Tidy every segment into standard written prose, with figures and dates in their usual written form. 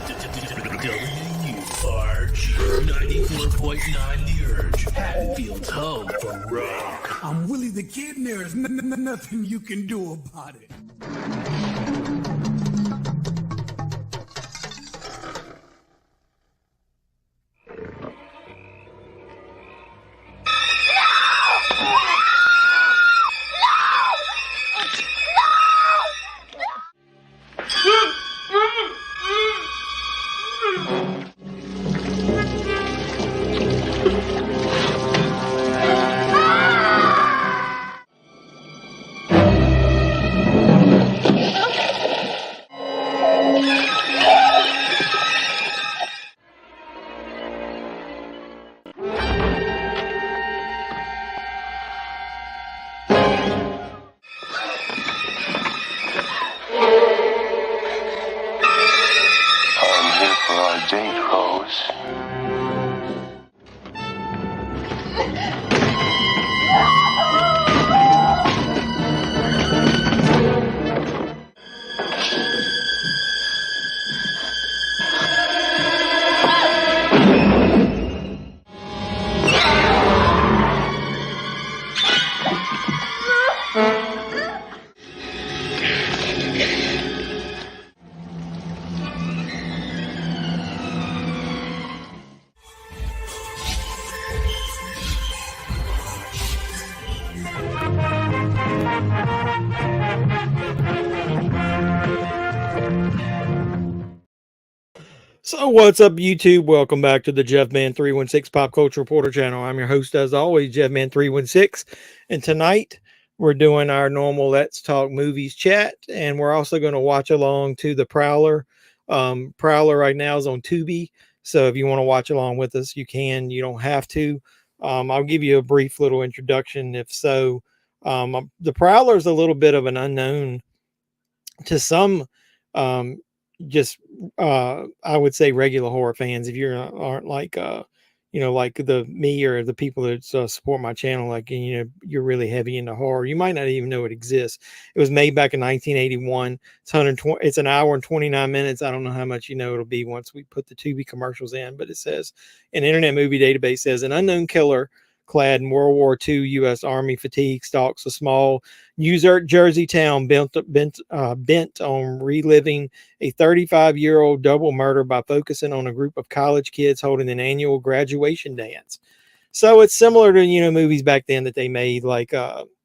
WRG 94.9 The Urge, Haddonfield's home for rock. I'm Willie the Kid, and there's nothing you can do about it. So what's up, YouTube? Welcome back to the JEFFMAN316 Pop Culture Reporter channel. I'm your host, as always, JEFFMAN316. And tonight, we're doing our normal Let's Talk Movies chat. And we're also going to watch along to the Prowler. Prowler right now is on Tubi. So if you want to watch along with us, you can. You don't have to. I'll give you a brief little introduction. If so, the Prowler is a little bit of an unknown to some I would say regular horror fans. If you aren't like like the me or the people that support my channel, like you're really heavy into horror, you might not even know it exists. It was made back in 1981. It's an hour and 29 minutes. I don't know how much it'll be once we put the Tubi commercials in, but it says an Internet Movie Database says an unknown killer clad in World War II U.S. Army fatigue stalks a small New Jersey town bent on reliving a 35-year-old double murder by focusing on a group of college kids holding an annual graduation dance. So it's similar to movies back then that they made, like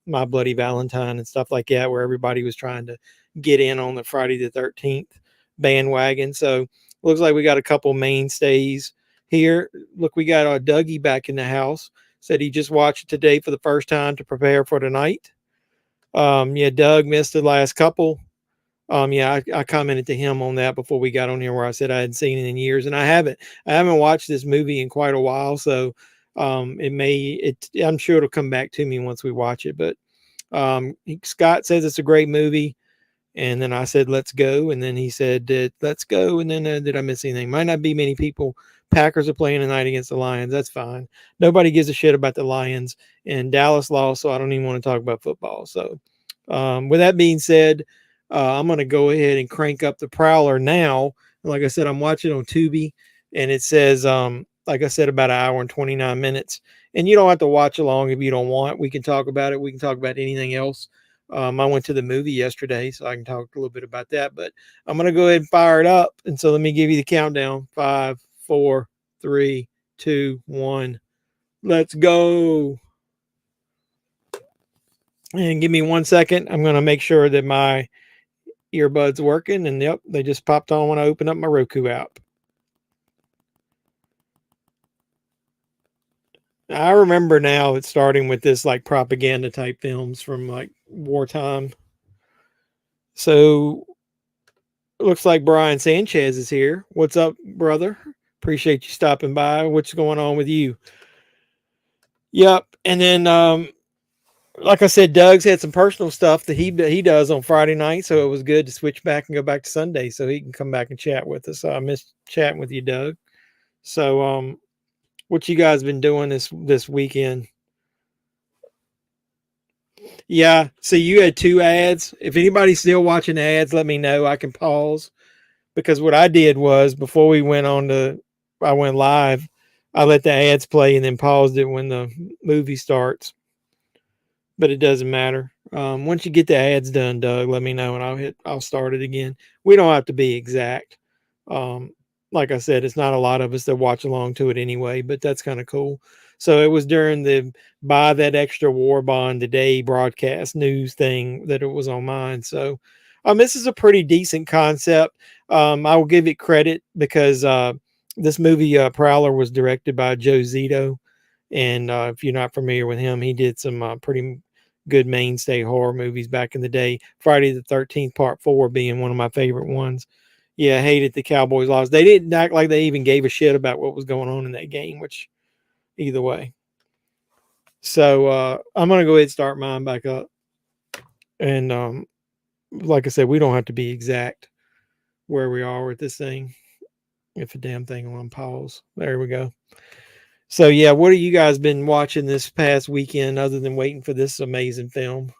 My Bloody Valentine and stuff like that, where everybody was trying to get in on the Friday the 13th bandwagon. So looks like we got a couple mainstays here. Look, we got Dougie back in the house. Said he just watched it today for the first time to prepare for tonight. Doug missed the last couple. I commented to him on that before we got on here, where I said I hadn't seen it in years, and I haven't watched this movie in quite a while. So I'm sure it'll come back to me once we watch it. But Scott says it's a great movie, and then I said let's go, and then he said let's go, and then did I miss anything? Might not be many people. Packers are playing tonight against the Lions. That's fine. Nobody gives a shit about the Lions, and Dallas lost, so I don't even want to talk about football. So with that being said, I'm going to go ahead and crank up the Prowler now. Like I said, I'm watching on Tubi, and it says, like I said, about an hour and 29 minutes. And you don't have to watch along if you don't want. We can talk about it. We can talk about anything else. I went to the movie yesterday, so I can talk a little bit about that. But I'm going to go ahead and fire it up. And so let me give you the countdown. 5, 4, 3, 2, 1. Let's go. And give me 1 second. I'm going to make sure that my earbuds working. And yep, they just popped on when I opened up my Roku app. I remember now it's starting with this like propaganda type films from like wartime. So it looks like Brian Sanchez is here. What's up, brother? Appreciate you stopping by. What's going on with you? Yep. And then, like I said, Doug's had some personal stuff that he does on Friday night. So it was good to switch back and go back to Sunday so he can come back and chat with us. I missed chatting with you, Doug. So, what you guys been doing this weekend? Yeah. So you had 2 ads. If anybody's still watching ads, let me know. I can pause. because what I did was before we went on I went live, I let the ads play and then paused it when the movie starts. But it doesn't matter. Once you get the ads done, Doug, let me know and I'll start it again. We don't have to be exact. Um, like I said, it's not a lot of us that watch along to it anyway, but that's kind of cool. So it was during the buy that extra war bond today broadcast news thing that it was on mine. So this is a pretty decent concept. I will give it credit because this movie Prowler was directed by Joe Zito. And if you're not familiar with him, he did some pretty good mainstay horror movies back in the day. Friday the 13th Part 4 being one of my favorite ones. Yeah, I hated the Cowboys lost. They didn't act like they even gave a shit about what was going on in that game, which either way. So I'm going to go ahead and start mine back up. And like I said, we don't have to be exact where we are with this thing. If a damn thing will on pause. There we go. So yeah, what have you guys been watching this past weekend other than waiting for this amazing film?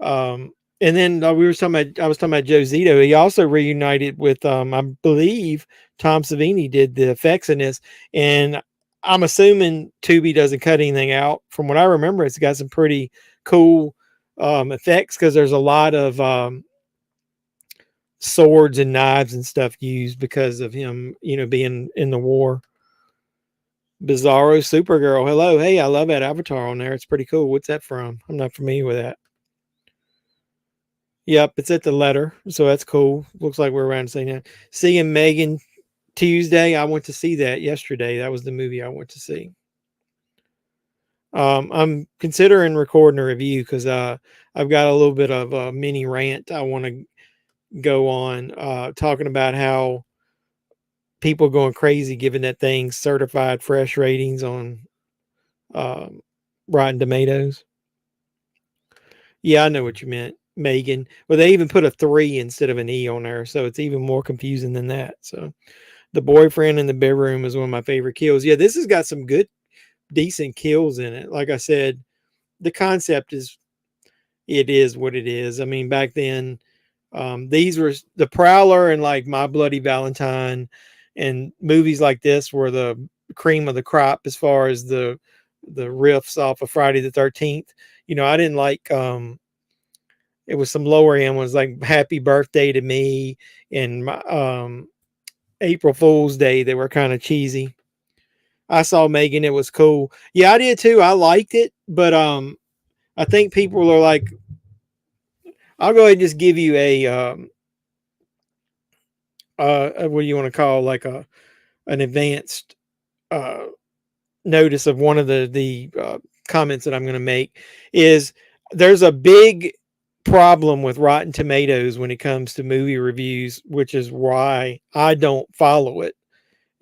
And then I was talking about Joe Zito. He also reunited with I believe Tom Savini did the effects in this, and I'm assuming Tubi doesn't cut anything out. From what I remember, it's got some pretty cool effects because there's a lot of swords and knives and stuff used because of him, being in the war. Bizarro Supergirl. Hello. Hey, I love that avatar on there. It's pretty cool. What's that from? I'm not familiar with that. Yep, it's at the letter. So that's cool. Looks like we're around the same time. Seeing Megan Tuesday. I went to see that yesterday. That was the movie I went to see. I'm considering recording a review because I've got a little bit of a mini rant I want to go on talking about how people going crazy giving that thing certified fresh ratings on Rotten Tomatoes. Yeah, I know what you meant, Megan. Well, they even put a 3 instead of an E on there, so it's even more confusing than that. So, the boyfriend in the bedroom is one of my favorite kills. Yeah, this has got some good, decent kills in it. Like I said, the concept is what it is. I mean, back then, these were the Prowler and like My Bloody Valentine, and movies like this were the cream of the crop as far as the riffs off of Friday the 13th. I didn't like it was some lower end ones like Happy Birthday to Me and my, April Fool's Day. They were kind of cheesy. I saw Megan. It was cool. Yeah, I did too. I liked it, but I think people are like, I'll go ahead and just give you a what do you want to call like an advanced uh notice of one of the comments that I'm going to make is there's a big problem with Rotten Tomatoes when it comes to movie reviews, which is why I don't follow it.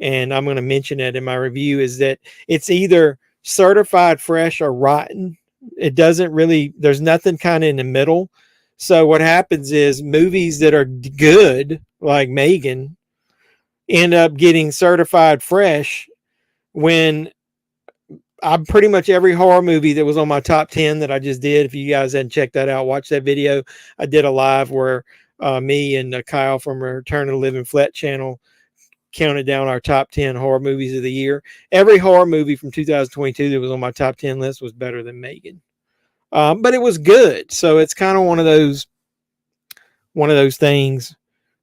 And I'm going to mention it in my review is that it's either certified fresh or rotten. It doesn't really, there's nothing kind of in the middle. So what happens is movies that are good, like Megan, end up getting certified fresh when I'm pretty much every horror movie that was on my top 10 that I just did. If you guys hadn't checked that out, watch that video. I did a live where me and Kyle from Return to the Living Flat channel counted down our top 10 horror movies of the year. Every horror movie from 2022 that was on my top 10 list was better than Megan. But it was good. So it's kind of one of those things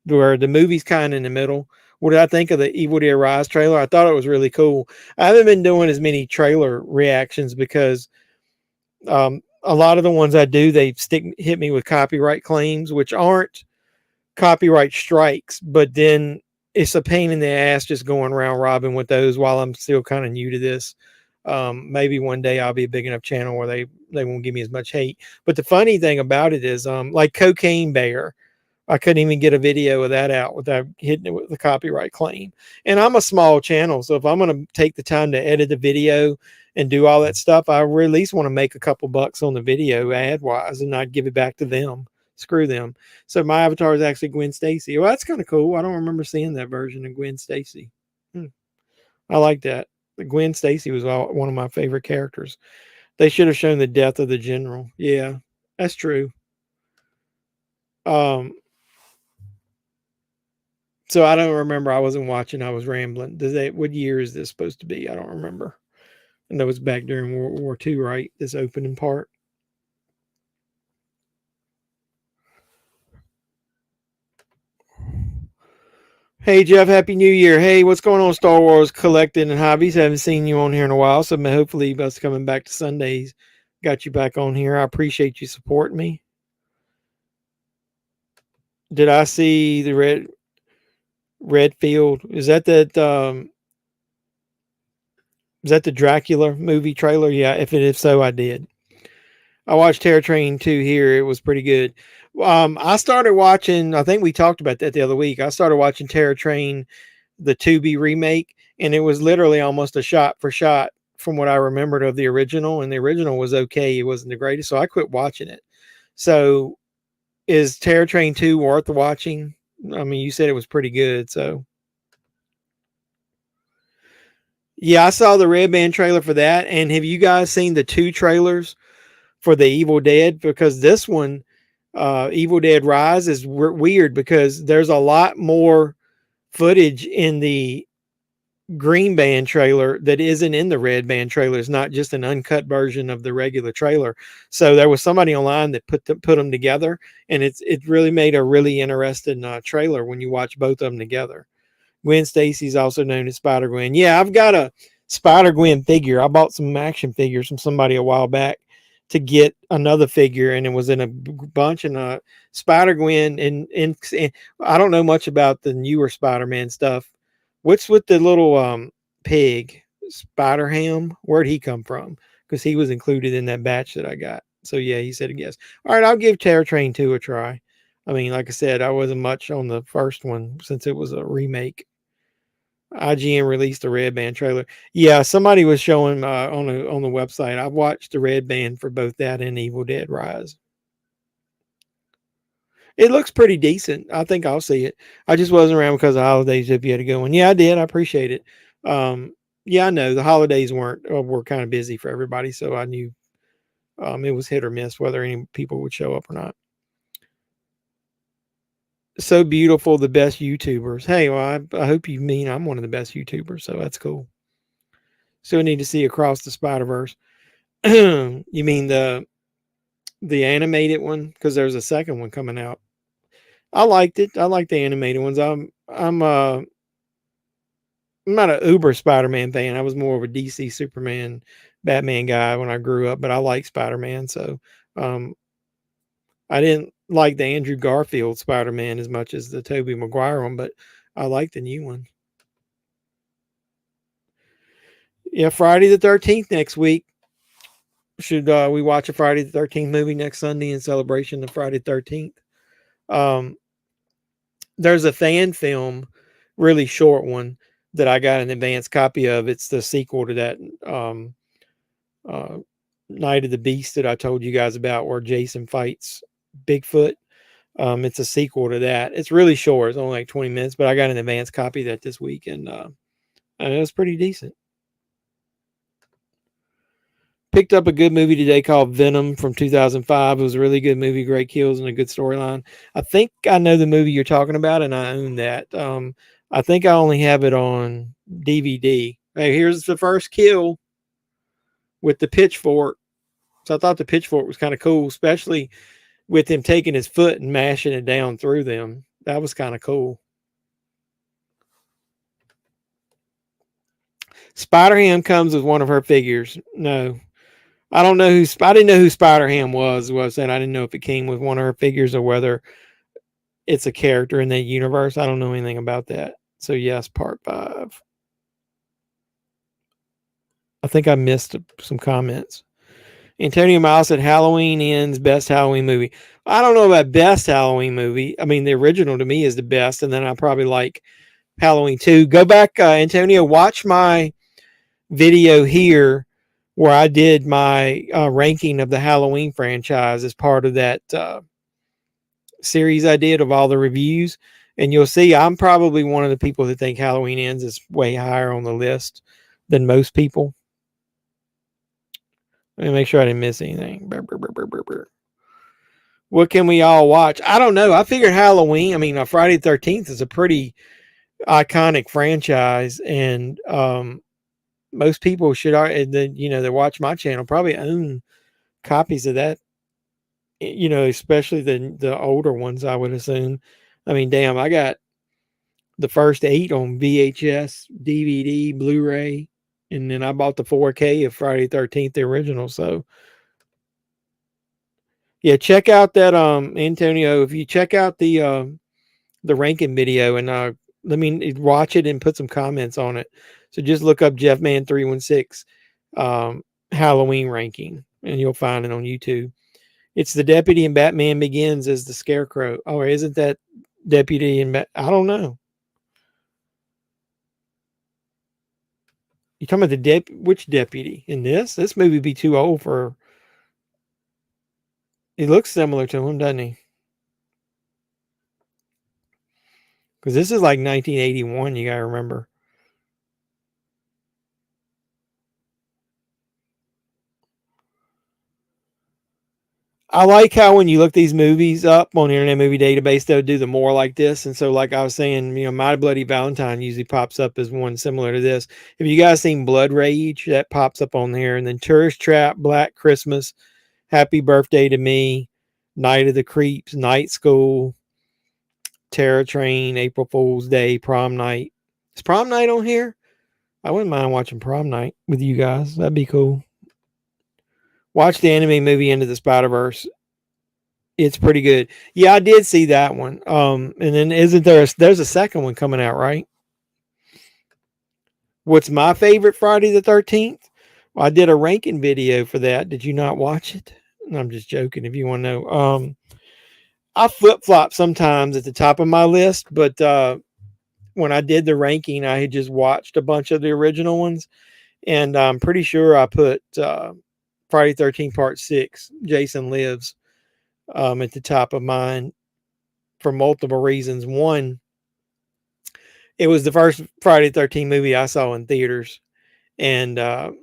where the movie's kind of in the middle. What did I think of the Evil Dead Rise trailer? I thought it was really cool. I haven't been doing as many trailer reactions because a lot of the ones I do, they hit me with copyright claims, which aren't copyright strikes, but then it's a pain in the ass just going around robbing with those while I'm still kind of new to this. Maybe one day I'll be a big enough channel where they won't give me as much hate. But the funny thing about it is like Cocaine Bear, I couldn't even get a video of that out without hitting it with the copyright claim. And I'm a small channel, so if I'm going to take the time to edit the video and do all that stuff, I at least want to make a couple bucks on the video ad wise and not give it back to them. Screw them. So my avatar is actually Gwen Stacy. Well, that's kind of cool. I don't remember seeing that version of Gwen Stacy. I like that. Gwen Stacy was one of my favorite characters. They should have shown the death of the general. Yeah, that's true. So I don't remember. I wasn't watching. I was rambling. What year is this supposed to be? I don't remember. I know it's back during World War II, right? This opening part. Hey Jeff, Happy New Year. Hey, what's going on, Star Wars collecting and hobbies? Haven't seen you on here in a while, so hopefully us coming back to Sundays got you back on here. I appreciate you supporting me. Did I see the Redfield? Is that the Dracula movie trailer? Yeah, if so, I did. I watched Terror Train 2 here. It was pretty good. I started watching, I think we talked about that the other week. I started watching Terror Train, the Tubi remake, and it was literally almost a shot for shot from what I remembered of the original. And the original was okay. It wasn't the greatest. So I quit watching it. So is Terror Train 2 worth watching? I mean, you said it was pretty good. So yeah, I saw the Red Band trailer for that. And have you guys seen the 2 trailers for the Evil Dead? Because this one, Evil Dead Rise, is weird because there's a lot more footage in the Green Band trailer that isn't in the Red Band trailer. It's not just an uncut version of the regular trailer. So there was somebody online that put them together, and it really made a really interesting trailer when you watch both of them together. Gwen Stacy's also known as Spider Gwen. Yeah, I've got a Spider Gwen figure. I bought some action figures from somebody a while back to get another figure, and it was in a bunch. And Spider Gwen, and I don't know much about the newer Spider-Man stuff. What's with the little pig, Spider Ham? Where'd he come from? Because he was included in that batch that I got. So yeah, he said yes. All right, I'll give Terror Train 2 a try. I mean, like I said, I wasn't much on the first one since it was a remake. IGN released the Red Band trailer. Yeah, somebody was showing on the website. I've watched the Red Band for both that and Evil Dead Rise. It looks pretty decent. I think I'll see it. I just wasn't around because of the holidays. If you had to go, and yeah, I did. I appreciate it. Yeah, I know the holidays were kind of busy for everybody, so I knew it was hit or miss whether any people would show up or not. So beautiful, the best YouTubers. Hey, well, I hope you mean I'm one of the best YouTubers, so that's cool. So we need to see Across the Spider-Verse. You mean the animated one? Because there's a second one coming out. I liked it. I like the animated ones. I'm not an uber Spider-Man fan. I was more of a DC Superman, Batman guy when I grew up, but I like Spider-Man. So I didn't like the Andrew Garfield Spider-Man as much as the Tobey Maguire one, but I like the new one. Yeah, Friday the 13th next week. Should we watch a Friday the 13th movie next Sunday in celebration of Friday the 13th? There's a fan film, really short one, that I got an advanced copy of. It's the sequel to that Night of the Beast that I told you guys about, where Jason fights Bigfoot. It's a sequel to that. It's really short. It's only like 20 minutes, but I got an advanced copy of that this week, and it was pretty decent. Picked up a good movie today called Venom from 2005. It was a really good movie, great kills and a good storyline. I think I know the movie you're talking about, and I own that. I think I only have it on DVD. Hey, here's the first kill with the pitchfork. So I thought the pitchfork was kind of cool, especially with him taking his foot and mashing it down through them. That was kind of cool. Spider-Ham comes with one of her figures. No, I don't know I didn't know who Spider-Ham was and I didn't know if it came with one of her figures or whether it's a character in that universe. I don't know anything about that. So yes, part 5. I think I missed some comments. Antonio Miles said Halloween Ends, best Halloween movie. I don't know about best Halloween movie. I mean, the original to me is the best, and then I probably like Halloween 2. Go back, Antonio, watch my video here where I did my ranking of the Halloween franchise as part of that series I did of all the reviews. And you'll see I'm probably one of the people that think Halloween Ends is way higher on the list than most people. Let me make sure I didn't miss anything. What can we all watch? I don't know. I figured Halloween. I mean, Friday the 13th is a pretty iconic franchise, and most people should, that watch my channel probably own copies of that. Especially the older ones. I would assume. I mean, damn, I got the first 8 on VHS, DVD, Blu-ray, and then I bought the 4K of Friday the 13th, the original. So yeah, check out that Antonio. If you check out the ranking video and watch it and put some comments on it. So just look up JEFFMAN316 Halloween ranking, and you'll find it on YouTube. It's the deputy in Batman Begins as the Scarecrow. Oh, isn't that deputy in I don't know. You talking about which deputy in this? This movie be too old for. He looks similar to him, doesn't he? Because this is like 1981. You gotta remember. I like how when you look these movies up on the Internet Movie Database, they'll do the more like this. And so, like I was saying, My Bloody Valentine usually pops up as one similar to this. If you guys seen Blood Rage, that pops up on there. And then Tourist Trap, Black Christmas, Happy Birthday to Me, Night of the Creeps, Night School, Terror Train, April Fool's Day, Prom Night. Is Prom Night on here? I wouldn't mind watching Prom Night with you guys. That'd be cool. Watch the anime movie Into the Spider-Verse. It's pretty good. Yeah, I did see that one. And then there's a second one coming out, right? What's my favorite Friday the 13th? Well, I did a ranking video for that. Did you not watch it? No, I'm just joking if you want to know. I flip-flop sometimes at the top of my list, but when I did the ranking, I had just watched a bunch of the original ones, and I'm pretty sure I put Friday 13th Part 6, Jason Lives, at the top of mine for multiple reasons. One, it was the first Friday 13th movie I saw in theaters, and so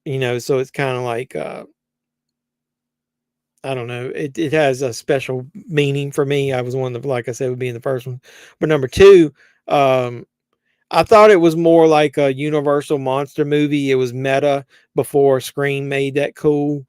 it's kind of like I don't know, it has a special meaning for me. I was one of, like I said, would be in the first one, but number two, I thought it was more like a Universal monster movie. It was meta before Scream made that cool.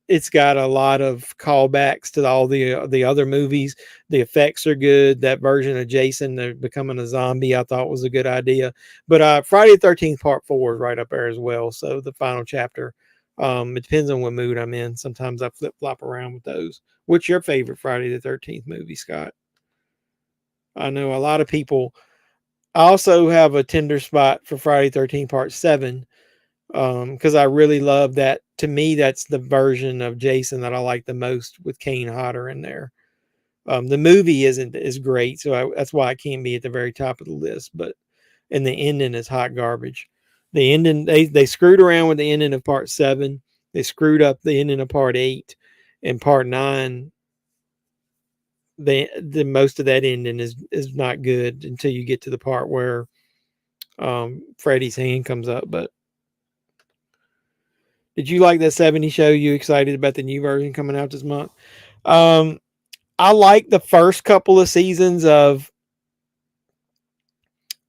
It's got a lot of callbacks to all the other movies. The effects are good. That version of Jason becoming a zombie, I thought was a good idea. But Friday the 13th Part 4 is right up there as well. So the final chapter. It depends on what mood I'm in. Sometimes I flip flop around with those. What's your favorite Friday the 13th movie, Scott? I know a lot of people. I also have a tender spot for Friday 13th Part 7 because I really love that. To me, that's the version of Jason that I like the most with Kane Hodder in there. The movie isn't as great, so that's why it can't be at the very top of the list. And the ending is hot garbage. The ending, they screwed around with the ending of Part 7. They screwed up the ending of Part 8. And Part 9, the most of that ending is not good until you get to the part where Freddy's hand comes up. But did you like that 70 show? You excited about the new version coming out this month? I like the first couple of seasons of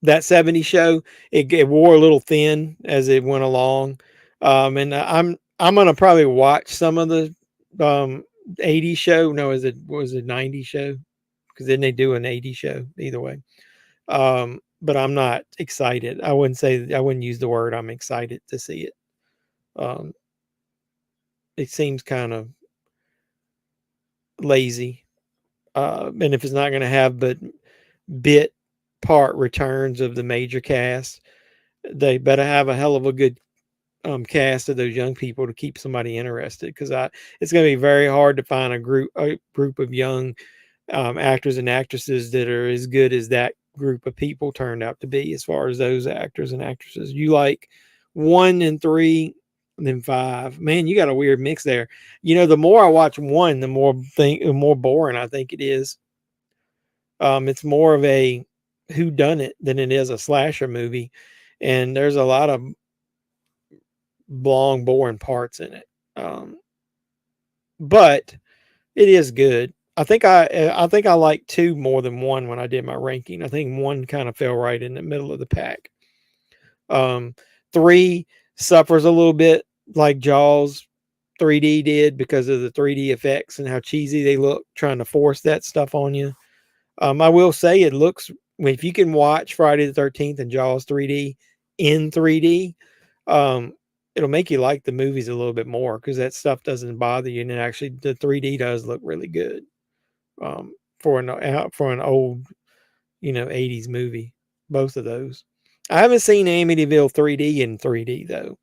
that 70 show. It wore a little thin as it went along. And I'm gonna probably watch some of the 80 show. No, was it 90 show? Because then they do an 80 show either way. But I'm not excited. I wouldn't use the word I'm excited to see it. It seems kind of lazy. And if it's not going to have but bit part returns of the major cast, they better have a hell of a good cast of those young people to keep somebody interested. Because it's going to be very hard to find a group of young actors and actresses that are as good as that group of people turned out to be. As far as those actors and actresses, you like 1 and 3. And then 5. Man, you got a weird mix there. The more I watch 1, the more boring I think it is. It's more of a whodunit than it is a slasher movie, and there's a lot of long, boring parts in it. But It is good. I think I like 2 more than 1 when I did my ranking. I think 1 kind of fell right in the middle of the pack. 3 suffers a little bit like Jaws 3D did because of the 3D effects and how cheesy they look, trying to force that stuff on you. I will say it looks, if you can watch Friday the 13th and Jaws 3D in 3D, it'll make you like the movies a little bit more because that stuff doesn't bother you. And it actually, the 3D does look really good for an old, 80s movie. Both of those. I haven't seen Amityville 3D in 3D though.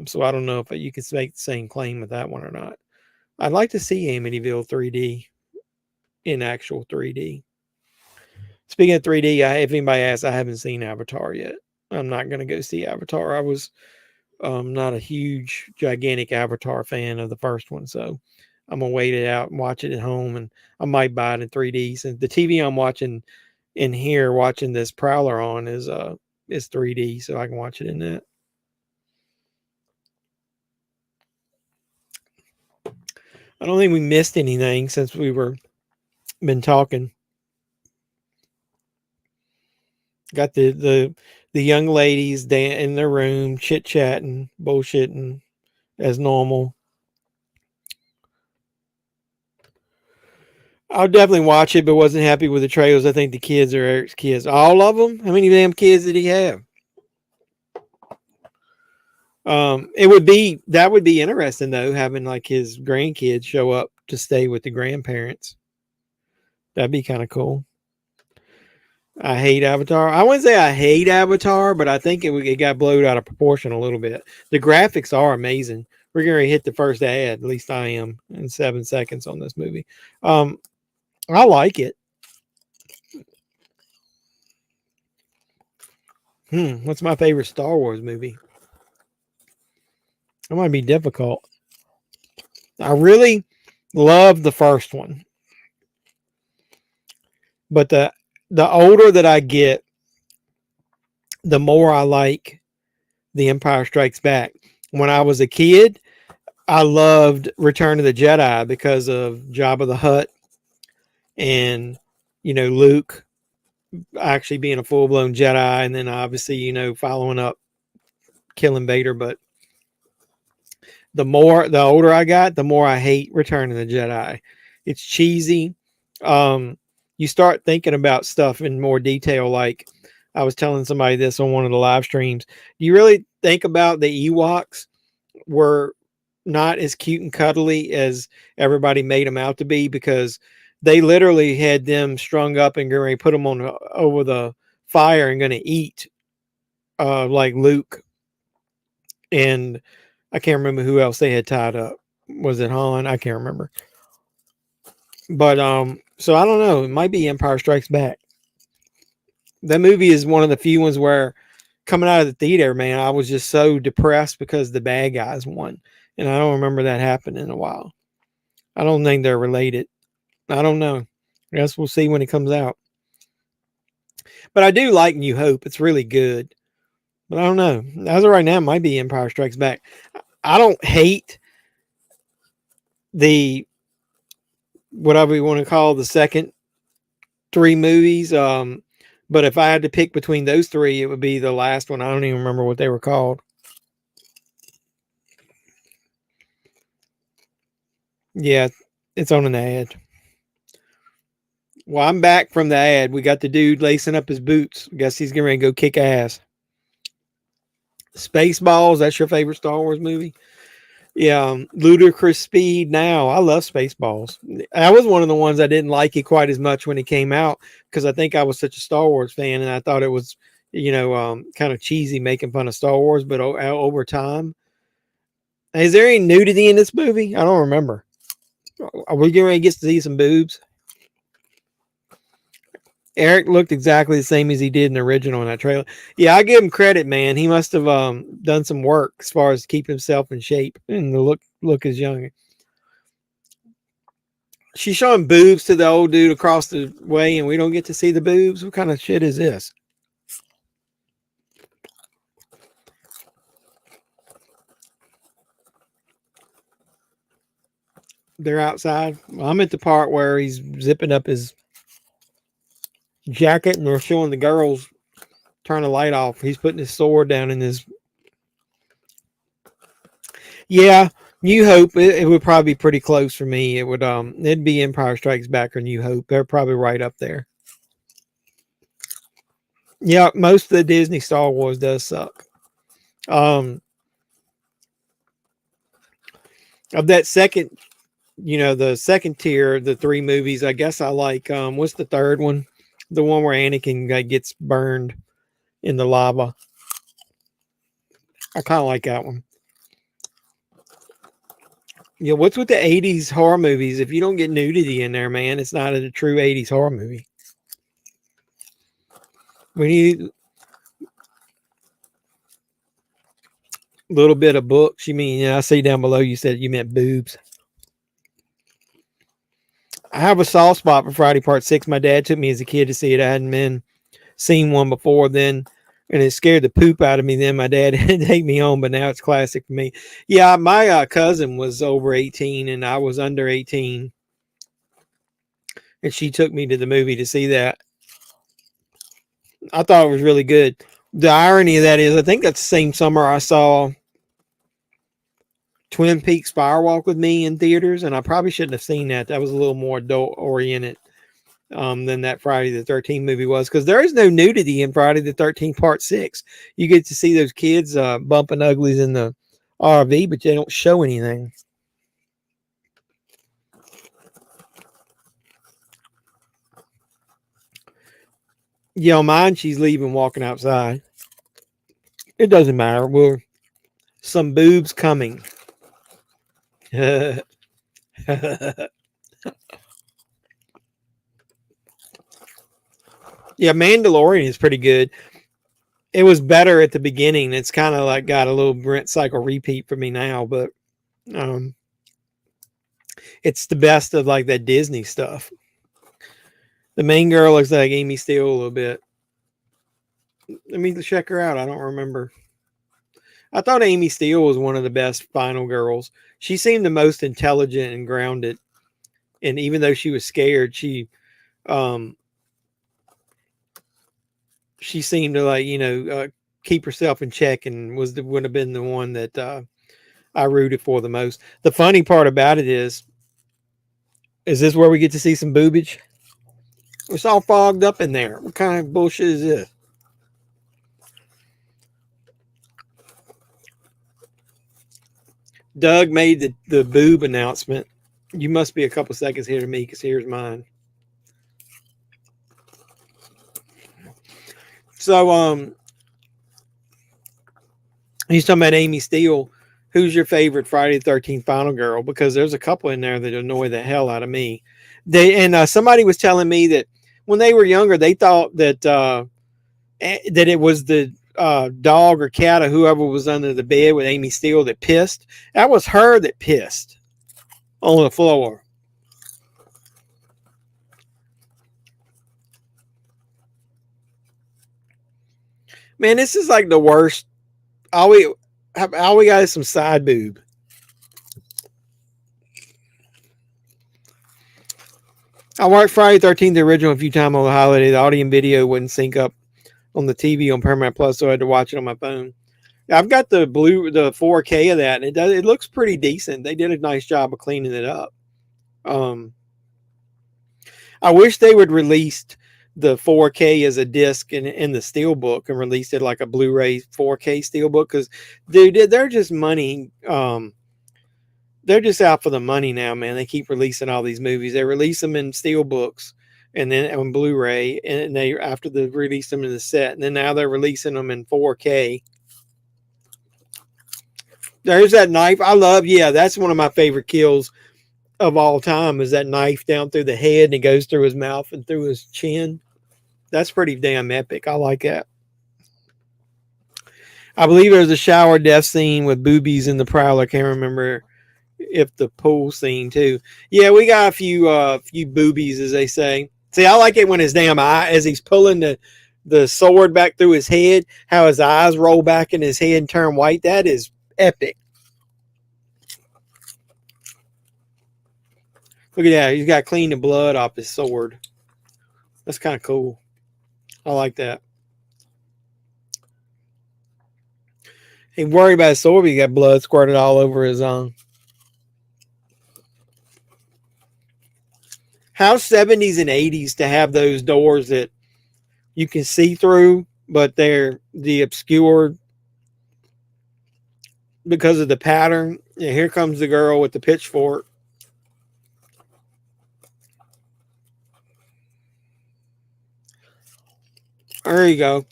So I don't know if you can make the same claim with that one or not. I'd like to see Amityville 3D in actual 3D. Speaking of 3D, if anybody asks, I haven't seen Avatar yet. I'm not going to go see Avatar. I was not a huge, gigantic Avatar fan of the first one, so I'm gonna wait it out and watch it at home, and I might buy it in 3D. Since the TV I'm watching in here, watching this Prowler on is 3D, so I can watch it in that. I don't think we missed anything since we been talking. Got the young ladies in their room chit chatting, bullshitting as normal. I'll definitely watch it, but wasn't happy with the trailers. I think the kids are Eric's kids. All of them? How many damn kids did he have? That would be interesting though, having like his grandkids show up to stay with the grandparents. That'd be kind of cool. I hate Avatar. I wouldn't say I hate Avatar, but I think it got blown out of proportion a little bit. The graphics are amazing. We're going to hit the first ad, at least I am, in 7 seconds on this movie. I like it. What's my favorite Star Wars movie? That might be difficult. I really love the first one, but the older that I get, the more I like The Empire Strikes Back. When I was a kid, I loved Return of the Jedi because of Jabba the Hutt and Luke actually being a full blown Jedi, and then obviously following up killing Vader. But the older I got, the more I hate Return of the Jedi. It's cheesy. You start thinking about stuff in more detail. Like I was telling somebody this on one of the live streams. Do you really think about the Ewoks were not as cute and cuddly as everybody made them out to be? Because they literally had them strung up and going to put them on over the fire and going to eat, like Luke, and I can't remember who else they had tied up. Was it Han? I can't remember. But so I don't know. It might be Empire Strikes Back. That movie is one of the few ones where coming out of the theater, man, I was just so depressed because the bad guys won. And I don't remember that happening in a while. I don't think they're related. I don't know. I guess we'll see when it comes out. But I do like New Hope. It's really good. But I don't know. As of right now, it might be Empire Strikes Back. I don't hate the whatever you want to call the second 3 movies. But if I had to pick between those 3, it would be the last one. I don't even remember what they were called. Yeah, it's on an ad. Well, I'm back from the ad. We got the dude lacing up his boots. I guess he's getting ready to go kick ass. Spaceballs, that's your favorite Star Wars movie? Yeah, Ludicrous Speed Now. I love Spaceballs. That was one of the ones I didn't like it quite as much when it came out because I think I was such a Star Wars fan and I thought it was, kind of cheesy making fun of Star Wars. But over time, is there any nudity in this movie? I don't remember. Are we getting ready to get to see some boobs? Eric looked exactly the same as he did in the original in that trailer. Yeah, I give him credit, man. He must have done some work as far as keeping himself in shape and the look is young. She's showing boobs to the old dude across the way, and we don't get to see the boobs. What kind of shit is this? They're outside. I'm at the part where he's zipping up his jacket and they're showing the girls turn the light off. He's putting his sword down in his. Yeah, New Hope. It would probably be pretty close for me. It would it'd be Empire Strikes Back or New Hope. They're probably right up there. Yeah, most of the Disney Star Wars does suck. Of that second, the second tier, the 3 movies, I guess I like what's the third one? The one where Anakin gets burned in the lava. I kind of like that one. Yeah, what's with the 80s horror movies? If you don't get nudity in there, man, it's not a true 80s horror movie. We need a little bit of books. You mean, I see down below you said you meant boobs. I have a soft spot for Friday Part 6. My dad took me as a kid to see it. I hadn't seen one before then, and it scared the poop out of me then. My dad had to take me home, but now it's classic for me. Yeah, my cousin was over 18, and I was under 18, and she took me to the movie to see that. I thought it was really good. The irony of that is, I think that's the same summer I saw Twin Peaks Firewalk with Me in theaters, and I probably shouldn't have seen that. That was a little more adult oriented than that Friday the 13th movie was, because there is no nudity in Friday the 13th Part 6. You get to see those kids bumping uglies in the RV, but they don't show anything. Yeah, on mine, she's leaving, walking outside. It doesn't matter. We're some boobs coming. Yeah, Mandalorian is pretty good. It was better at the beginning. It's kind of like got a little Brent cycle repeat for me now, but it's the best of like that Disney stuff. The main girl looks like Amy Steele a little bit. Let me check her out. I don't remember. I thought Amy Steele was one of the best final girls. She seemed the most intelligent and grounded. And even though she was scared, she seemed to keep herself in check, and would have been the one that I rooted for the most. The funny part about it is this where we get to see some boobage? It's all fogged up in there. What kind of bullshit is this? Doug made the boob announcement. You must be a couple seconds here to me, because here's mine. So he's talking about Amy Steele. Who's your favorite Friday the 13th final girl? Because there's a couple in there that annoy the hell out of me. Somebody was telling me that when they were younger, they thought that it was the dog or cat or whoever was under the bed with Amy Steele that pissed. That was her that pissed on the floor. Man, this is like the worst. All we got is some side boob. I watched Friday 13th, the original, a few times on the holiday. The audio and video wouldn't sync up on the TV on Paramount Plus, so I had to watch it on my phone. I've got the 4K of that, and it looks pretty decent. They did a nice job of cleaning it up. I wish they would release the 4K as a disc in the steelbook and released it like a Blu-ray 4K steelbook, because dude, they're just money. They're just out for the money now, man. They keep releasing all these movies. They release them in steelbooks and then on Blu-ray, and after they release them in the set, and then now they're releasing them in 4K. There's that knife. That's one of my favorite kills of all time, is that knife down through the head and it goes through his mouth and through his chin. That's pretty damn epic. I like that. I believe there's a shower death scene with boobies in the Prowler. Can't remember if the pool scene too. Yeah, we got a few boobies, as they say. See, I like it when his damn eye, as he's pulling the sword back through his head, how his eyes roll back in his head and turn white. That is epic. Look at that. He's got to clean the blood off his sword. That's kind of cool. I like that. He worried about his sword, but he got blood squirted all over his own. How 70s and 80s to have those doors that you can see through, but they're the obscured because of the pattern. Yeah, here comes the girl with the pitchfork. There you go.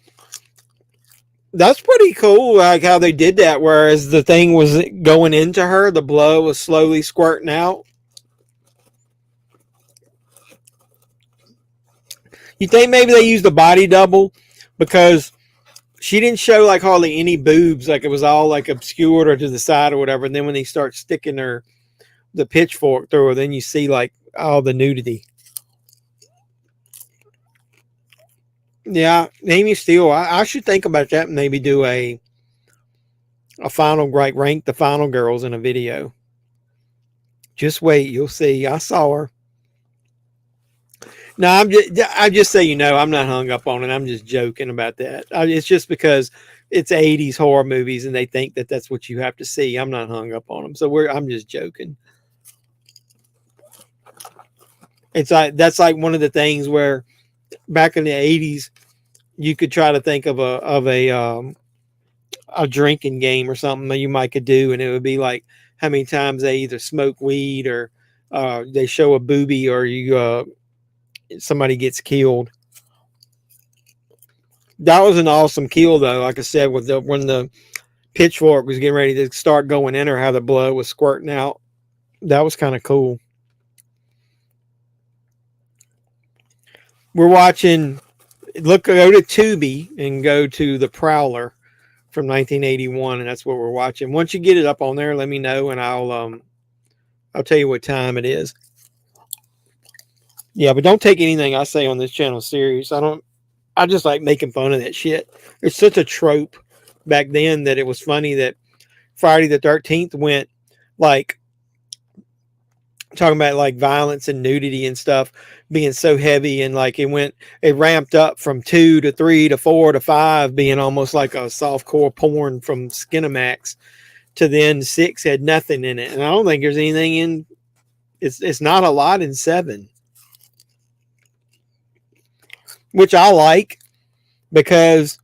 That's pretty cool, like how they did that, whereas the thing was going into her, the blood was slowly squirting out. You think maybe they used a body double because she didn't show like hardly any boobs, like it was all like obscured or to the side or whatever. And then when they start sticking the pitchfork through her, then you see like all the nudity. Yeah, Amy Steele. I should think about that and maybe do a final, like rank the final girls in a video. Just wait, you'll see. I saw her. No, I just say, I'm not hung up on it. I'm just joking about that. It's just because it's 80s horror movies and they think that that's what you have to see. I'm not hung up on them. So I'm just joking. It's like, that's like one of the things where back in the 80s, you could try to think of a drinking game or something that you might could do. And it would be like how many times they either smoke weed or they show a boobie or somebody gets killed. That was an awesome kill, though. Like I said, when the pitchfork was getting ready to start going in her, how the blood was squirting out. That was kind of cool. We're watching. Go to Tubi and go to the Prowler from 1981, and that's what we're watching. Once you get it up on there, let me know, and I'll tell you what time it is. Yeah, but don't take anything I say on this channel serious. I just like making fun of that shit. It's such a trope back then that it was funny that Friday the 13th went like talking about like violence and nudity and stuff being so heavy, and like it ramped up from 2 to 3 to 4 to 5 being almost like a softcore porn from Skinamax, to then 6 had nothing in it. And I don't think there's anything in it's not a lot in 7. Which I like, because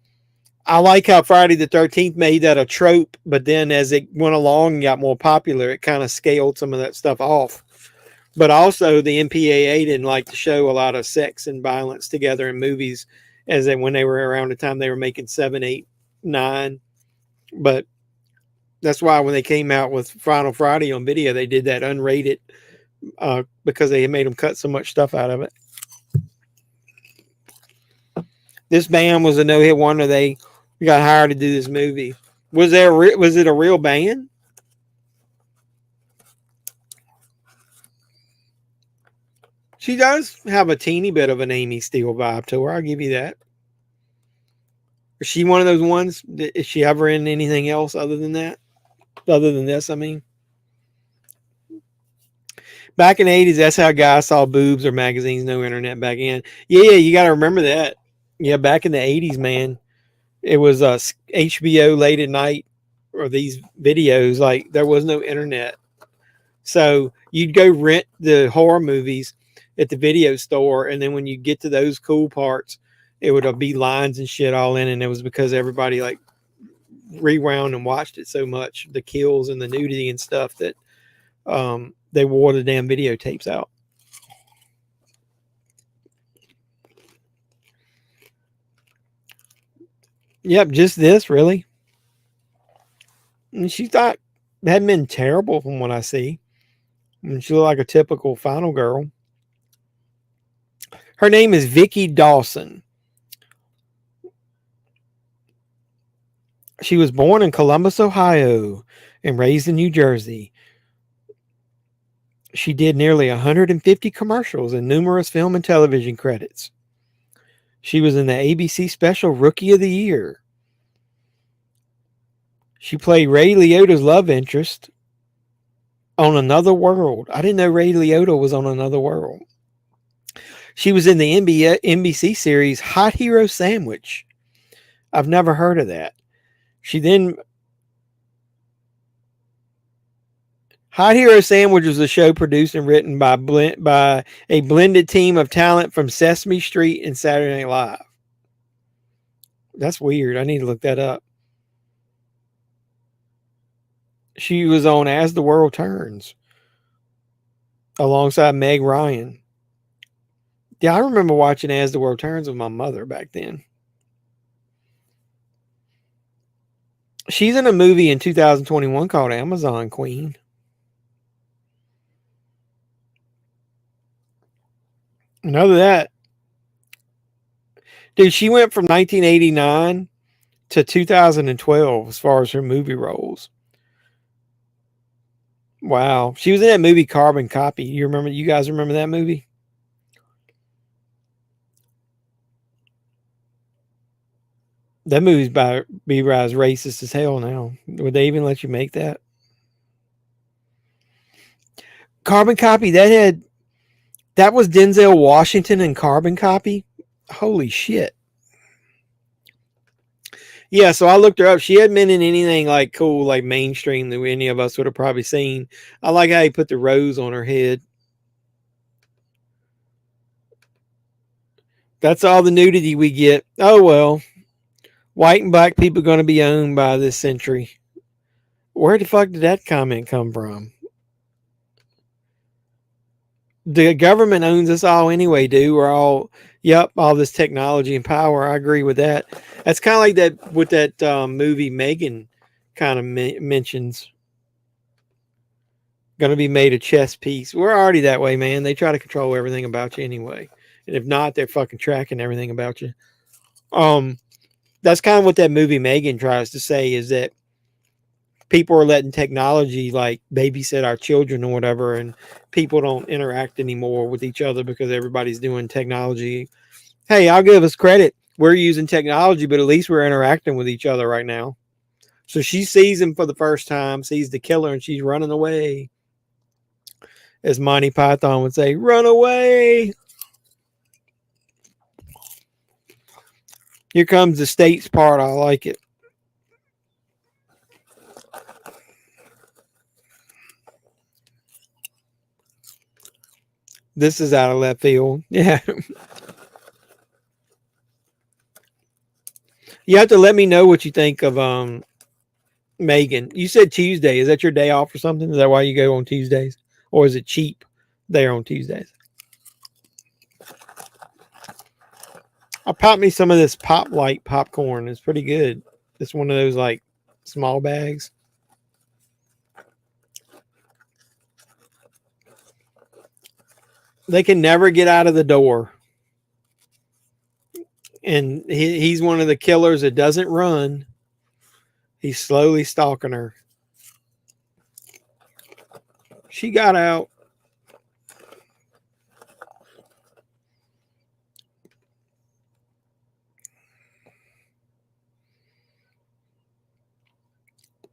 I like how Friday the 13th made that a trope, but then as it went along and got more popular, it kind of scaled some of that stuff off. But also the MPAA didn't like to show a lot of sex and violence together in movies when they were around the time they were making 7, 8, 9. But that's why when they came out with Final Friday on video, they did that unrated because they had made them cut so much stuff out of it. This band was a no-hit wonder. They got hired to do this movie. Was it a real band? She does have a teeny bit of an Amy Steele vibe to her. I'll give you that. Is she one of those ones? Is she ever in anything else other than that? Other than this, I mean. Back in the 80s, that's how guys saw boobs or magazines, no internet back in. Yeah, you got to remember that. Yeah, back in the 80s, man, it was HBO late at night or these videos. Like, there was no internet. So you'd go rent the horror movies at the video store, and then when you get to those cool parts, it would be lines and shit all in, and it was because everybody like rewound and watched it so much, the kills and the nudity and stuff, that they wore the damn videotapes out. Yep, just this, really. And she thought it hadn't been terrible from what I see. I mean, she looked like a typical final girl. Her name is Vicki Dawson. She was born in Columbus, Ohio, and raised in New Jersey. She did nearly 150 commercials and numerous film and television credits. She was in the ABC special Rookie of the Year. She played Ray Liotta's love interest. On Another World. I didn't know Ray Liotta was on Another World. She was in the NBC series Hot Hero Sandwich. I've never heard of that. She then Hot Hero Sandwich was a show produced and written by a blended team of talent from Sesame Street and Saturday Night Live. That's weird. I need to look that up. She was on As the World Turns alongside Meg Ryan. Yeah, I remember watching As the World Turns with my mother back then. She's in a movie in 2021 called Amazon Queen. And other than that, dude, she went from 1989 to 2012 as far as her movie roles. Wow. She was in that movie Carbon Copy. You guys remember that movie? That movie's be as racist as hell now. Would they even let you make that? Carbon Copy, that was Denzel Washington in Carbon Copy. Holy shit. Yeah, so I looked her up. She hadn't been in anything like cool, like mainstream that any of us would have probably seen. I like how he put the rose on her head. That's all the nudity we get. Oh well. White and black people are going to be owned by this century. Where the fuck did that comment come from? The government owns us all anyway, dude. We're all, all this technology and power. I agree with that. That's kind of like that with that movie Megan kind of mentions. Going to be made a chess piece. We're already that way, man. They try to control everything about you anyway. And if not, they're fucking tracking everything about you. That's kind of what that movie Megan tries to say, is that people are letting technology like babysit our children or whatever, and people don't interact anymore with each other because everybody's doing technology. Hey, I'll give us credit. We're using technology, but at least we're interacting with each other right now. So she sees him for the first time, sees the killer, and she's running away. As Monty Python would say, run away. Here comes the states part. I like it. This is out of left field. Yeah. You have to let me know what you think of Megan. You said Tuesday. Is that your day off or something? Is that why you go on Tuesdays? Or is it cheap there on Tuesdays? I'll pop me some of this Pop Light popcorn. It's pretty good. It's one of those like small bags. They can never get out of the door. And he's one of the killers that doesn't run. He's slowly stalking her. She got out.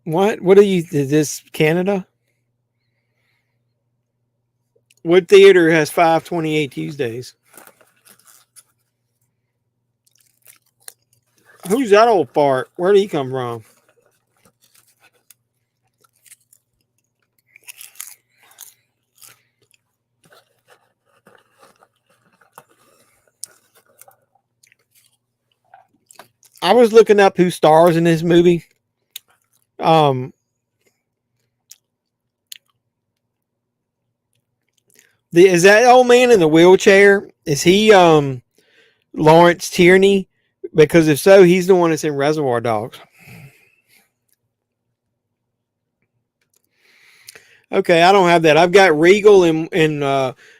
What is this Canada? What theater has 528 Tuesdays? Who's that old fart? Where did he come from? I was looking up who stars in this movie. Is that old man in the wheelchair? Is he Lawrence Tierney? Because if so, he's the one that's in Reservoir Dogs. Okay, I don't have that. I've got Regal in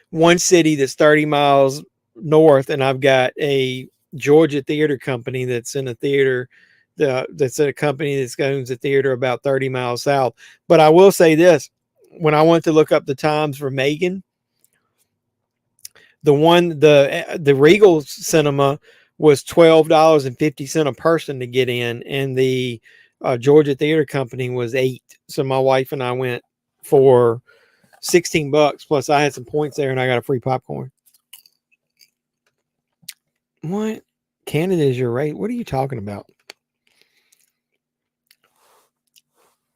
one city that's 30 miles north, and I've got a Georgia theater company that's in a theater that's a company that owns a theater about 30 miles south. But I will say this: when I went to look up the times for Megan, the Regal Cinema was $12.50 a person to get in, and the Georgia Theater Company was $8. So my wife and I went for $16. Plus, I had some points there, and I got a free popcorn. What? Canada is your rate? What are you talking about?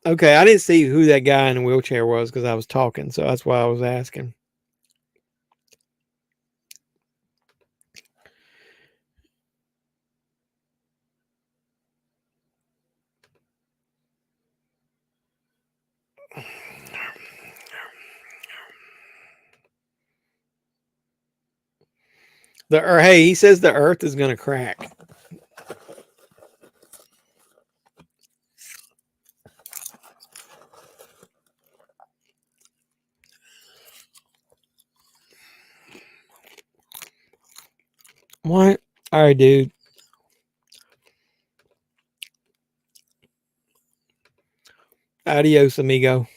Okay, I didn't see who that guy in the wheelchair was because I was talking, so that's why I was asking. Hey, he says the Earth is going to crack. What? All right, dude. Adios, amigo.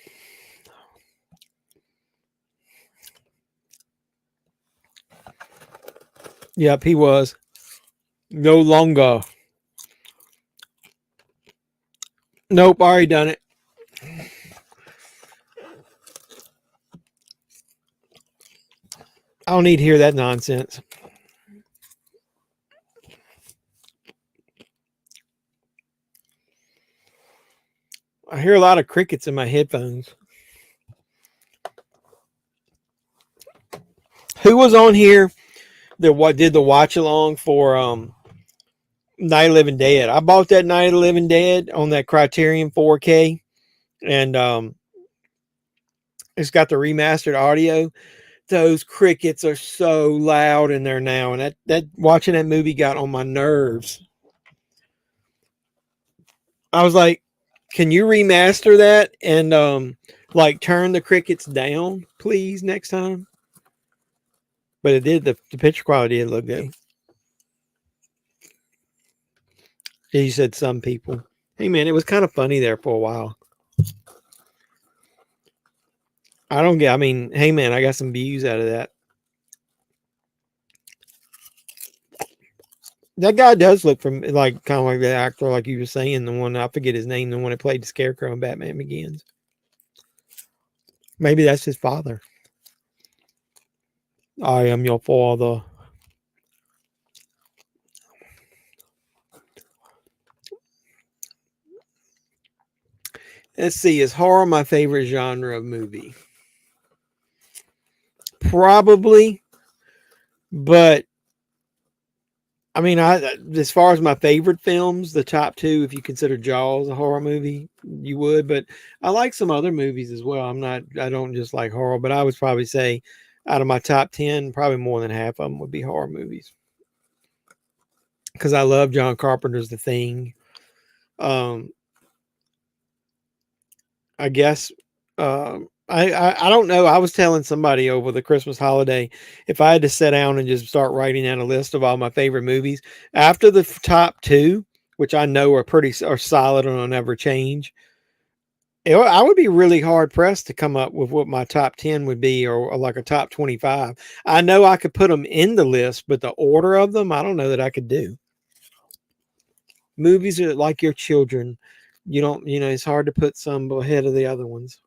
Yep, he was. No longer. Nope, already done it. I don't need to hear that nonsense. I hear a lot of crickets in my headphones. Who was on here that did the watch along for Night of the Living Dead? I bought that Night of the Living Dead on that Criterion 4K, and it's got the remastered audio. Those crickets are so loud in there now, and that watching that movie got on my nerves. I was like, can you remaster that and like turn the crickets down, please, next time? But it did. The picture quality did look good. You said some people. Hey man, it was kind of funny there for a while. I mean, hey man, I got some views out of that. That guy does look from like kind of like the actor, like you were saying, the one, I forget his name, the one that played the Scarecrow in Batman Begins. Maybe that's his father. I am your father. Let's see, is horror my favorite genre of movie? Probably, but I mean, as far as my favorite films, the top two, if you consider Jaws a horror movie, you would. But I like some other movies as well. I don't just like horror, but I would probably say out of my top 10, probably more than half of them would be horror movies. Because I love John Carpenter's The Thing. I guess I don't know. I was telling somebody over the Christmas holiday, if I had to sit down and just start writing down a list of all my favorite movies after the top two, which I know are solid and will never change, I would be really hard pressed to come up with what my top 10 would be, or like a top 25. I know I could put them in the list, but the order of them, I don't know that I could do. Movies are like your children. It's hard to put some ahead of the other ones.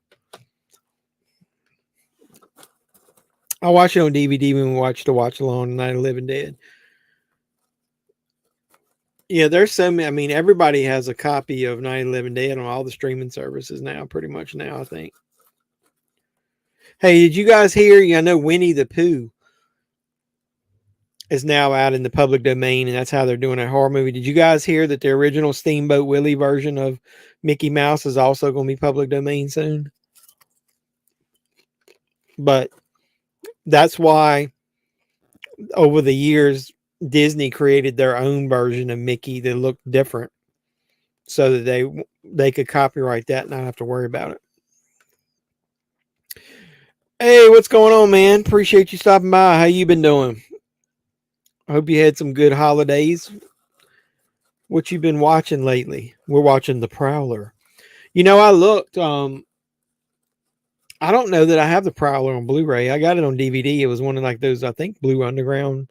I watch it on DVD when we watch the watch along Night of the Living Dead. Yeah, there's so many. I mean, everybody has a copy of Night of the Living Dead on all the streaming services now, pretty much now, I think. Hey, did you guys hear? I know Winnie the Pooh is now out in the public domain, and that's how they're doing a horror movie. Did you guys hear that the original Steamboat Willie version of Mickey Mouse is also going to be public domain soon? But that's why over the years, Disney created their own version of Mickey that looked different so that they could copyright that and not have to worry about it. Hey, what's going on, man? Appreciate you stopping by. How you been doing? I hope you had some good holidays. What you been watching lately? We're watching The Prowler. I looked. I don't know that I have The Prowler on Blu-ray. I got it on DVD. It was one of like those, I think, Blue Underground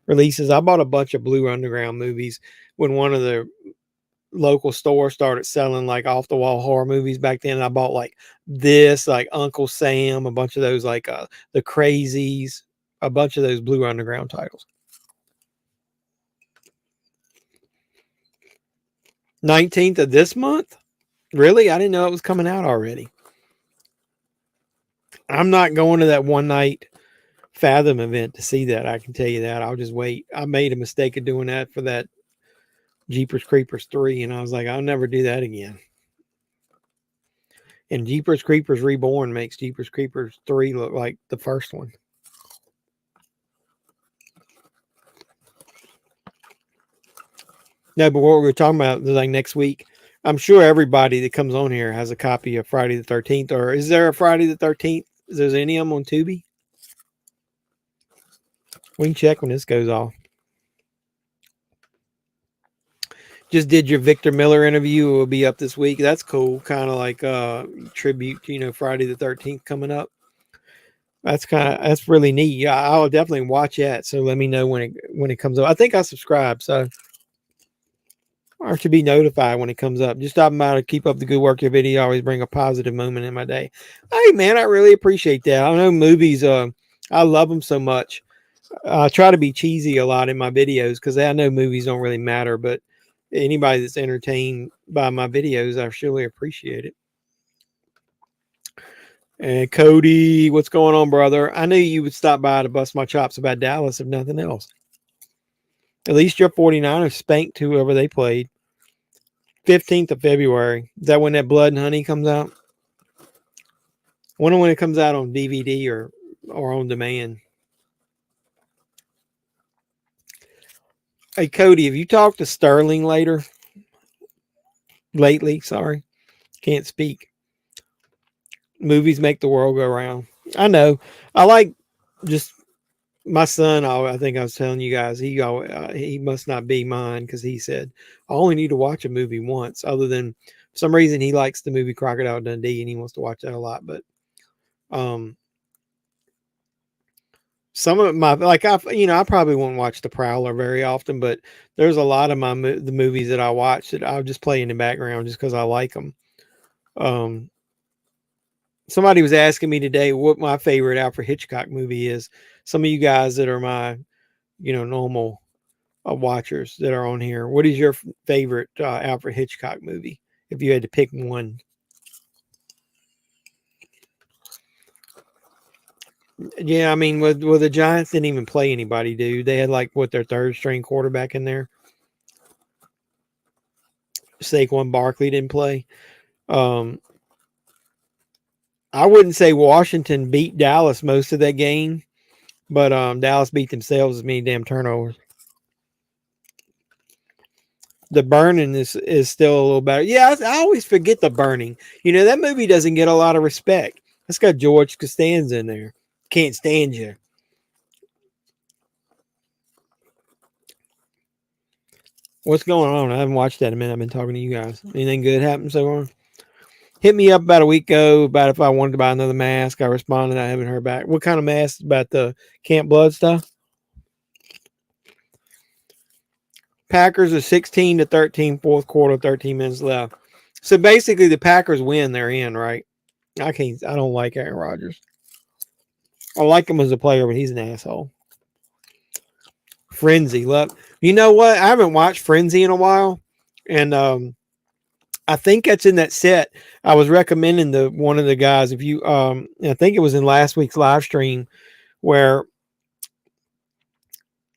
releases. I bought a bunch of Blue Underground movies when one of the local store started selling like off the wall horror movies back then. And I bought like this, like Uncle Sam, a bunch of those, like The Crazies, a bunch of those Blue Underground titles. 19th of this month? Really? I didn't know it was coming out already. I'm not going to that one night Fathom event to see that. I can tell you that. I'll just wait. I made a mistake of doing that for that Jeepers Creepers 3, and I was like, I'll never do that again. And Jeepers Creepers Reborn makes Jeepers Creepers 3 look like the first one. No, but what we were talking about like next week, I'm sure everybody that comes on here has a copy of Friday the 13th. Or is there a Friday the 13th? Is there any of them on Tubi? We can check when this goes off. Just did your Victor Miller interview. It will be up this week. That's cool. Kind of like tribute to, Friday the 13th coming up. That's really neat. Yeah, I'll definitely watch that. So let me know when it comes up. I think I subscribe, so or to be notified when it comes up. Just stop by to keep up the good work. Your video always bring a positive moment in my day. Hey man, I really appreciate that. I know movies. I love them so much. I try to be cheesy a lot in my videos because I know movies don't really matter, but anybody that's entertained by my videos, I surely appreciate it. And Cody, what's going on, brother? I knew you would stop by to bust my chops about Dallas, if nothing else. At least your 49ers spanked whoever they played. 15th of February. Is that when that Blood and Honey comes out? I wonder when it comes out on DVD or on demand. Hey, Cody, have you talked to Sterling lately? Sorry. Can't speak. Movies make the world go round. I know. I like just my son. I think I was telling you guys, he must not be mine because he said, I only need to watch a movie once, other than for some reason he likes the movie Crocodile Dundee and he wants to watch that a lot. But some of my, like, I probably won't watch The Prowler very often, but there's a lot of the movies that I watch that I'll just play in the background just because I like them. Somebody was asking me today what my favorite Alfred Hitchcock movie is. Some of you guys that are my, normal watchers that are on here, what is your favorite Alfred Hitchcock movie? If you had to pick one. Yeah, I mean, well, the Giants didn't even play anybody, dude. They had their third string quarterback in there. Saquon Barkley didn't play. I wouldn't say Washington beat Dallas most of that game, but Dallas beat themselves as many damn turnovers. The Burning is still a little better. Yeah, I always forget The Burning. That movie doesn't get a lot of respect. It's got George Costanza in there. Can't stand you. What's going on? I haven't watched that in a minute. I've been talking to you guys. Anything good happened so far? Hit me up about a week ago about if I wanted to buy another mask. I responded. I haven't heard back. What kind of mask? About the Camp Blood stuff? Packers are 16-13, fourth quarter, 13 minutes left. So basically the Packers win, they're in, right? I don't like Aaron Rodgers. I like him as a player, but he's an asshole. Frenzy. Look, you know what? I haven't watched Frenzy in a while. And I think that's in that set. I was recommending one of the guys, if you I think it was in last week's live stream where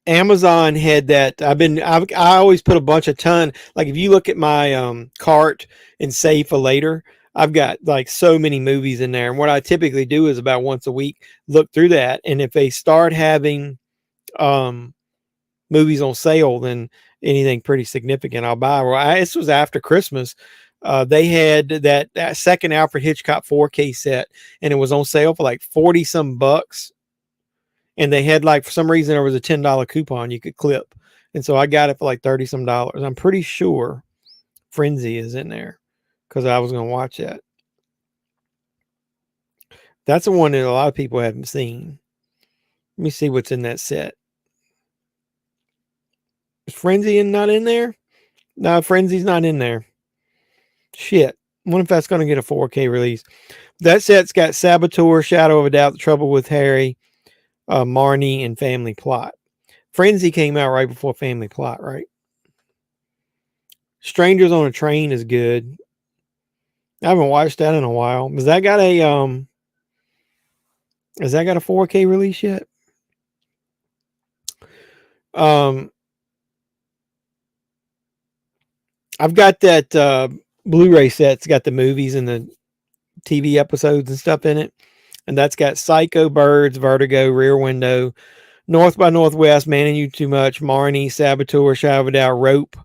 Amazon had that. I always put a ton. Like if you look at my cart and save for later, I've got like so many movies in there. And what I typically do is about once a week look through that. And if they start having movies on sale, then anything pretty significant I'll buy. Well, this was after Christmas. They had that second Alfred Hitchcock 4K set, and it was on sale for like 40 some bucks. And they had for some reason there was a $10 coupon you could clip. And so I got it for like 30 some dollars. I'm pretty sure Frenzy is in there because I was going to watch that. That's the one that a lot of people haven't seen. Let me see what's in that set. Is Frenzy not in there? No, Frenzy's not in there. Shit. I wonder if that's going to get a 4K release. That set's got Saboteur, Shadow of a Doubt, The Trouble with Harry, Marnie, and Family Plot. Frenzy came out right before Family Plot, right? Strangers on a Train is good. I haven't watched that in a while. Has that got a 4K release yet? I've got that Blu-ray set's got the movies and the TV episodes and stuff in it. And that's got Psycho, Birds, Vertigo, Rear Window, North by Northwest, Man and You Too Much, Marnie, Saboteur, Shadow of a Doubt, Rope,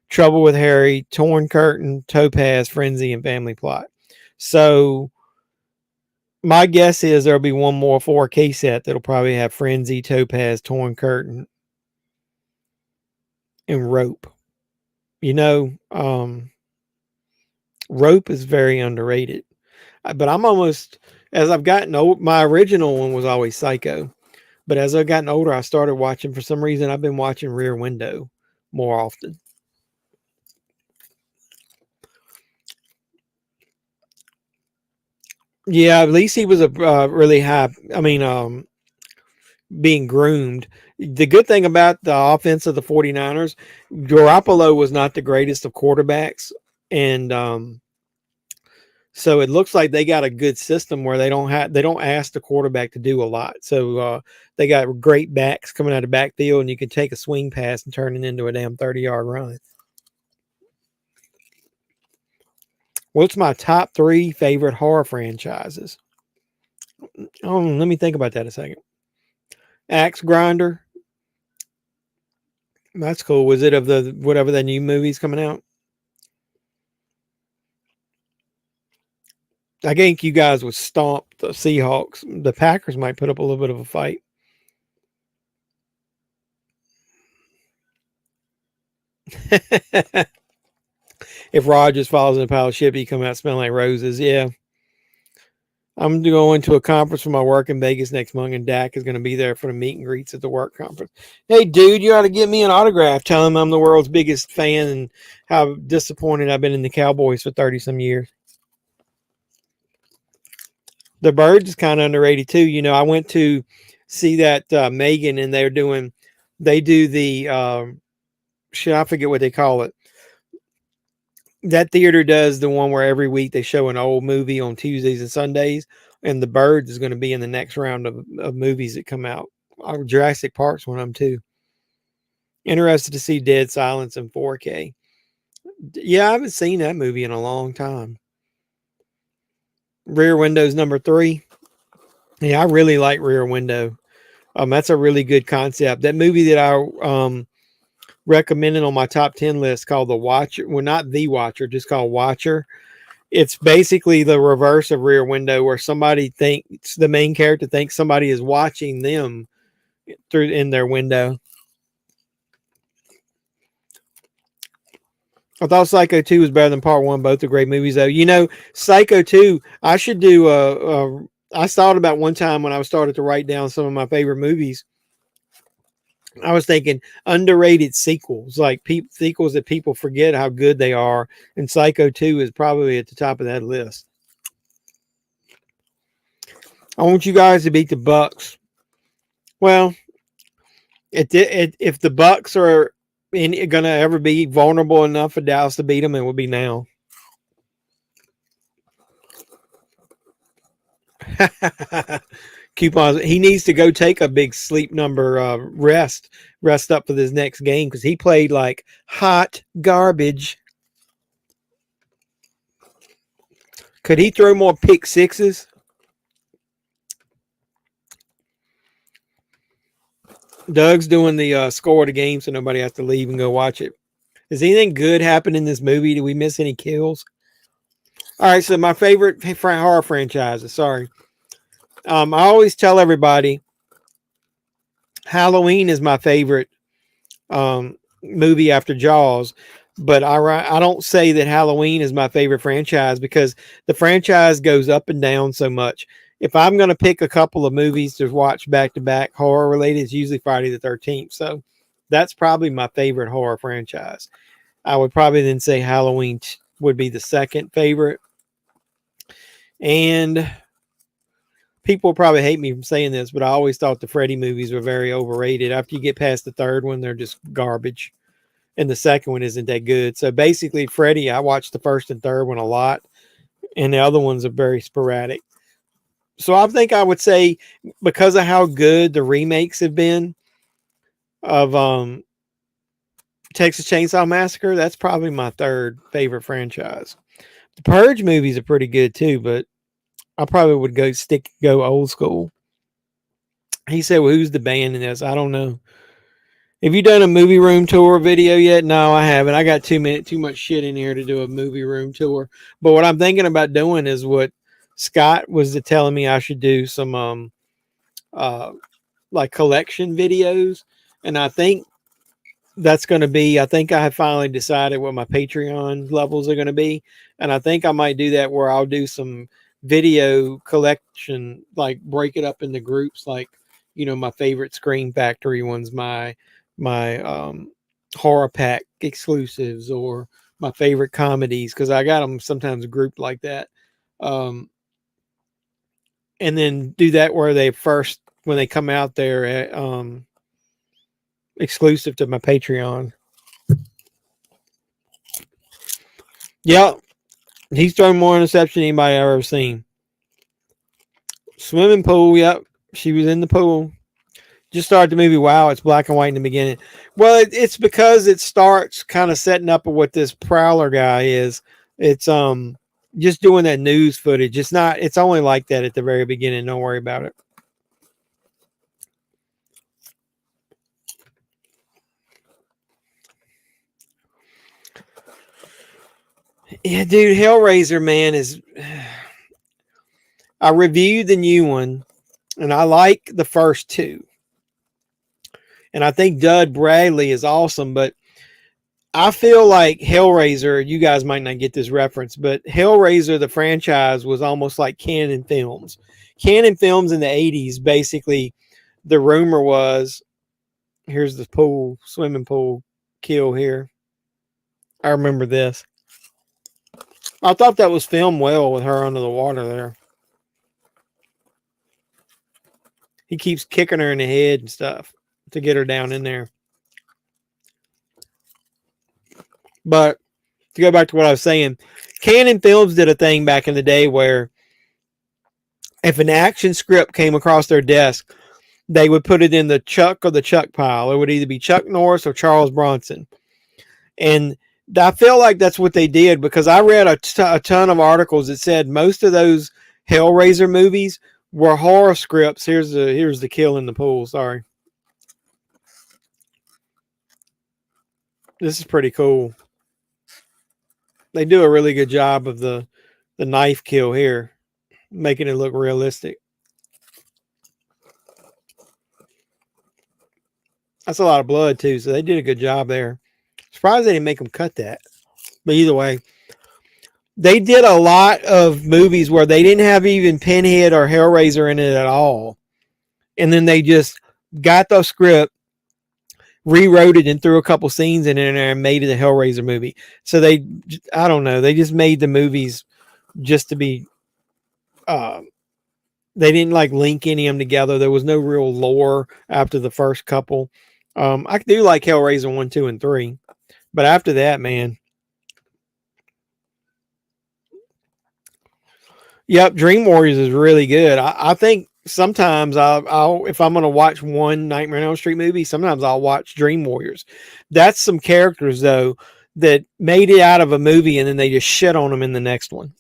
Trouble with Harry, Torn Curtain, Topaz, Frenzy, and Family Plot. So my guess is there'll be one more 4K set that'll probably have Frenzy, Topaz, Torn Curtain, and Rope. You know, Rope is very underrated. But I'm almost, as I've gotten old, my original one was always Psycho. But as I've gotten older, I started watching, for some reason, I've been watching Rear Window more often. Yeah, at least he was a really high, being groomed. The good thing about the offense of the 49ers, Garoppolo was not the greatest of quarterbacks. And so it looks like they got a good system where they don't ask the quarterback to do a lot. So they got great backs coming out of the backfield, and you can take a swing pass and turn it into a damn 30-yard run. What's my top 3 favorite horror franchises? Oh, let me think about that a second. Axe Grinder. That's cool. Was it of the whatever the new movie's coming out? I think you guys would stomp the Seahawks. The Packers might put up a little bit of a fight. If Rodgers falls in a pile of shit, he come out smelling like roses. Yeah. I'm going to a conference for my work in Vegas next month, and Dak is going to be there for the meet and greets at the work conference. Hey, dude, you ought to give me an autograph. Tell him I'm the world's biggest fan and how disappointed I've been in the Cowboys for 30-some years. The Birds is kind of underrated, too. You know, I went to see that Megan, and they do the, shit, I forget what they call it. That theater does the one where every week they show an old movie on Tuesdays and Sundays, and The Birds is going to be in the next round of movies that come out. Jurassic Park's one of them too. Interested to see Dead Silence in 4K. Yeah, I haven't seen that movie in a long time. Rear Window's number 3. Yeah, I really like Rear Window. That's a really good concept. That movie that I recommended on my top 10 list called The Watcher. Well, not The Watcher, just called Watcher. It's basically the reverse of Rear Window, where the main character thinks somebody is watching them in their window. I thought Psycho 2 was better than Part 1. Both are great movies, though. You know, Psycho 2, I should do I thought about one time when I started to write down some of my favorite movies. I was thinking underrated sequels, like sequels that people forget how good they are. And Psycho 2 is probably at the top of that list. I want you guys to beat the Bucks. Well, if the Bucks are going to ever be vulnerable enough for Dallas to beat them, it will be now. Coupons. He needs to go take a big sleep number rest up for this next game, because he played like hot garbage. Could he throw more pick sixes? Doug's doing the score of the game, so nobody has to leave and go watch it. Does anything good happen in this movie? Did we miss any kills? All right, so my favorite horror franchises. Sorry. I always tell everybody Halloween is my favorite movie after Jaws, but I don't say that Halloween is my favorite franchise, because the franchise goes up and down so much. If I'm going to pick a couple of movies to watch back to back horror related, it's usually Friday the 13th. So that's probably my favorite horror franchise. I would probably then say Halloween would be the second favorite. And people probably hate me from saying this, but I always thought the Freddy movies were very overrated. After you get past the third one, they're just garbage. And the second one isn't that good. So basically, Freddy, I watched the first and third one a lot, and the other ones are very sporadic. So I think I would say, because of how good the remakes have been of Texas Chainsaw Massacre, that's probably my third favorite franchise. The Purge movies are pretty good too, but I probably would go old school. He said, well, who's the band in this? I don't know. Have you done a movie room tour video yet? No, I haven't. I got too much shit in here to do a movie room tour. But what I'm thinking about doing is what Scott was telling me I should do, some like collection videos. And I think that's going to be, I think I have finally decided what my Patreon levels are going to be. And I think I might do that where I'll do some video collection, like break it up into groups, like, you know, my favorite Scream Factory ones, my horror pack exclusives, or my favorite comedies, because I got them sometimes grouped like that. And then do that where they first, when they come out there, exclusive to my Patreon. Yep. He's thrown more interception than anybody I've ever seen. Swimming pool. Yep. She was in the pool. Just started the movie. Wow, it's black and white in the beginning. Well, it's because it starts kind of setting up what this Prowler guy is. It's just doing that news footage. It's only like that at the very beginning. Don't worry about it. Yeah, dude, Hellraiser, man, I reviewed the new one, and I like the first two. And I think Dud Bradley is awesome, but I feel like Hellraiser, you guys might not get this reference, but Hellraiser, the franchise, was almost like Canon Films. Canon Films in the 80s, basically, the rumor was, here's the swimming pool kill here. I remember this. I thought that was filmed well with her under the water there. He keeps kicking her in the head and stuff to get her down in there. But to go back to what I was saying, Canon Films did a thing back in the day where if an action script came across their desk, they would put it in the Chuck or the Chuck pile. It would either be Chuck Norris or Charles Bronson. And I feel like that's what they did, because I read a ton of articles that said most of those Hellraiser movies were horror scripts. Here's the kill in the pool. Sorry. This is pretty cool. They do a really good job of the knife kill here, making it look realistic. That's a lot of blood too, so they did a good job there. Surprised they didn't make them cut that. But either way, they did a lot of movies where they didn't have even Pinhead or Hellraiser in it at all. And then they just got the script, rewrote it, and threw a couple scenes in there and made it a Hellraiser movie. So I don't know, they just made the movies just to be, they didn't like link any of them together. There was no real lore after the first couple. I do like Hellraiser 1, 2, and 3. But after that, man. Yep, Dream Warriors is really good. I think sometimes I'll if I'm going to watch one Nightmare on Elm Street movie, sometimes I'll watch Dream Warriors. That's some characters, though, that made it out of a movie and then they just shit on them in the next one.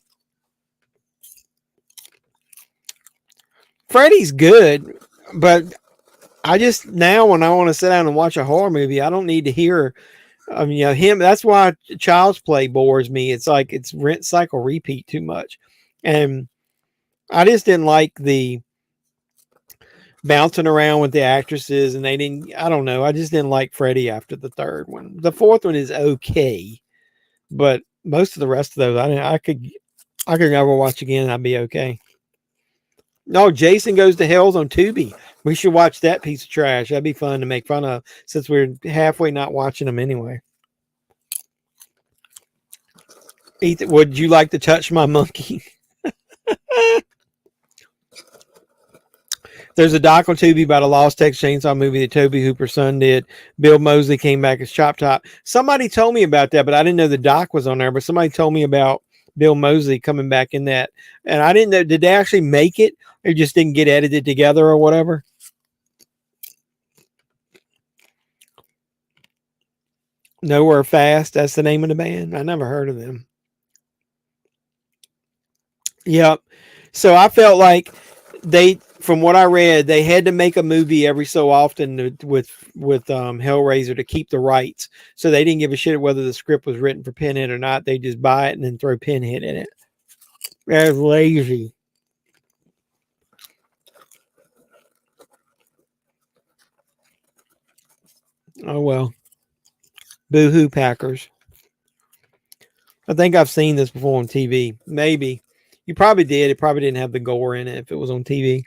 Freddy's good, but I just, now when I want to sit down and watch a horror movie, I don't need to hear him. That's why Child's Play bores me. It's like it's rinse, cycle, repeat too much. And I just didn't like the bouncing around with the actresses, and I don't know. I just didn't like Freddy after the third one. The fourth one is okay, but most of the rest of those, I could never watch again and I'd be okay. No, Jason Goes to Hell's on Tubi. We should watch that piece of trash. That'd be fun to make fun of, since we're halfway not watching them anyway. Ethan, would you like to touch my monkey? There's a doc on Tubi about a Lost Texas Chainsaw movie that Toby Hooper's son did. Bill Moseley came back as Chop Top. Somebody told me about that, but I didn't know the doc was on there. But somebody told me about Bill Moseley coming back in that. And I didn't know, did they actually make it? Or just didn't get edited together or whatever? Nowhere Fast, that's the name of the band. I never heard of them. Yep. So I felt like from what I read, they had to make a movie every so often with Hellraiser to keep the rights. So they didn't give a shit whether the script was written for Pinhead or not. They just buy it and then throw Pinhead in it. That's lazy. Oh well. Boo-hoo Packers. I think I've seen this before on TV. Maybe. You probably did. It probably didn't have the gore in it if it was on TV.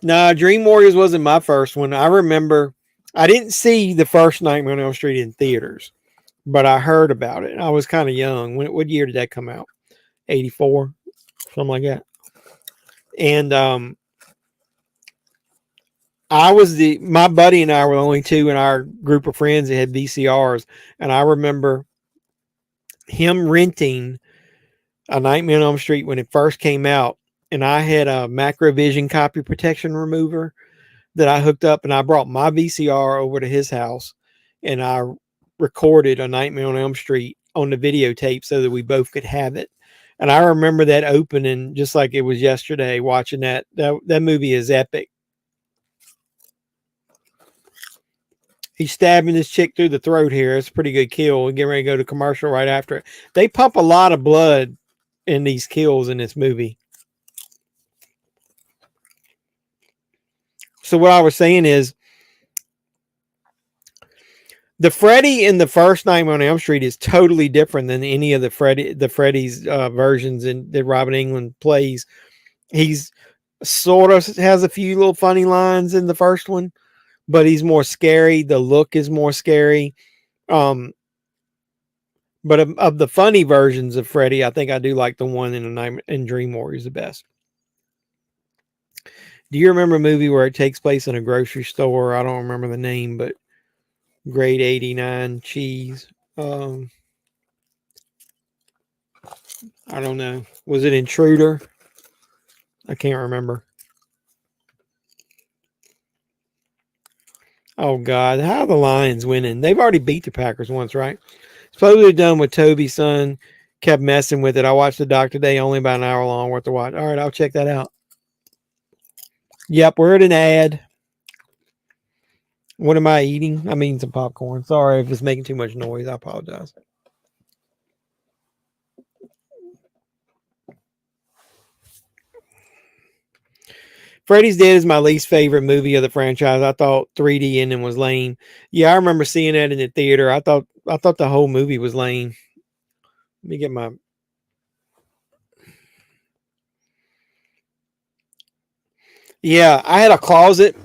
Nah, Dream Warriors wasn't my first one. I remember I didn't see the first Nightmare on Elm Street in theaters, but I heard about it. I was kind of young. What year did that come out? 84? Something like that. And my buddy and I were the only two in our group of friends that had VCRs. And I remember him renting a Nightmare on Elm Street when it first came out. And I had a Macrovision copy protection remover that I hooked up, and I brought my VCR over to his house and I recorded a Nightmare on Elm Street on the videotape so that we both could have it. And I remember that opening just like it was yesterday, watching that. That movie is epic. He's stabbing this chick through the throat here. It's a pretty good kill. We're getting ready to go to commercial right after it. They pump a lot of blood in these kills in this movie. So what I was saying is the Freddy in the first Nightmare on Elm Street is totally different than any of the Freddy's versions that Robin Englund plays. He's sort of has a few little funny lines in the first one, but he's more scary. The look is more scary. But of the funny versions of Freddy, I think I do like the one in Dream Warriors the best. Do you remember a movie where it takes place in a grocery store? I don't remember the name, but grade 89 cheese. I don't know. Was it Intruder? I can't remember. Oh God, how are the Lions winning? They've already beat the Packers once, right? Supposedly done with Toby's son. Kept messing with it. I watched the doc today, only about an hour long, worth to watch. All right, I'll check that out. Yep, we're at an ad. What am I eating? I'm eating some popcorn. Sorry if it's making too much noise. I apologize. Freddy's Dead is my least favorite movie of the franchise. I thought 3D ending was lame. Yeah, I remember seeing that in the theater. I thought the whole movie was lame. Let me get my... Yeah, I had a closet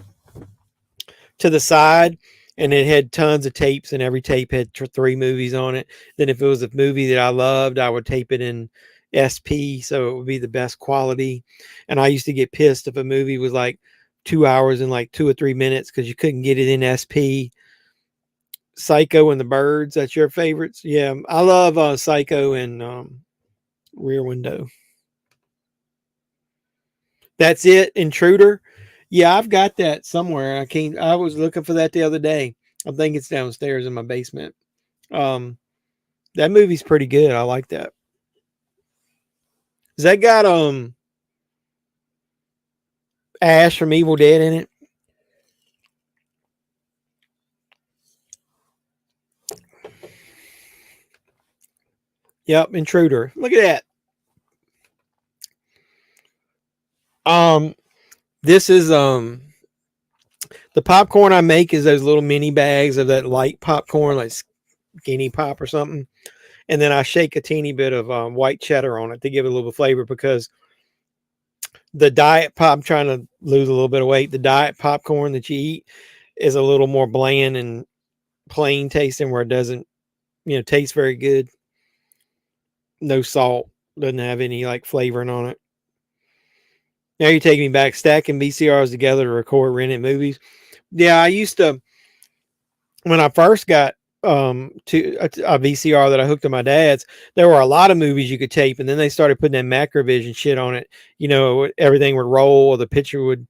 to the side, and it had tons of tapes, and every tape had 3 movies on it. Then if it was a movie that I loved, I would tape it in SP, so it would be the best quality. And I used to get pissed if a movie was like 2 hours and like 2 or 3 minutes because you couldn't get it in SP. Psycho and the Birds, that's your favorites? Yeah, I love Psycho and Rear Window. That's it. Intruder. Yeah, I've got that somewhere. I was looking for that the other day. I think it's downstairs in my basement. That movie's pretty good. I like that. Has that got Ash from Evil Dead in it? Yep, Intruder. Look at that. This is the popcorn I make is those little mini bags of that light popcorn, like Skinny Pop or something. And then I shake a teeny bit of white cheddar on it to give it a little flavor, because the diet pop, I'm trying to lose a little bit of weight. The diet popcorn that you eat is a little more bland and plain tasting where it doesn't, taste very good. No salt, doesn't have any like flavoring on it. Now you're taking me back, stacking VCRs together to record rented movies. Yeah, I used to, when I first got to a VCR that I hooked to my dad's, there were a lot of movies you could tape, and then they started putting that macrovision shit on it. Everything would roll, or the picture would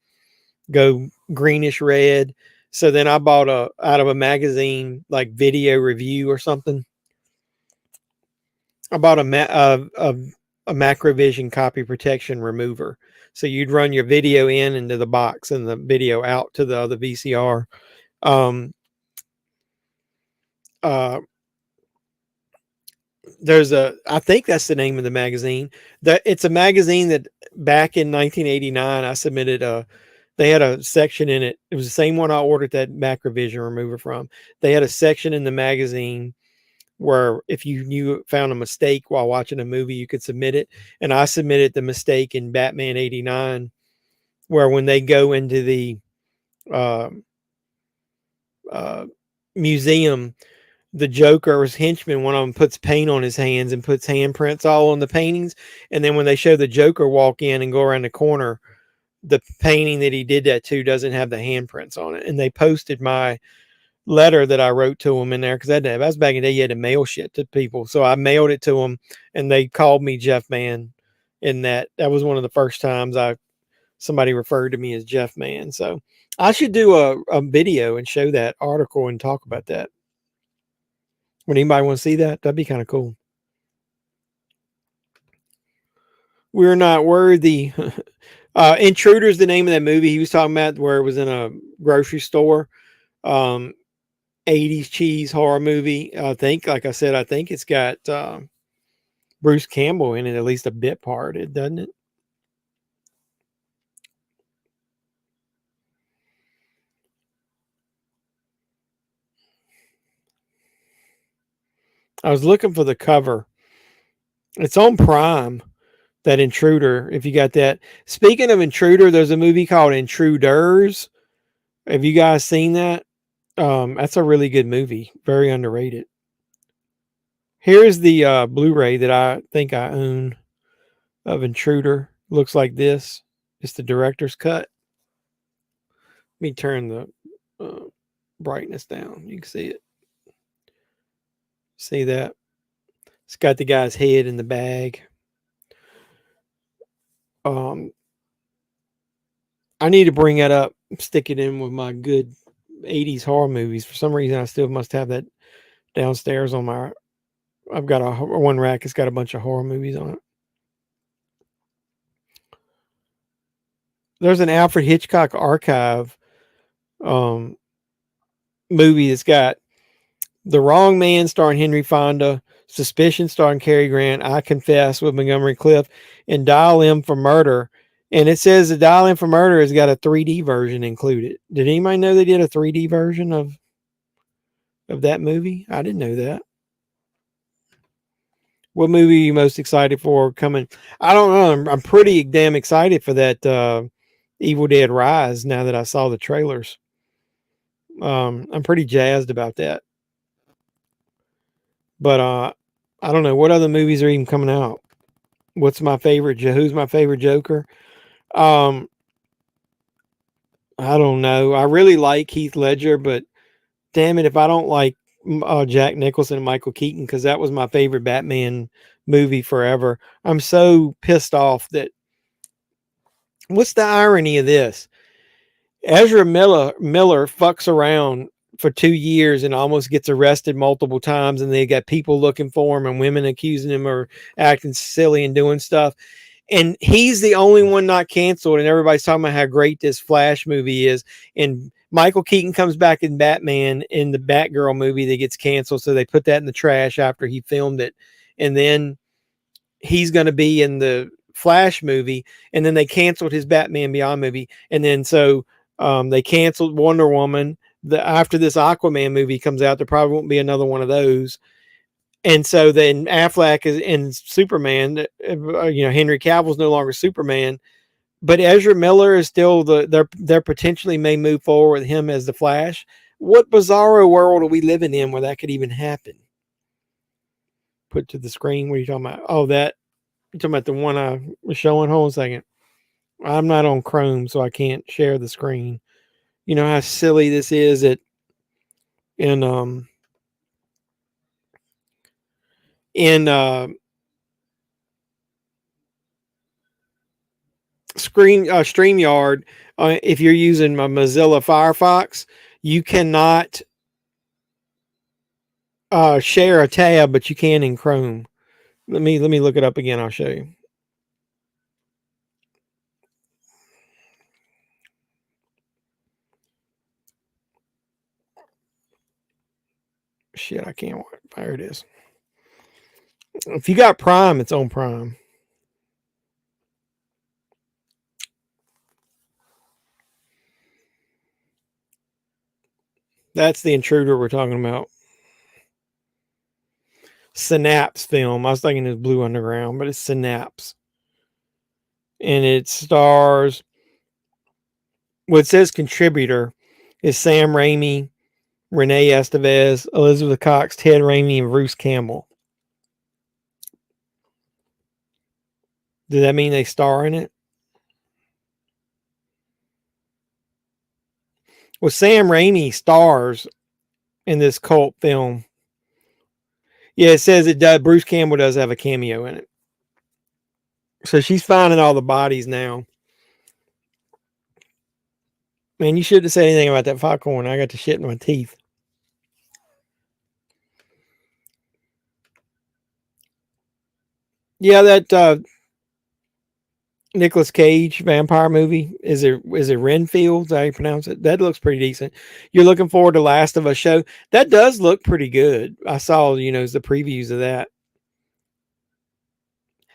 go greenish red. So then I bought out of a magazine, like Video Review or something. I bought a macrovision copy protection remover. So you'd run your video into the box and the video out to the other VCR. I think that's the name of the magazine. It's a magazine that back in 1989, I submitted they had a section in it. It was the same one I ordered that macrovision remover from. They had a section in the magazine where if you found a mistake while watching a movie, you could submit it. And I submitted the mistake in Batman 89, where when they go into the museum, the Joker's henchman, one of them puts paint on his hands and puts handprints all on the paintings. And then when they show the Joker walk in and go around the corner, the painting that he did that to doesn't have the handprints on it. And they posted my letter that I wrote to them in there, because that was back in the day, you had to mail shit to people. So I mailed it to them, and they called me Jeff Man. And that was one of the first times somebody referred to me as Jeff Man. So I should do a video and show that article and talk about that. Would anybody want to see that? That'd be kind of cool. We're Not Worthy. Intruder's the name of that movie he was talking about, where it was in a grocery store. 80s cheese horror movie. I think it's got Bruce Campbell in it, at least a bit part, doesn't it? I was looking for the cover. It's on Prime, that Intruder, if you got that. Speaking of Intruder, there's a movie called Intruders. Have you guys seen that? That's a really good movie. Very underrated. Here's the Blu-ray that I think I own of Intruder. Looks like this. It's the director's cut. Let me turn the brightness down. You can see it. See that? It's got the guy's head in the bag. I need to bring that up, stick it in with my good 80s horror movies. For some reason, I still must have that downstairs on my... I've got one rack. It's got a bunch of horror movies on it. There's an Alfred Hitchcock archive movie that's got The Wrong Man starring Henry Fonda, Suspicion starring Cary Grant, I Confess with Montgomery Clift, and Dial M for Murder. And it says the Dial M for Murder has got a 3D version included. Did anybody know they did a 3D version of that movie? I didn't know that. What movie are you most excited for coming? I don't know. I'm pretty damn excited for that Evil Dead Rise now that I saw the trailers. I'm pretty jazzed about that. But I don't know what other movies are even coming out. What's my favorite? Who's my favorite Joker? I don't know. I really like Heath Ledger, but damn it if I don't like Jack Nicholson and Michael Keaton, because that was my favorite Batman movie forever. I'm so pissed off that... What's the irony of this? Ezra Miller fucks around for 2 years and almost gets arrested multiple times, and they got people looking for him and women accusing him of acting silly and doing stuff. And he's the only one not canceled, and everybody's talking about how great this Flash movie is. And Michael Keaton comes back in Batman in the Batgirl movie that gets canceled, so they put that in the trash after he filmed it. And then he's going to be in the Flash movie, and then they canceled his Batman Beyond movie. And then so they canceled Wonder Woman. After this Aquaman movie comes out, there probably won't be another one of those. And so then Affleck is in Superman. Henry Cavill's no longer Superman, but Ezra Miller is still they're potentially may move forward with him as the Flash. What bizarro world are we living in where that could even happen? Put to the screen. What are you talking about? Oh, that. You're talking about the one I was showing? Hold on a second. I'm not on Chrome, so I can't share the screen. You know how silly this is in StreamYard. If you're using my Mozilla Firefox, you cannot share a tab, but you can in Chrome. Let me look it up again. I'll show you. Shit, I can't. There it is. If you got Prime, it's on Prime. That's the intruder we're talking about. Synapse film. I was thinking it's Blue Underground, but it's Synapse. And it stars, what it says contributor is Sam Raimi, Renee Estevez, Elizabeth Cox, Ted Raimi, and Bruce Campbell. Does that mean they star in it? Well, Sam Raimi stars in this cult film. Yeah, it says it does. Bruce Campbell does have a cameo in it. So she's finding all the bodies now. Man, you shouldn't have said anything about that popcorn. I got the shit in my teeth. Yeah, that Nicolas Cage vampire movie. Is it Renfield? Is that how you pronounce it? That looks pretty decent. You're looking forward to Last of Us show. That does look pretty good. I saw, the previews of that.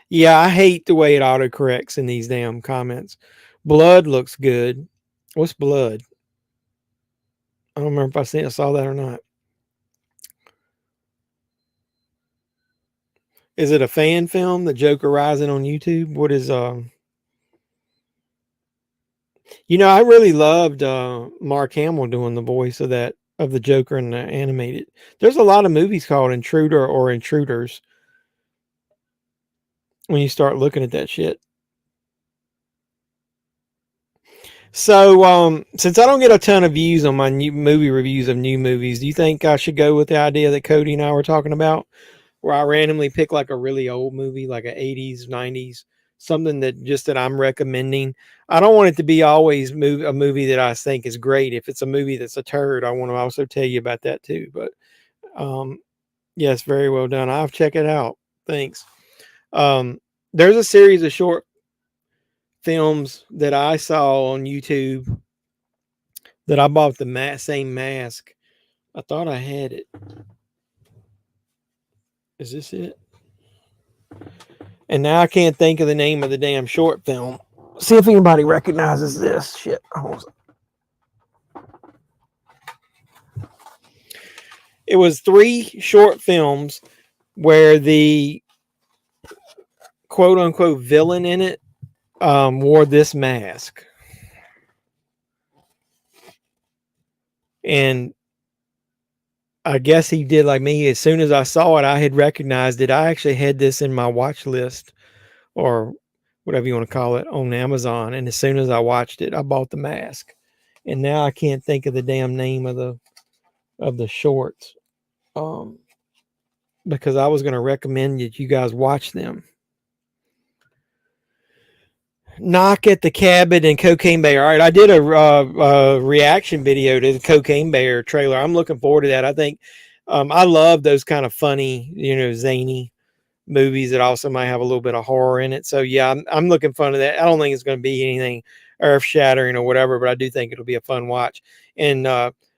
Yeah, I hate the way it autocorrects in these damn comments. Blood looks good. What's Blood? I don't remember if I saw that or not. Is it a fan film? The Joker Rising on YouTube? What is I really loved Mark Hamill doing the voice of the Joker in the animated. There's a lot of movies called Intruder or Intruders when you start looking at that shit. So, since I don't get a ton of views on my new movie reviews of new movies, do you think I should go with the idea that Cody and I were talking about, where I randomly pick like a really old movie, like an 80s, 90s, something that I'm recommending? I don't want it to be always a movie that I think is great. If it's a movie that's a turd, I want to also tell you about that too. But yes, very well done. I'll check it out. Thanks. There's a series of short films that I saw on YouTube that I bought the same mask. I thought I had it. Is this it? And now I can't think of the name of the damn short film. See if anybody recognizes this shit. It was 3 short films where the quote unquote villain in it wore this mask. And I guess he did like me. As soon as I saw it, I had recognized it. I actually had this in my watch list, or whatever you want to call it, on Amazon. And as soon as I watched it, I bought the mask. And now I can't think of the damn name of the shorts, because I was going to recommend that you guys watch them. Knock at the Cabin and Cocaine Bear. All right, I did a reaction video to the Cocaine Bear trailer. I'm looking forward to that. I think I love those kind of funny, zany movies that also might have a little bit of horror in it. So yeah, I'm looking forward to that. I don't think it's going to be anything earth shattering or whatever, but I do think it'll be a fun watch. And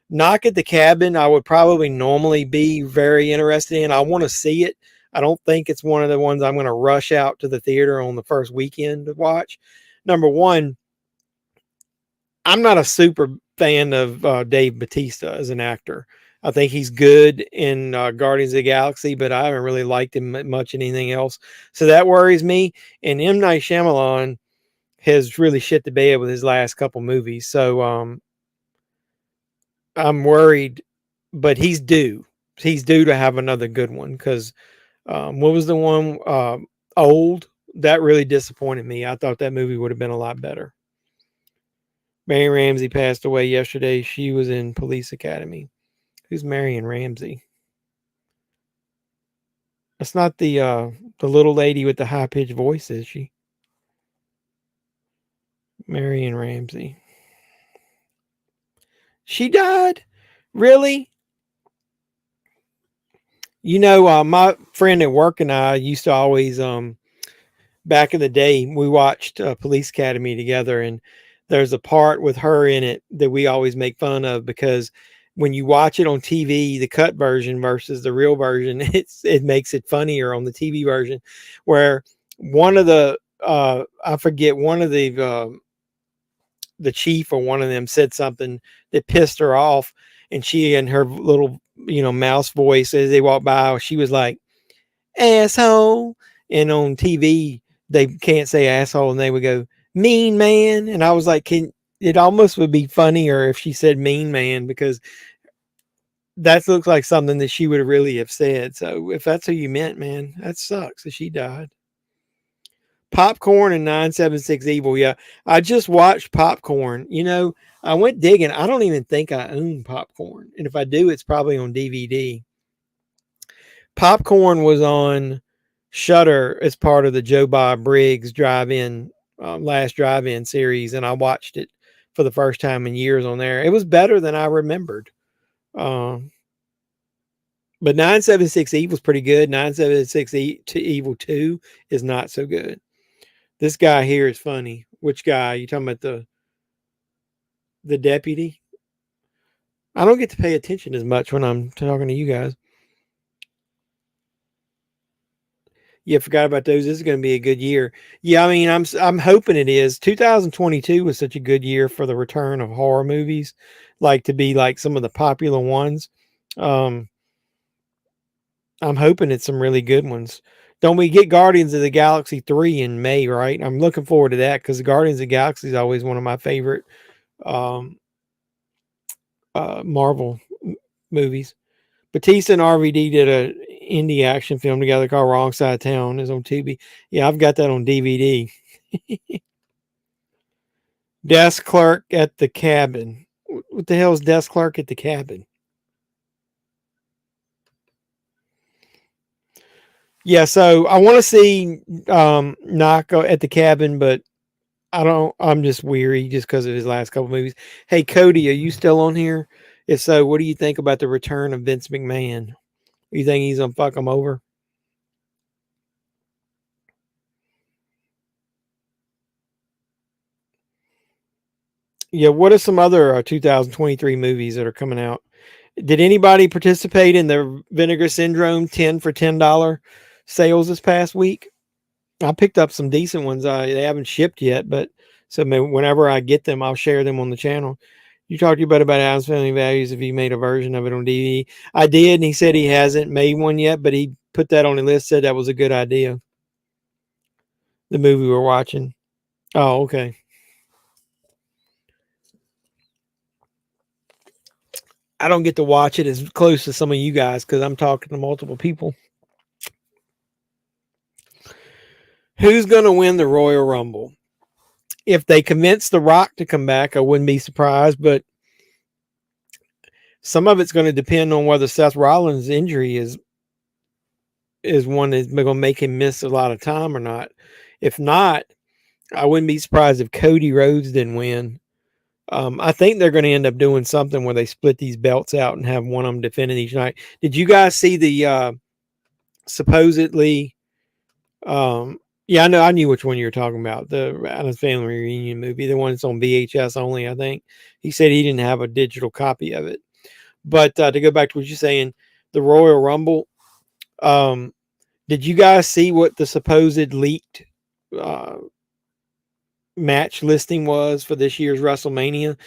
Knock at the Cabin, I would probably normally be very interested in. I want to see it. I don't think it's one of the ones I'm going to rush out to the theater on the first weekend to watch. Number one, I'm not a super fan of Dave Bautista as an actor. I think he's good in Guardians of the Galaxy, but I haven't really liked him much in anything else. So that worries me. And M. Night Shyamalan has really shit the bed with his last couple movies. So I'm worried, but he's due. He's due to have another good one because what was the one? Old. That really disappointed me. I thought that movie would have been a lot better. Mary Ramsey passed away yesterday. She was in Police Academy. Who's Marion Ramsey? That's not the little lady with the high pitched voice, is she? Marion Ramsey. She died? Really? You know, my friend at work and I used to always back in the day, we watched Police Academy together, and there's a part with her in it that we always make fun of because when you watch it on TV, the cut version versus the real version, it makes it funnier on the TV version, where one of the I forget one of the chief or one of them said something that pissed her off, and she in her little mouse voice as they walked by, she was like asshole, and on TV they can't say asshole and they would go mean man, and I was like, can it almost would be funnier if she said mean man because that looks like something that she would really have said. So if that's who you meant, man, that sucks that she died. Popcorn and 976 Evil. Yeah, I just watched Popcorn. I went digging. I don't even think I own Popcorn, and if I do, it's probably on DVD. Popcorn was on Shudder as part of the Joe Bob Briggs drive-in last drive-in series, and I watched it for the first time in years on there. It was better than I remembered. But 976 Evil is pretty good. 976 Evil 2 is not so good. This guy here is funny. Which guy? You talking about the deputy? I don't get to pay attention as much when I'm talking to you guys. Yeah, forgot about those. This is going to be a good year. Yeah, I mean, I'm hoping it is. 2022 was such a good year for the return of horror movies, like to be like some of the popular ones. Um, I'm hoping it's some really good ones. Don't we get Guardians of the Galaxy 3 in May, right? I'm looking forward to that because Guardians of the Galaxy is always one of my favorite um, Marvel movies. Batista and RVD did a indie action film together called Wrong Side of Town. Is on Tubi. Yeah, I've got that on DVD. Desk Clerk at the Cabin. What the hell is Desk Clerk at the Cabin? Yeah, so I want to see Knock at the Cabin, but I'm just weary just because of his last couple movies. Hey, Cody, are you still on here? If so, what do you think about the return of Vince McMahon? You think he's gonna fuck him over? Yeah, what are some other 2023 movies that are coming out? Did anybody participate in the Vinegar Syndrome 10 for $10 sales this past week? I picked up some decent ones. They haven't shipped yet, but so whenever I get them, I'll share them on the channel. You talked to you about Adam's Family Values if he made a version of it on DVD. I did, and he said he hasn't made one yet, but he put that on the list, said that was a good idea. The movie we're watching. Oh, okay. I don't get to watch it as close as some of you guys because I'm talking to multiple people. Who's going to win the Royal Rumble? If they convince The Rock to come back, I wouldn't be surprised, but some of it's going to depend on whether Seth Rollins' injury is one that's going to make him miss a lot of time or not. If not, I wouldn't be surprised if Cody Rhodes didn't win. I think they're going to end up doing something where they split these belts out and have one of them defending each night. Did you guys see the supposedly? Yeah, I knew which one you were talking about. The Addams Family Reunion movie, the one that's on VHS only. I think he said he didn't have a digital copy of it. But to go back to what you're saying, the Royal Rumble. Did you guys see what the supposed leaked match listing was for this year's WrestleMania?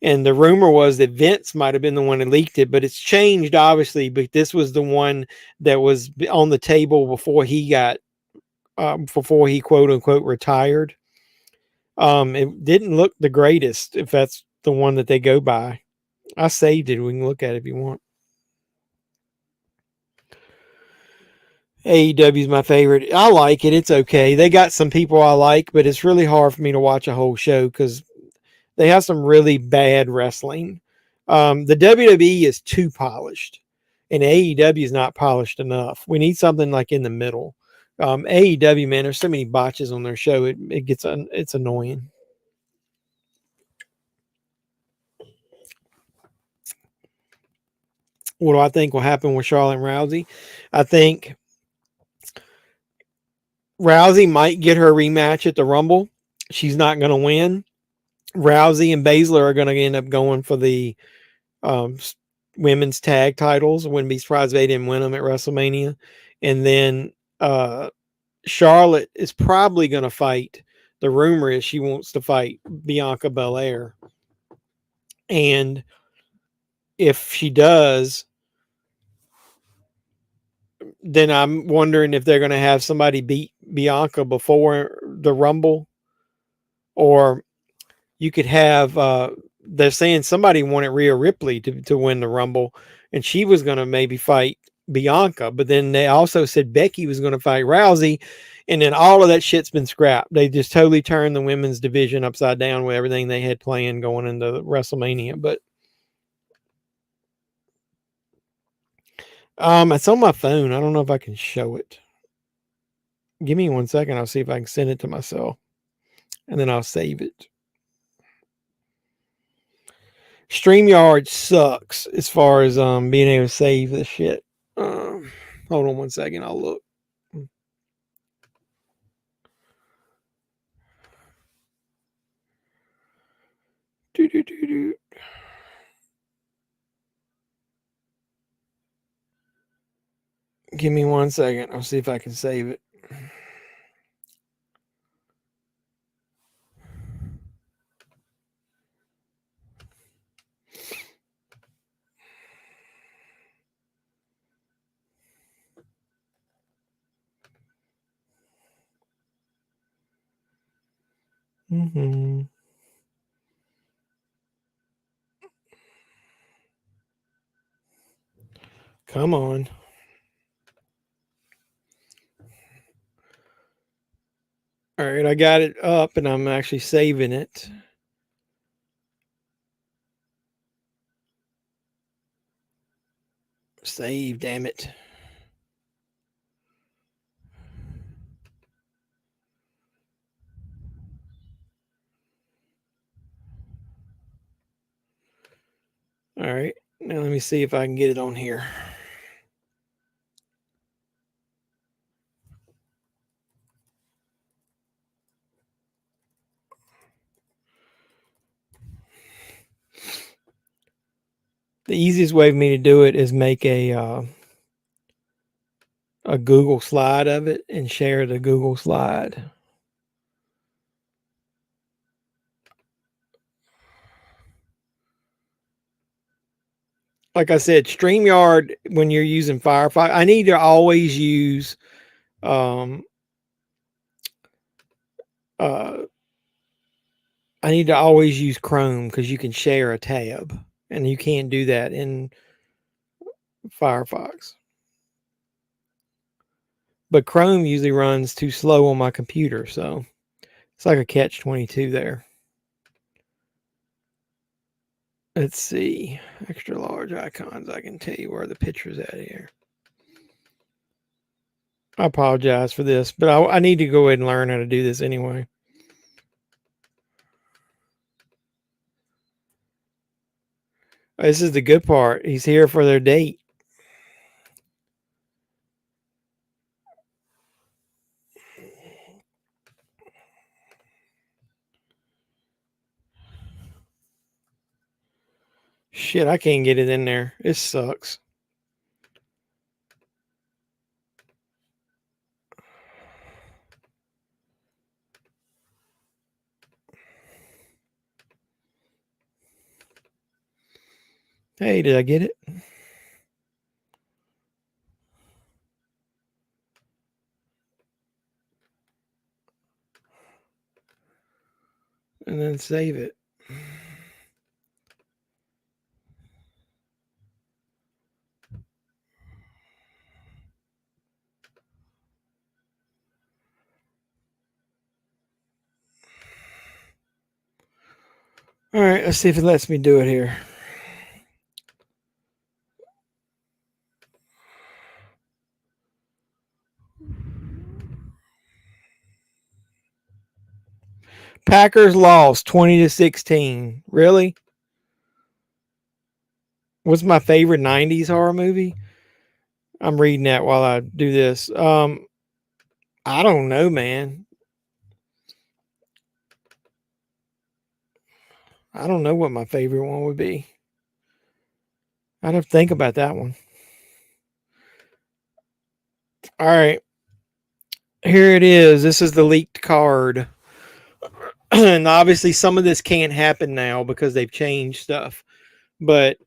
And the rumor was that Vince might have been the one that leaked it, but it's changed obviously. But this was the one that was on the table before he got, before he quote unquote retired. It didn't look the greatest if that's the one that they go by. I saved it. We can look at it if you want. AEW is my favorite. I like it. It's okay. They got some people I like, but it's really hard for me to watch a whole show because they have some really bad wrestling. The WWE is too polished, and AEW is not polished enough. We need something like in the middle. AEW, man, there's so many botches on their show. It's annoying. What do I think will happen with Charlotte and Rousey? I think Rousey might get her rematch at the Rumble. She's not going to win. Rousey and Baszler are going to end up going for the um, women's tag titles. I wouldn't be surprised if they didn't win them at WrestleMania. And then Charlotte is probably going to fight. The rumor is she wants to fight Bianca Belair. And if she does, then I'm wondering if they're going to have somebody beat Bianca before the Rumble, or you could have. They're saying somebody wanted Rhea Ripley to win the Rumble, and she was going to maybe fight Bianca, but then they also said Becky was going to fight Rousey, and then all of that shit's been scrapped. They just totally turned the women's division upside down with everything they had planned going into WrestleMania. But it's on my phone. I don't know if I can show it. Give me 1 second. I'll see if I can send it to myself, and then I'll save it. StreamYard sucks as far as being able to save this shit. Hold on 1 second. I'll look. Do. Give me 1 second. I'll see if I can save it. Mm-hmm. Come on. All right, I got it up and I'm actually saving it. Save, damn it. All right, now let me see if I can get it on here. The easiest way for me to do it is make a Google slide of it and share the Google slide. Like I said, StreamYard, when you're using Firefox, I need to always use I need to always use Chrome because you can share a tab, and you can't do that in Firefox. But Chrome usually runs too slow on my computer, so it's like a catch-22 there. Let's see. Extra large icons. I can tell you where the picture's at here. I apologize for this, but I need to go ahead and learn how to do this anyway. This is the good part. He's here for their date. Shit, I can't get it in there. It sucks. Hey, did I get it? And then save it. All right, let's see if it lets me do it here. Packers lost 20-16. Really? What's my favorite 90s horror movie? I'm reading that while I do this. I don't know, man. I don't know what my favorite one would be. I'd have to think about that one. All right. Here it is. This is the leaked card. And obviously some of this can't happen now because they've changed stuff. But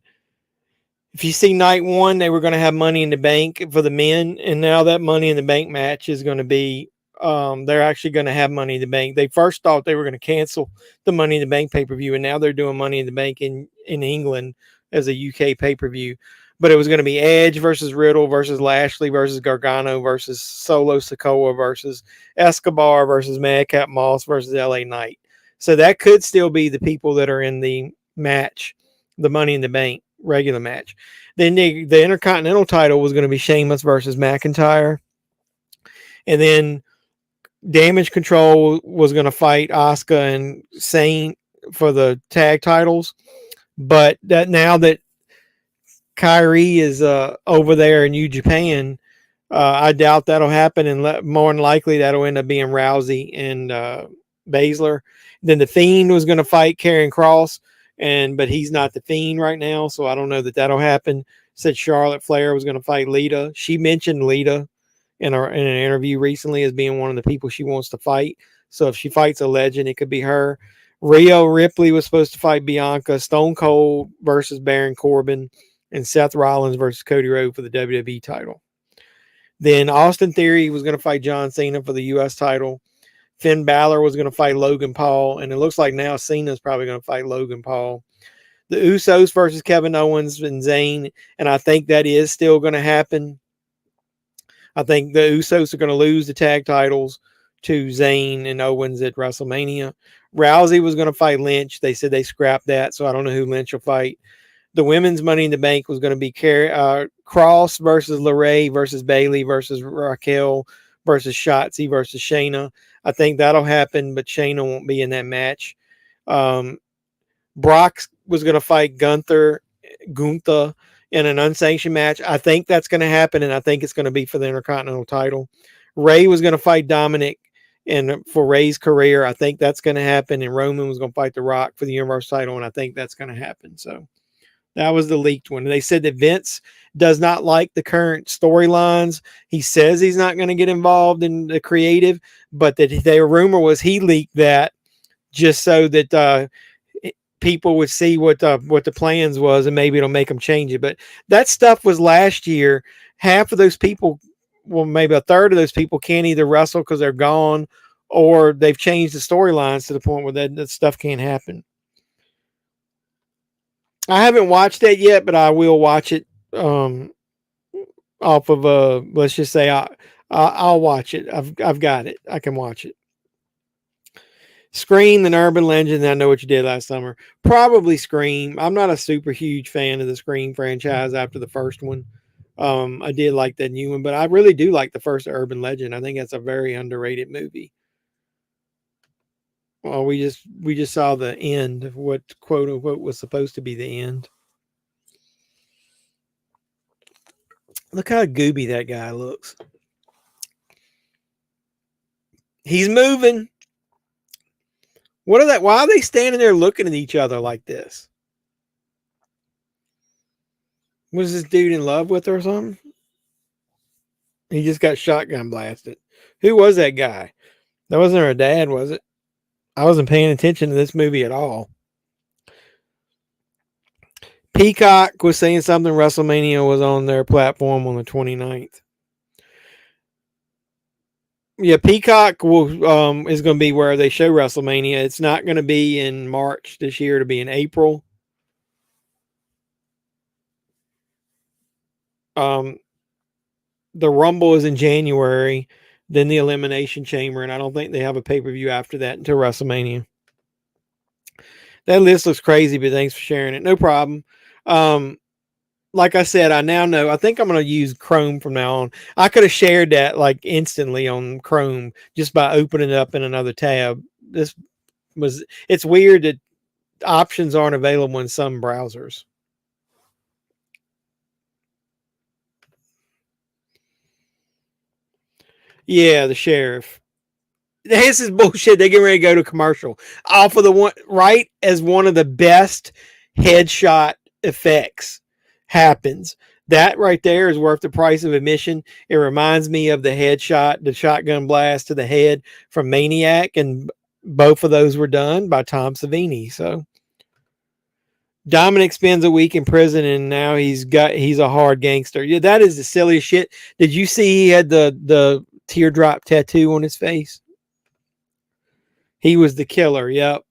if you see night one, they were going to have Money in the Bank for the men, and now that Money in the Bank match is going to be. They're actually going to have Money in the Bank. They first thought they were going to cancel the Money in the Bank pay per view, and now they're doing Money in the Bank in England as a UK pay per view. But it was going to be Edge versus Riddle versus Lashley versus Gargano versus Solo Sikoa versus Escobar versus Madcap Moss versus LA Knight. So that could still be the people that are in the match, the Money in the Bank regular match. Then the Intercontinental title was going to be Sheamus versus McIntyre. And then Damage Control was going to fight Asuka and Saint for the tag titles. But that now that Kyrie is over there in New Japan, I doubt that'll happen. And more than likely, that'll end up being Rousey and Baszler. Then the Fiend was going to fight Karrion Kross. But he's not the Fiend right now, so I don't know that that'll happen. Said Charlotte Flair was going to fight Lita. She mentioned Lita in an interview recently as being one of the people she wants to fight. So if she fights a legend, it could be her. Rhea Ripley was supposed to fight Bianca. Stone Cold versus Baron Corbin, and Seth Rollins versus Cody Rhodes for the WWE title. Then Austin Theory was going to fight John Cena for the U.S. title. Finn Balor was going to fight Logan Paul, and it looks like now Cena's probably going to fight Logan Paul. The Usos versus Kevin Owens and Zayn, and I think that is still going to happen. I think the Usos are going to lose the tag titles to Zayn and Owens at WrestleMania. Rousey was going to fight Lynch. They said they scrapped that, so I don't know who Lynch will fight. The women's Money in the Bank was going to be Cross versus LeRae versus Bayley versus Raquel versus Shotzi versus Shayna. I think that'll happen, but Shayna won't be in that match. Brock was going to fight Gunther in an unsanctioned match. I think that's going to happen, and I think it's going to be for the Intercontinental title. Ray was going to fight Dominic and for Ray's career. I think that's going to happen, and Roman was going to fight The Rock for the Universal title, and I think that's going to happen. So that was the leaked one. They said that Vince does not like the current storylines. He says he's not going to get involved in the creative, but that the rumor was he leaked that just so that people would see what the plans was, and maybe it'll make them change it. But that stuff was last year. Half of those people, well, maybe a third of those people can't either wrestle because they're gone, or they've changed the storylines to the point where that stuff can't happen. I haven't watched that yet, but I will watch it off of let's just say I'll watch it. I've got it. I can watch it. Scream, an urban legend. I know what you did last summer. Probably Scream. I'm not a super huge fan of the Scream franchise after the first one. I did like that new one, but I really do like the first Urban Legend. I think that's a very underrated movie. Well, we just saw the end of what quote unquote was supposed to be the end. Look how gooby that guy looks. He's moving. Why are they standing there looking at each other like this? Was this dude in love with her or something? He just got shotgun blasted. Who was that guy? That wasn't her dad, was it? I wasn't paying attention to this movie at all. Peacock was saying something WrestleMania was on their platform on the 29th. Yeah, Peacock is going to be where they show WrestleMania. It's not going to be in March this year. It'll be in April. The Rumble is in January, then the Elimination Chamber, and I don't think they have a pay-per-view after that until WrestleMania. That list looks crazy, but thanks for sharing it. No problem. Like I said, I now know. I think I'm going to use Chrome from now on. I could have shared that like instantly on Chrome just by opening it up in another tab. It's weird that options aren't available in some browsers. Yeah, the sheriff. This is bullshit. They get ready to go to commercial. Off of the one right as one of the best headshot effects happens. That right there is worth the price of admission. It reminds me of the headshot, the shotgun blast to the head from Maniac, and both of those were done by Tom Savini. So Dominic spends a week in prison, and now he's a hard gangster. Yeah, that is the silliest shit. Did you see he had the teardrop tattoo on his face? He was the killer. Yep.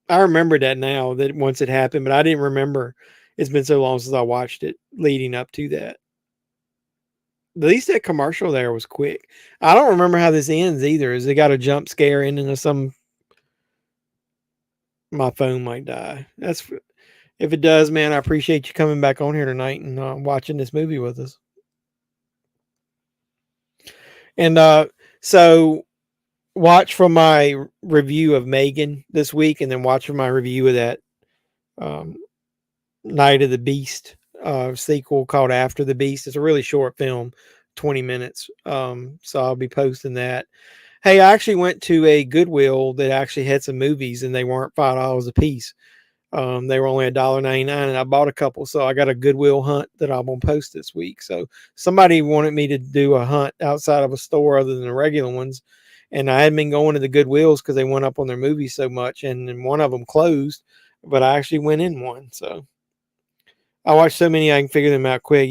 I remember that now that once it happened, but I didn't remember. It's been so long since I watched it leading up to that. At least that commercial there was quick. I don't remember how this ends either. Is it got a jump scare ending or some? My phone might die. That's if it does, man. I appreciate you coming back on here tonight and watching this movie with us. And so watch for my review of Megan this week, and then watch for my review of that Night of the Beast sequel called After the Beast. It's a really short film, 20 minutes. So I'll be posting that. Hey, I actually went to a Goodwill that actually had some movies, and they weren't $5 a piece. They were only $1.99, and I bought a couple. So I got a Goodwill hunt that I'm gonna post this week. So somebody wanted me to do a hunt outside of a store other than the regular ones. And I hadn't been going to the Goodwills because they went up on their movies so much, and one of them closed, but I actually went in one. So I watched so many I can figure them out quick.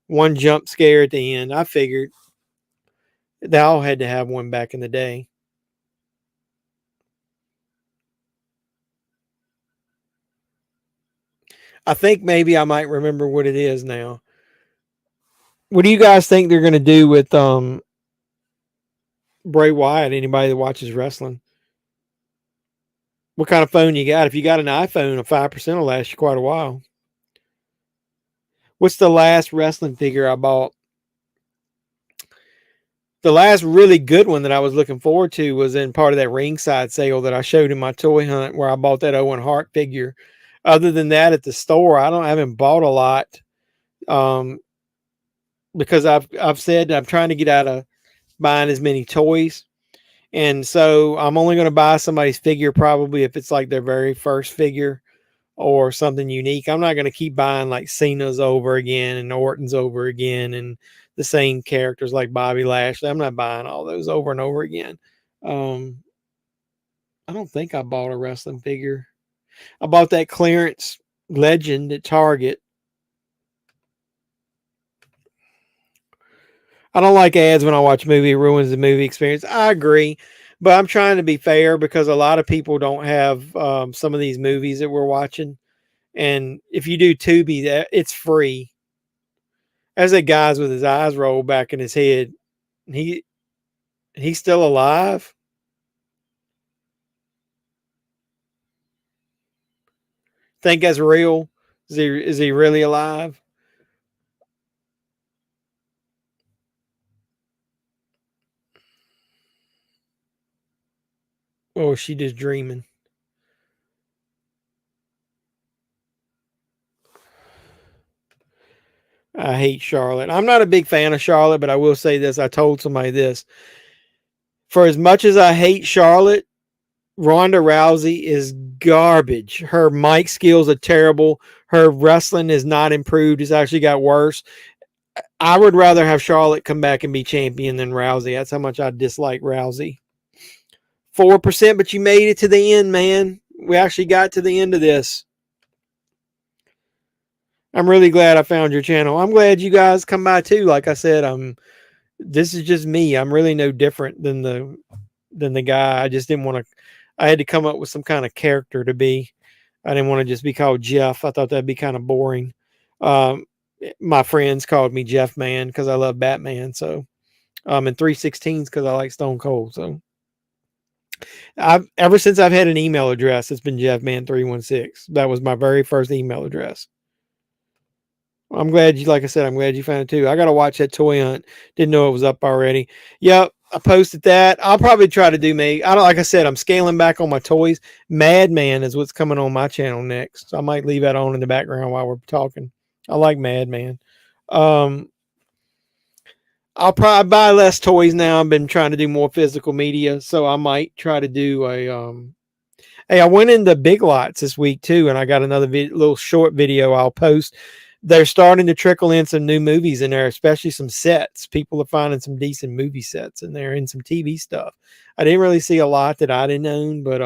One jump scare at the end. I figured they all had to have one back in the day. I think maybe I might remember what it is now. What do you guys think they're going to do with Bray Wyatt? Anybody that watches wrestling? What kind of phone you got? If you got an iPhone, a 5% will last you quite a while. What's the last wrestling figure I bought? The last really good one that I was looking forward to was in part of that ringside sale that I showed in my toy hunt, where I bought that Owen Hart figure. Other than that, at the store, I haven't bought a lot, because I've said I'm trying to get out of buying as many toys, and so I'm only going to buy somebody's figure probably if it's like their very first figure or something unique. I'm not going to keep buying like Cena's over again and Orton's over again and the same characters like Bobby Lashley. I'm not buying all those over and over again. I don't think I bought a wrestling figure. I bought that clearance Legend at Target. I don't like ads when I watch a movie. It ruins the movie experience. I agree. But I'm trying to be fair because a lot of people don't have some of these movies that we're watching. And if you do Tubi, it's free. As that guy's with his eyes rolled back in his head, he's still alive. Think that's real? Is he really alive? Or is she just dreaming? I hate Charlotte. I'm not a big fan of Charlotte, but I will say this. I told somebody this. For as much as I hate Charlotte, Ronda Rousey is garbage. Her mic skills are terrible. Her wrestling is not improved. It's actually got worse. I would rather have Charlotte come back and be champion than Rousey. That's how much I dislike Rousey. 4%, but you made it to the end, man. We actually got to the end of this. I'm really glad I found your channel. I'm glad you guys come by too. Like I said, this is just me. I'm really no different than the guy. I just didn't want to. I had to come up with some kind of character to be. I didn't want to just be called Jeff. I thought that'd be kind of boring. My friends called me Jeff Man because I love Batman. So, and 316s because I like Stone Cold. So, I've ever since I've had an email address, it's been JEFFMAN316. That was my very first email address. I'm glad you, like I said, I'm glad you found it too. I got to watch that toy hunt. Didn't know it was up already. Yep, I posted that. I'll probably try to do me. I don't, like I said, I'm scaling back on my toys. Madman is what's coming on my channel next. So I might leave that on in the background while we're talking. I like Madman. Um, I'll probably buy less toys now. I've been trying to do more physical media, so I might try to do a. Hey, I went into Big Lots this week too, and I got another little short video I'll post. They're starting to trickle in some new movies in there, especially some sets. People are finding some decent movie sets in there and some TV stuff. I didn't really see a lot that I didn't own, but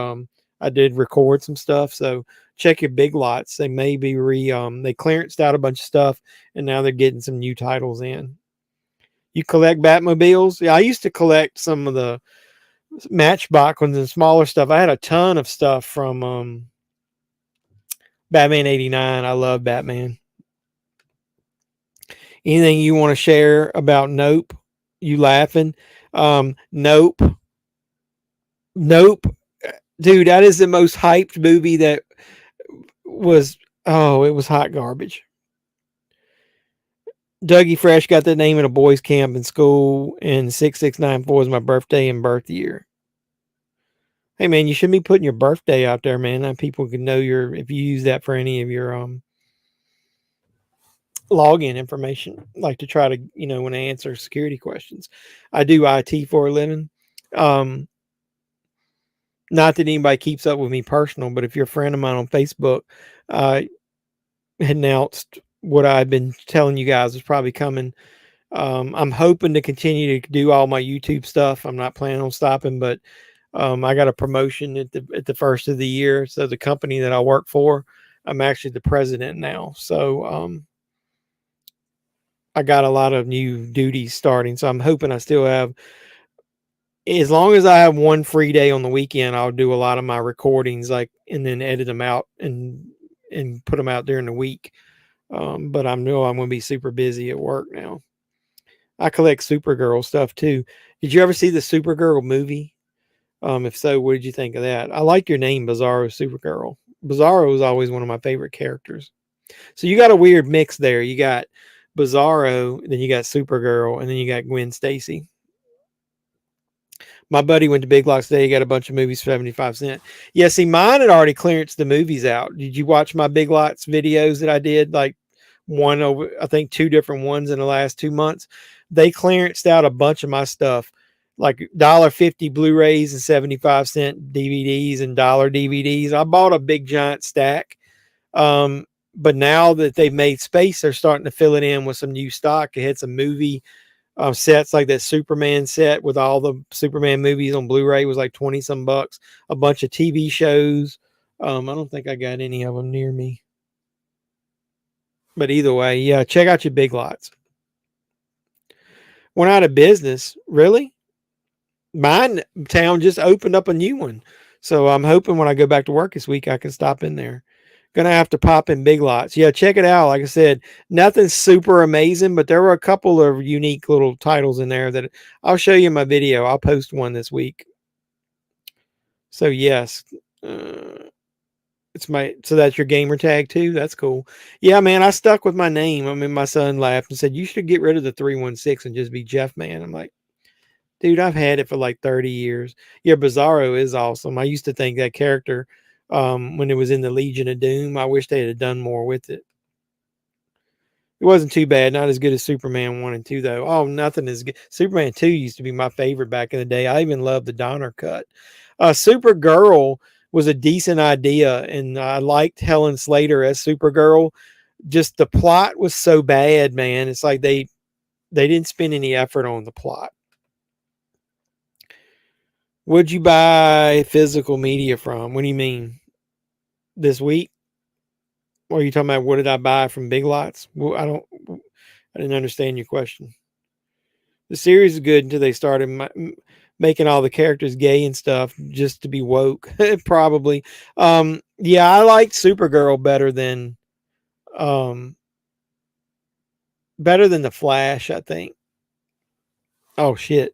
I did record some stuff. So check your Big Lots. They may be they clearanced out a bunch of stuff, and now they're getting some new titles in. You collect Batmobiles? Yeah, I used to collect some of the Matchbox ones and smaller stuff. I had a ton of stuff from Batman 89. I love Batman. Anything you want to share about Nope? You laughing? Nope. Nope. Dude, that is the most hyped movie that was, oh, it was hot garbage. Dougie Fresh got the name in a boys' camp in school, and 6694 is my birthday and birth year. Hey man, you shouldn't be putting your birthday out there, man. That people can know if you use that for any of your login information, like to try to, when I answer security questions. I do IT for a living. Not that anybody keeps up with me personal, but if you're a friend of mine on Facebook, had announced what I've been telling you guys is probably coming. I'm hoping to continue to do all my YouTube stuff. I'm not planning on stopping, but I got a promotion at the first of the year. So the company that I work for, I'm actually the president now. So I got a lot of new duties starting. So I'm hoping I still have, as long as I have one free day on the weekend, I'll do a lot of my recordings, like, and then edit them out and put them out during the week. But I know I'm going to be super busy at work now. I collect Supergirl stuff too. Did you ever see the Supergirl movie? If so, what did you think of that? I like your name, Bizarro Supergirl. Bizarro is always one of my favorite characters. So you got a weird mix there. You got Bizarro, then you got Supergirl, and then you got Gwen Stacy. My buddy went to Big Lots today. He got a bunch of movies for 75 cents. Yeah, see, mine had already clearanced the movies out. Did you watch my Big Lots videos that I did? Like one over, I think 2 different ones in the last 2 months. They clearanced out a bunch of my stuff, like $1.50 Blu-rays and 75-cent DVDs and dollar DVDs. I bought a big giant stack. But now that they've made space, they're starting to fill it in with some new stock. It had some movie sets, like that Superman set with all the Superman movies on Blu-ray was like 20 some bucks. A bunch of TV shows. I don't think I got any of them near me. But either way, yeah, check out your Big Lots. Went out of business, really? Mine town just opened up a new one, so I'm hoping when I go back to work this week, I can stop in there. Gonna have to pop in Big Lots. Yeah, check it out. Like I said, nothing super amazing, but there were a couple of unique little titles in there that I'll show you in my video. I'll post one this week. So yes, so that's your gamer tag too. That's cool. Yeah, man, I stuck with my name. I mean, my son laughed and said, "You should get rid of the 316 and just be Jeff Man." I'm like, dude, I've had it for like 30 years. Yeah, Bizarro is awesome. I used to think that character, when it was in the Legion of Doom, I wish they had done more with it. It wasn't too bad. Not as good as Superman 1 and 2, though. Oh, nothing is good. Superman 2 used to be my favorite back in the day. I even loved the Donner cut. Supergirl was a decent idea, and I liked Helen Slater as Supergirl. Just the plot was so bad, man. It's like they didn't spend any effort on the plot. Would you buy physical media from? What do you mean? This week? Or are you talking about what did I buy from Big Lots? Well, I didn't understand your question. The series is good until they started making all the characters gay and stuff just to be woke. Probably. Yeah, I liked Supergirl better than the Flash, I think. Oh shit.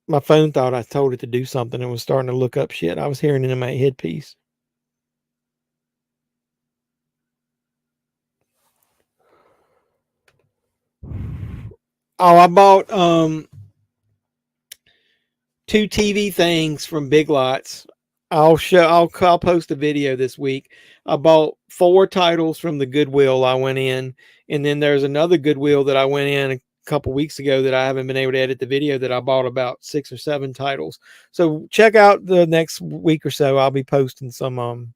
My phone thought I told it to do something and was starting to look up shit. I was hearing it in my headpiece. Oh, I bought 2 TV things from Big Lots. I'll post a video this week. I bought 4 titles from the Goodwill I went in, and then there's another Goodwill that I went in a couple weeks ago that I haven't been able to edit the video, that I bought about 6 or 7 titles. So check out the next week or so. I'll be posting some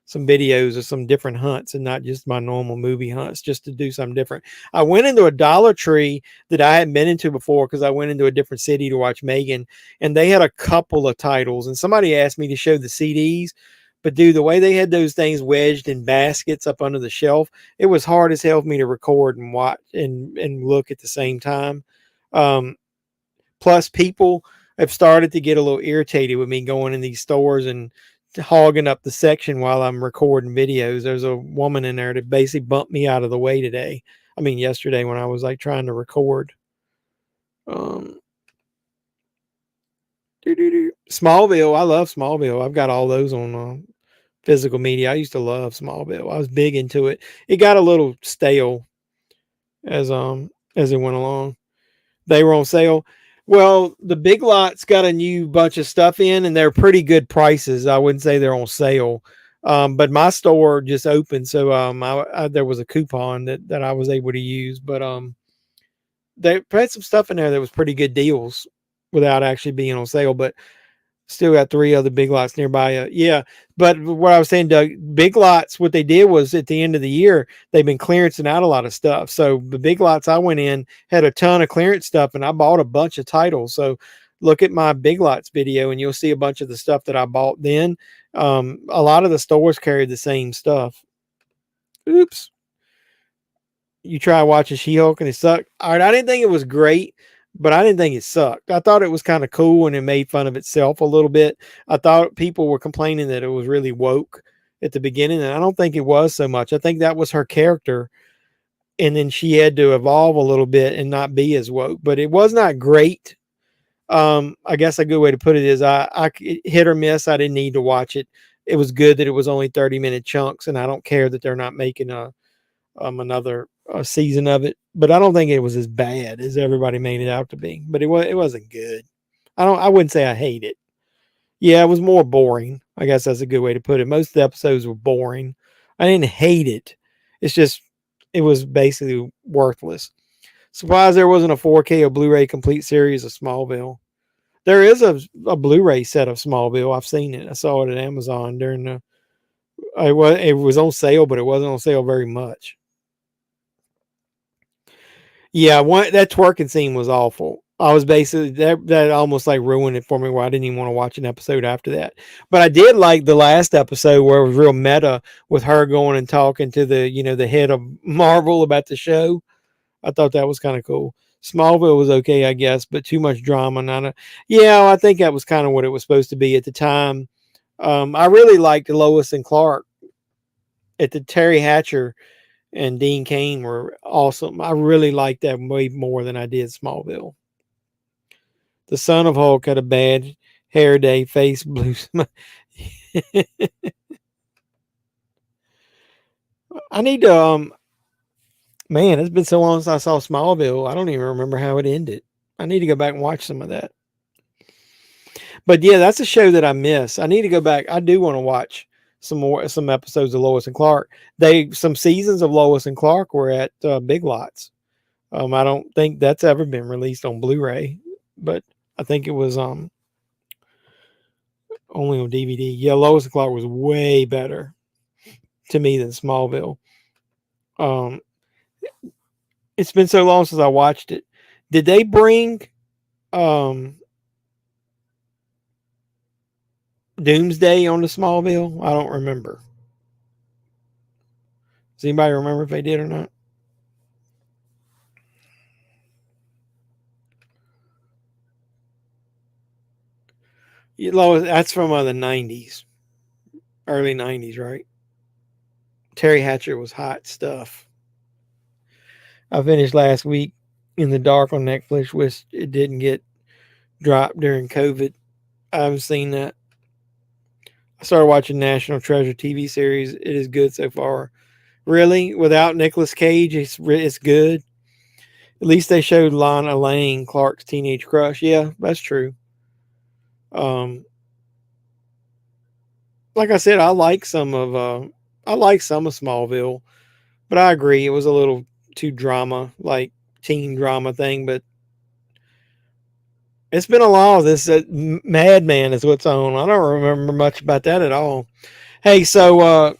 videos of some different hunts and not just my normal movie hunts, just to do something different. I went into a Dollar Tree that I hadn't been into before because I went into a different city to watch Megan, and they had a couple of titles, and somebody asked me to show the CDs. But dude, the way they had those things wedged in baskets up under the shelf, it was hard as hell for me to record and watch and look at the same time. Um, Plus, people have started to get a little irritated with me going in these stores and hogging up the section while I'm recording videos. There's a woman in there that basically bumped me out of the way today. I mean, yesterday when I was like trying to record. Smallville. I love Smallville. I've got all those on physical media. I used to love Smallville. I was big into it. It got a little stale as it went along. They were on sale. Well, the Big Lots got a new bunch of stuff in, and they're pretty good prices. I wouldn't say they're on sale. But my store just opened, so there was a coupon that I was able to use. But they had some stuff in there that was pretty good deals without actually being on sale. But still got 3 other Big Lots nearby. Yeah, but what I was saying, Doug, Big Lots, what they did was at the end of the year, they've been clearancing out a lot of stuff. So the Big Lots I went in had a ton of clearance stuff, and I bought a bunch of titles. So look at my Big Lots video, and you'll see a bunch of the stuff that I bought then. A lot of the stores carried the same stuff. Oops. You try watching She-Hulk and it sucked. All right, I didn't think it was great, but I didn't think it sucked. I thought it was kind of cool, and it made fun of itself a little bit. I thought people were complaining that it was really woke at the beginning, and I don't think it was so much. I think that was her character, and then she had to evolve a little bit and not be as woke. But it was not great. I guess a good way to put it is I hit or miss. I didn't need to watch it. It was good that it was only 30-minute chunks, and I don't care that they're not making another season of it, but I don't think it was as bad as everybody made it out to be. But it wasn't good. I wouldn't say I hate it. Yeah, it was more boring. I guess that's a good way to put it. Most of the episodes were boring. I didn't hate it. It's just it was basically worthless. Surprised there wasn't a 4K or Blu-ray complete series of Smallville. There is a Blu-ray set of Smallville. I've seen it. I saw it at Amazon during the. It was on sale, but it wasn't on sale very much. Yeah, that twerking scene was awful. I was basically that almost like ruined it for me, where I didn't even want to watch an episode after that. But I did like the last episode where it was real meta with her going and talking to the head of Marvel about the show. I thought that was kind of cool. Smallville was okay, I guess, but too much drama. Yeah, I think that was kind of what it was supposed to be at the time. I really liked Lois and Clark. At the Terry Hatcher and Dean Cain were awesome. I really liked that way more than I did Smallville. The son of Hulk had a bad hair day, face blue. I need to man, it's been so long since I saw Smallville. I don't even remember how it ended. I need to go back and watch some of that. But yeah, that's a show that I miss. I need to go back. I do want to watch some episodes of Lois and Clark. Some seasons of Lois and Clark were at Big Lots. I don't think that's ever been released on Blu-ray, but I think it was only on DVD. Yeah, Lois and Clark was way better to me than Smallville. It's been so long since I watched it. Did they bring Doomsday on the Smallville? I don't remember. Does anybody remember if they did or not? That's from the 90s, early 90s, right? Terry Hatcher was hot stuff. I finished last week In the Dark on Netflix, which it didn't get dropped during COVID. I haven't seen that. I started watching National Treasure TV series. It is good so far. Really, without Nicolas Cage, it's good. At least they showed Lana Lang, Clark's teenage crush. Yeah, that's true. Um, like I said, I like some of Smallville, but I agree it was a little too drama, like teen drama thing. But it's been a while. This Madman is what's on. I don't remember much about that at all. Hey, so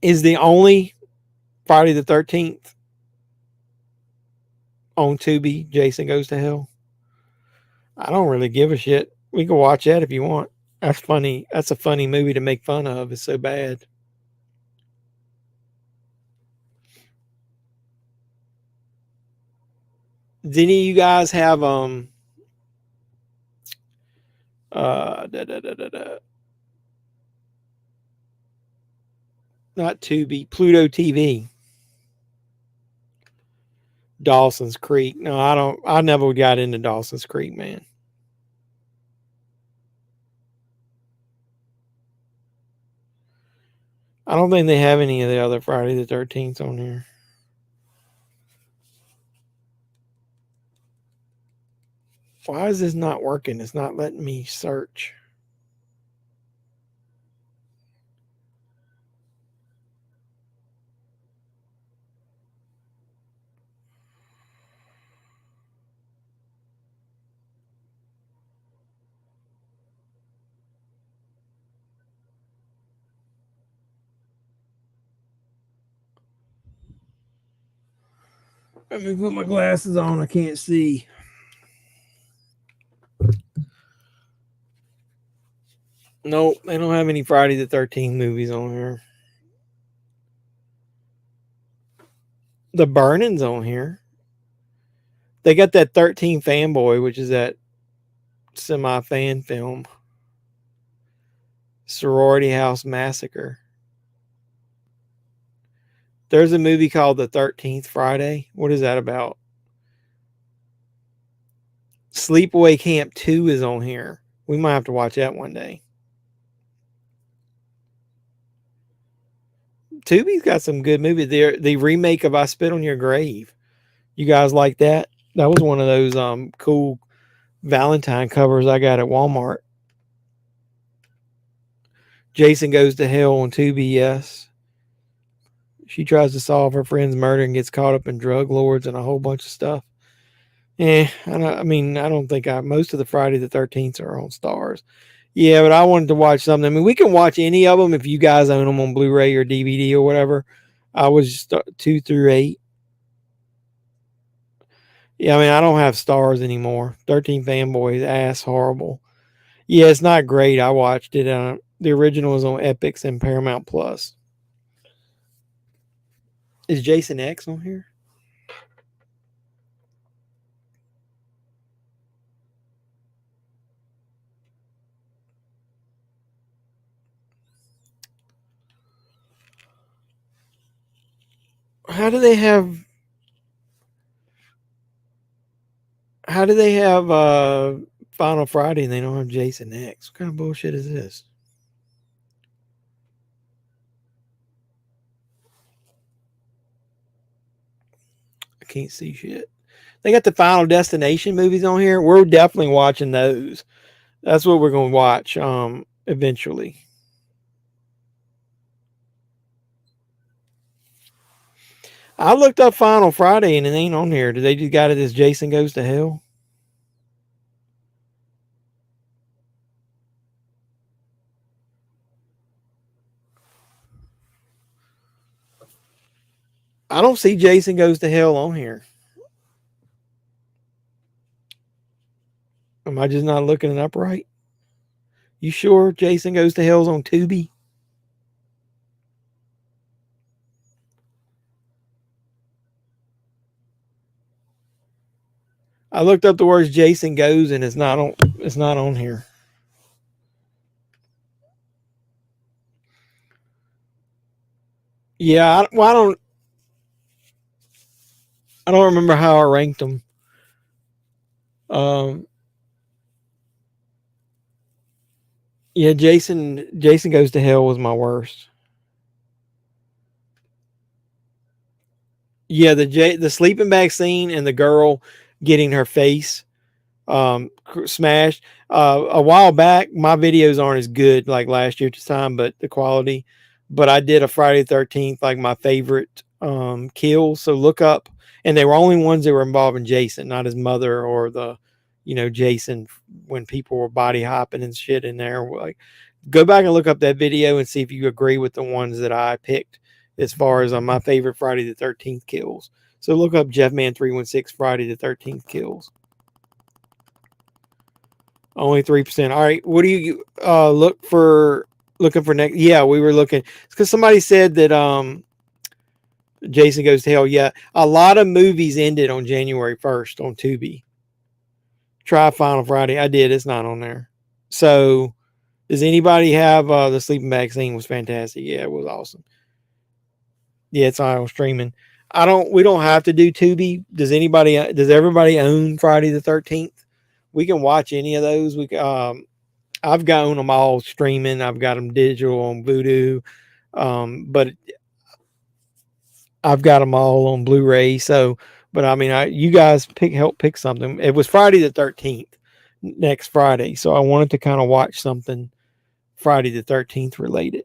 is the only Friday the 13th on Tubi Jason Goes to Hell? I don't really give a shit. We can watch that if you want. That's funny. That's a funny movie to make fun of. It's so bad. Did any of you guys have da, da, da, da, da. Not Tubi, Pluto TV? Dawson's Creek. No, I don't. I never got into Dawson's Creek, man. I don't think they have any of the other Friday the 13th on here. Why is this not working? It's not letting me search. Let me put my glasses on. I can't see. Nope, they don't have any Friday the 13th movies on here. The Burning's on here. They got that 13 Fanboy, which is that semi fan film. Sorority House Massacre. There's a movie called The 13th Friday. What is that about? Sleepaway Camp 2 is on here. We might have to watch that one day. Tubi's got some good movies. The remake of I Spit on Your Grave. You guys like that? That was one of those cool Valentine covers I got at Walmart. Jason Goes to Hell on Tubi, yes. She tries to solve her friend's murder and gets caught up in drug lords and a whole bunch of stuff. I don't think most of the Friday the 13th are on Stars. Yeah, but I wanted to watch something. I mean, we can watch any of them if you guys own them on Blu-ray or DVD or whatever. I was just 2 through 8. Yeah, I mean, I don't have Stars anymore. 13 Fanboys, ass horrible. Yeah, it's not great. I watched it. The original was on Epix and Paramount Plus. Is Jason X on here? How do they have Final Friday and they don't have Jason X? What kind of bullshit is this? I can't see shit. They got the Final Destination movies on here. We're definitely watching those. That's what we're going to watch eventually. I looked up Final Friday and it ain't on here. Did they just got it as Jason Goes to Hell? I don't see Jason Goes to Hell on here. Am I just not looking it up right? You sure Jason Goes to Hell's on Tubi? I looked up the words Jason Goes and it's not on here. Yeah, I don't remember how I ranked them. Um, yeah, Jason Goes to Hell was my worst. Yeah, the sleeping bag scene and the girl getting her face smashed. A while back, my videos aren't as good like last year's time, but the quality. But I did a Friday the 13th, like my favorite kills. So look up, and they were only ones that were involving Jason, not his mother or Jason when people were body hopping and shit in there. Like, go back and look up that video and see if you agree with the ones that I picked as far as my favorite Friday the 13th kills. So look up JEFFMAN316 Friday the 13th kills. Only 3%. All right. What do you looking for next? Yeah, we were looking because somebody said that Jason Goes to Hell. Yeah, a lot of movies ended on January 1st on Tubi. Try Final Friday. I did. It's not on there. So does anybody have the sleeping bag scene was fantastic? Yeah, it was awesome. Yeah, it's on streaming. We don't have to do Tubi. Does everybody own Friday the 13th? We can watch any of those. I've got them all streaming. I've got them digital on Vudu, but I've got them all on Blu-ray. So, but I mean, you guys help pick something. It was Friday the 13th, next Friday, so I wanted to kind of watch something Friday the 13th related.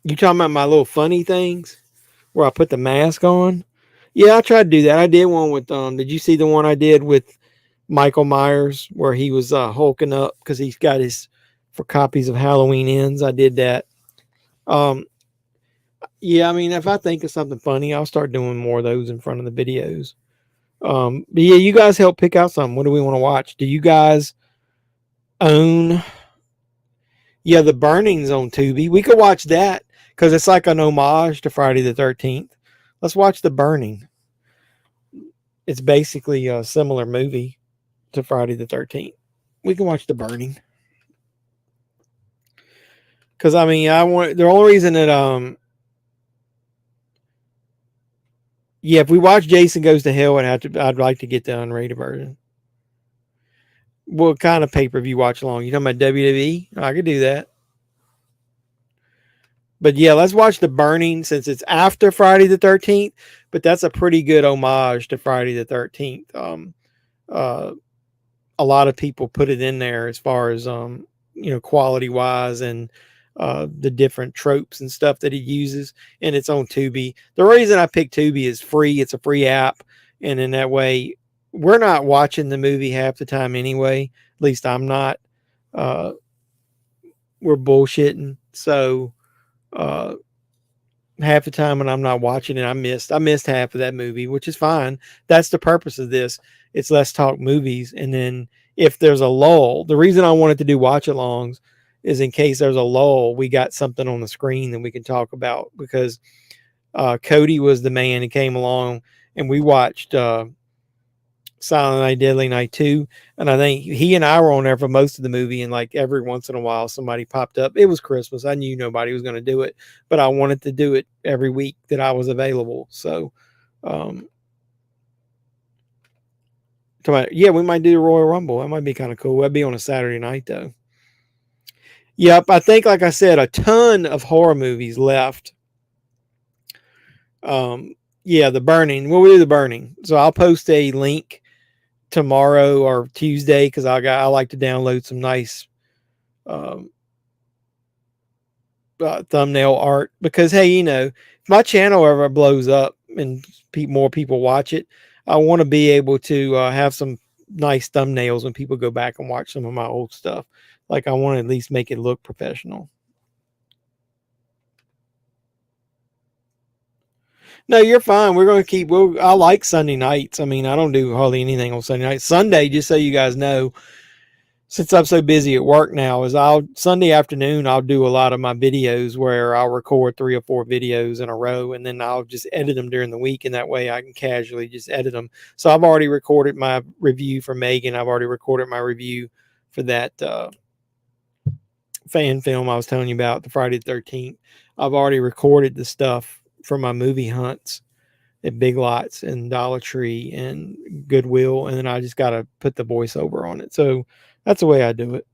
You talking about my little funny things where I put the mask on? Yeah, I tried to do that. I did one with did you see the one I did with Michael Myers where he was hulking up because he's got his for copies of Halloween Ends? I did that. Yeah, I mean, if I think of something funny, I'll start doing more of those in front of the videos. But yeah, you guys help pick out something. What do we want to watch? Do you guys own? Yeah, The Burning's on Tubi. We could watch that because it's like an homage to Friday the 13th. Let's watch The Burning. It's basically a similar movie to Friday the 13th. We can watch The Burning. Because I mean, the only reason that yeah, if we watch Jason Goes to Hell, I'd like to get the unrated version. What kind of pay-per-view watch along? You talking about WWE? I could do that. But yeah, let's watch The Burning since it's after Friday the 13th. But that's a pretty good homage to Friday the 13th. A lot of people put it in there as far as quality wise and the different tropes and stuff that he uses, and it's on Tubi. The reason I picked Tubi is free. It's a free app, and in that way, we're not watching the movie half the time anyway. At least I'm not. We're bullshitting. So half the time when I'm not watching it, I missed half of that movie, which is fine. That's the purpose of this. It's Let's Talk Movies, and then if there's a lull, the reason I wanted to do watch alongs is in case there's a lull, we got something on the screen that we can talk about, because Cody was the man who came along and we watched Silent Night, Deadly Night 2. And I think he and I were on there for most of the movie. And like every once in a while, somebody popped up. It was Christmas. I knew nobody was going to do it, but I wanted to do it every week that I was available. So, yeah, we might do the Royal Rumble. That might be kind of cool. That'd be on a Saturday night though. Yep. I think, like I said, a ton of horror movies left. Yeah, The Burning. We'll do The Burning. So I'll post a link tomorrow or Tuesday because I like to download some nice thumbnail art, because hey, if my channel ever blows up and more people watch it, I want to be able to have some nice thumbnails when people go back and watch some of my old stuff. Like, I want to at least make it look professional. No, you're fine. We're going to keep. I like Sunday nights. I mean, I don't do hardly anything on Sunday night. Sunday, just so you guys know, since I'm so busy at work now, is Sunday afternoon I'll do a lot of my videos where I'll record 3 or 4 videos in a row, and then I'll just edit them during the week, and that way I can casually just edit them. So I've already recorded my review for Megan. I've already recorded my review for that fan film I was telling you about, the Friday the 13th. I've already recorded the stuff for my movie hunts at Big Lots and Dollar Tree and Goodwill, and then I just got to put the voiceover on it. So that's the way I do it.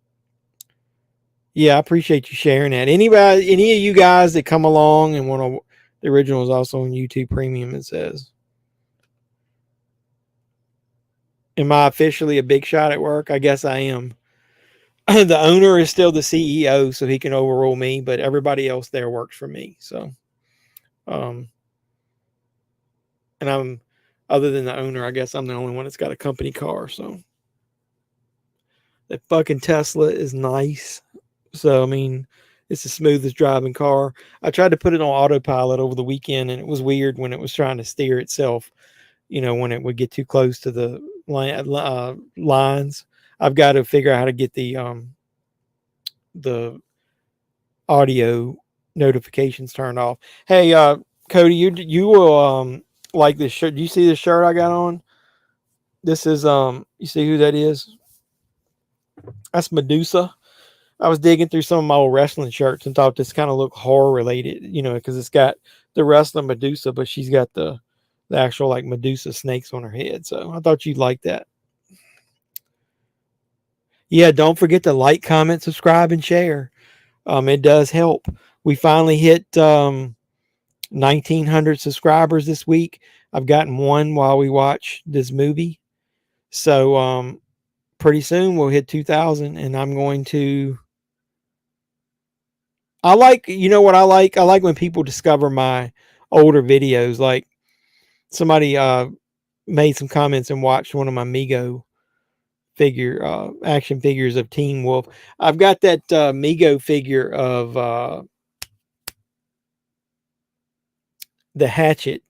Yeah, I appreciate you sharing that. Anybody, any of you guys that come along and want to, the original is also on YouTube Premium, it says. Am I officially a big shot at work? I guess I am. The owner is still the CEO, so he can overrule me, but everybody else there works for me. So, and I'm, other than the owner, I guess I'm the only one that's got a company car. So, that fucking Tesla is nice. So, I mean, it's the smoothest driving car. I tried to put it on autopilot over the weekend, and it was weird when it was trying to steer itself, when it would get too close to the lines. I've got to figure out how to get the audio notifications turned off. Hey, Cody, you will like this shirt. Do you see this shirt I got on? This is you see who that is? That's Medusa. I was digging through some of my old wrestling shirts and thought this kind of looked horror related, because it's got the wrestling Medusa, but she's got the actual like Medusa snakes on her head. So I thought you'd like that. Yeah, don't forget to like, comment, subscribe, and share. It does help. We finally hit 1,900 subscribers this week. I've gotten one while we watch this movie. So pretty soon we'll hit 2,000, and I'm going to. I like, what I like? I like when people discover my older videos. Like somebody made some comments and watched one of my Mego action figures of Teen Wolf. I've got that Mego figure of the Hatchet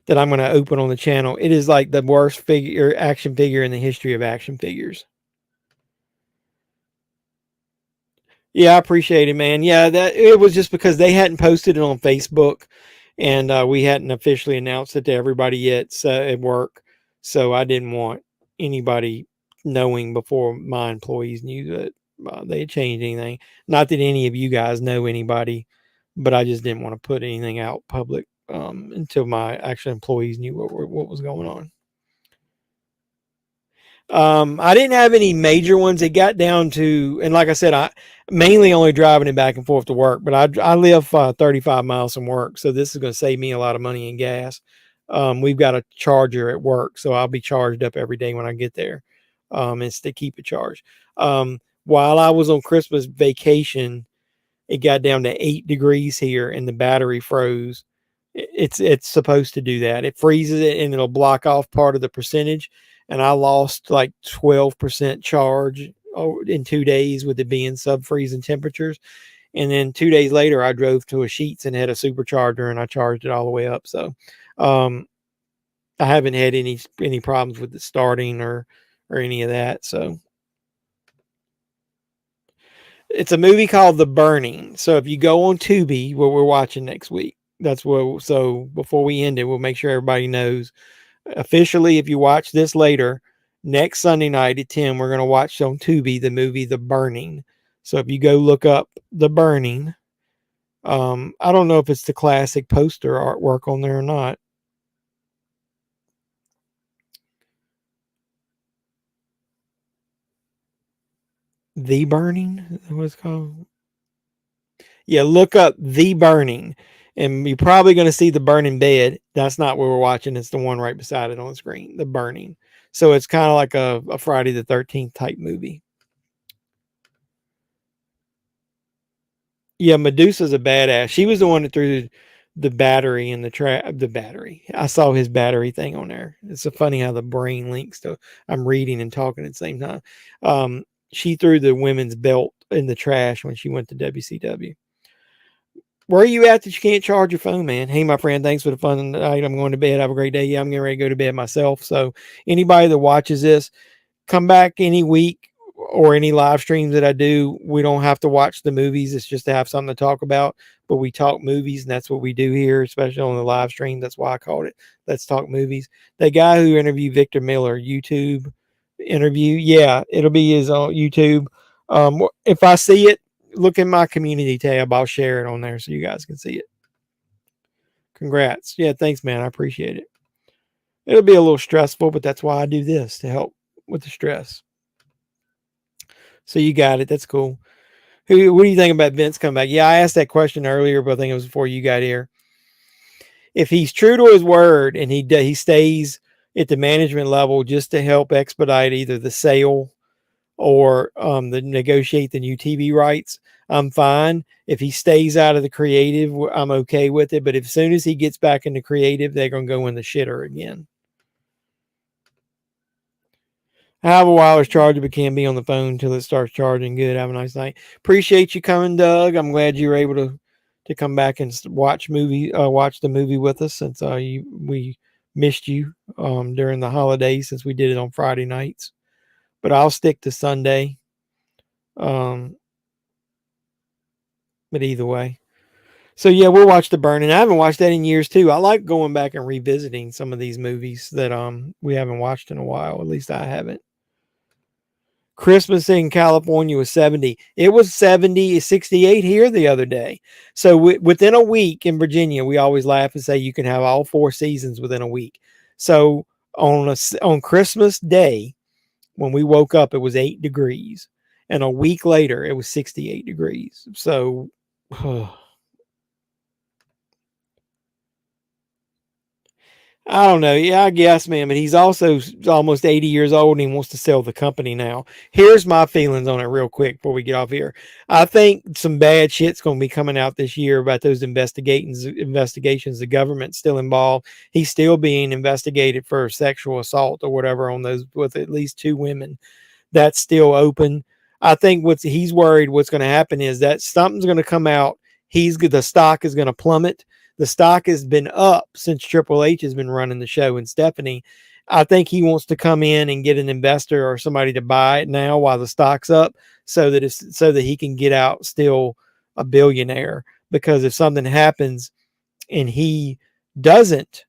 that I'm going to open on the channel. It is like the worst action figure in the history of action figures. Yeah, I appreciate it, man. Yeah, that it was just because they hadn't posted it on Facebook, and we hadn't officially announced it to everybody yet at work. So I didn't want anybody knowing before my employees knew that they had changed anything. Not that any of you guys know anybody, but I just didn't want to put anything out public until my actual employees knew what was going on. I didn't have any major ones. It got down to, and like I said, I mainly only driving it back and forth to work, but I live 35 miles from work. So this is going to save me a lot of money in gas. We've got a charger at work, so I'll be charged up every day when I get there. It's to keep it charged. While I was on Christmas vacation, it got down to 8 degrees here and the battery froze. It's supposed to do that. It freezes it and it'll block off part of the percentage. And I lost like 12% charge in 2 days with it being sub-freezing temperatures. And then 2 days later, I drove to a Sheetz and had a supercharger and I charged it all the way up. So I haven't had any problems with the starting or any of that. So it's a movie called The Burning. So if you go on Tubi, where we're watching next week, that's where. So before we end it, we'll make sure everybody knows officially. If you watch this later, next Sunday night at 10, we're going to watch on Tubi the movie The Burning. So if you go look up The Burning, I don't know if it's the classic poster artwork on there or not. The Burning? Is that what it's called? Yeah, look up The Burning. And you're probably going to see The Burning Bed. That's not what we're watching. It's the one right beside it on the screen. The Burning. So it's kind of like a Friday the 13th type movie. Yeah, Medusa's a badass. She was the one that threw the battery in the battery. I saw his battery thing on there. It's so funny how the brain links to. I'm reading and talking at the same time. She threw the women's belt in the trash when she went to WCW. Where are you at that you can't charge your phone, man? Hey, my friend, thanks for the fun tonight. I'm going to bed. Have a great day. Yeah, I'm getting ready to go to bed myself. So anybody that watches this, come back any week or any live streams that I do. We don't have to watch the movies. It's just to have something to talk about. But we talk movies, and that's what we do here, especially on the live stream. That's why I called it Let's Talk Movies. The guy who interviewed Victor Miller, YouTube interview, yeah, it'll be his on YouTube. If I see it, look in my community tab. I'll share it on there so you guys can see it. Congrats. Yeah, thanks, man. I appreciate it. It'll be a little stressful, but that's why I do this, to help with the stress. So you got it. That's cool. What do you think about Vince coming back? Yeah, I asked that question earlier, but I think it was before you got here. If he's true to his word and he stays at the management level just to help expedite either the sale or the negotiate the new TV rights, I'm fine. If he stays out of the creative, I'm okay with it. But as soon as he gets back into creative, they're going to go in the shitter again. I have a wireless charger, but can't be on the phone until it starts charging. Good. Have a nice night. Appreciate you coming, Doug. I'm glad you were able to come back and watch the movie with us, since we missed you during the holidays, since we did it on Friday nights. But I'll stick to Sunday. But either way. So yeah, we'll watch The Burning. I haven't watched that in years too. I like going back and revisiting some of these movies that we haven't watched in a while. At least I haven't. Christmas in California was 70. It was 68 here the other day. So within a week in Virginia, we always laugh and say you can have all 4 seasons within a week. So on Christmas Day, when we woke up, it was 8 degrees. And a week later, it was 68 degrees. So I don't know. Yeah, I guess, man. But he's also almost 80 years old and he wants to sell the company now. Here's my feelings on it real quick before we get off here. I think some bad shit's going to be coming out this year about those investigations. The government's still involved. He's still being investigated for sexual assault or whatever on those, with at least 2 women. That's still open. I think he's worried what's going to happen is that something's going to come out. The stock is going to plummet. The stock has been up since Triple H has been running the show. And Stephanie, I think he wants to come in and get an investor or somebody to buy it now while the stock's up, so that he can get out still a billionaire. Because if something happens and he doesn't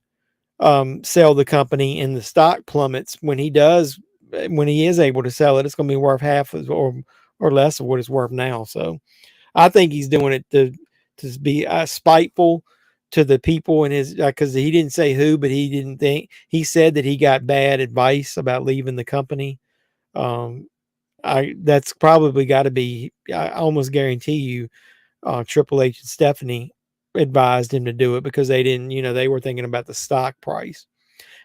sell the company and the stock plummets, when he is able to sell it, it's going to be worth half or less of what it's worth now. So I think he's doing it to be spiteful to the people in his, because he didn't say who, but he said that he got bad advice about leaving the company. That's probably got to be, I almost guarantee you, Triple H and Stephanie advised him to do it, because they didn't, they were thinking about the stock price.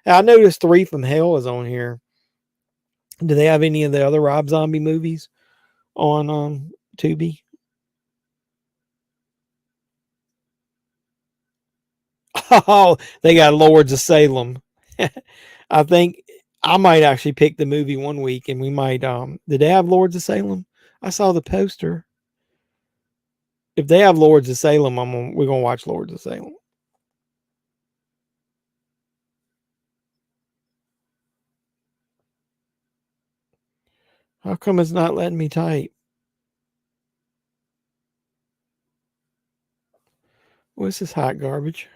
Now, I noticed 3 from Hell is on here. Do they have any of the other Rob Zombie movies on Tubi? Oh, they got Lords of Salem. I think I might actually pick the movie one week, and we might. Did they have Lords of Salem? I saw the poster. If they have Lords of Salem, we're gonna watch Lords of Salem. How come it's not letting me type? What's this hot garbage?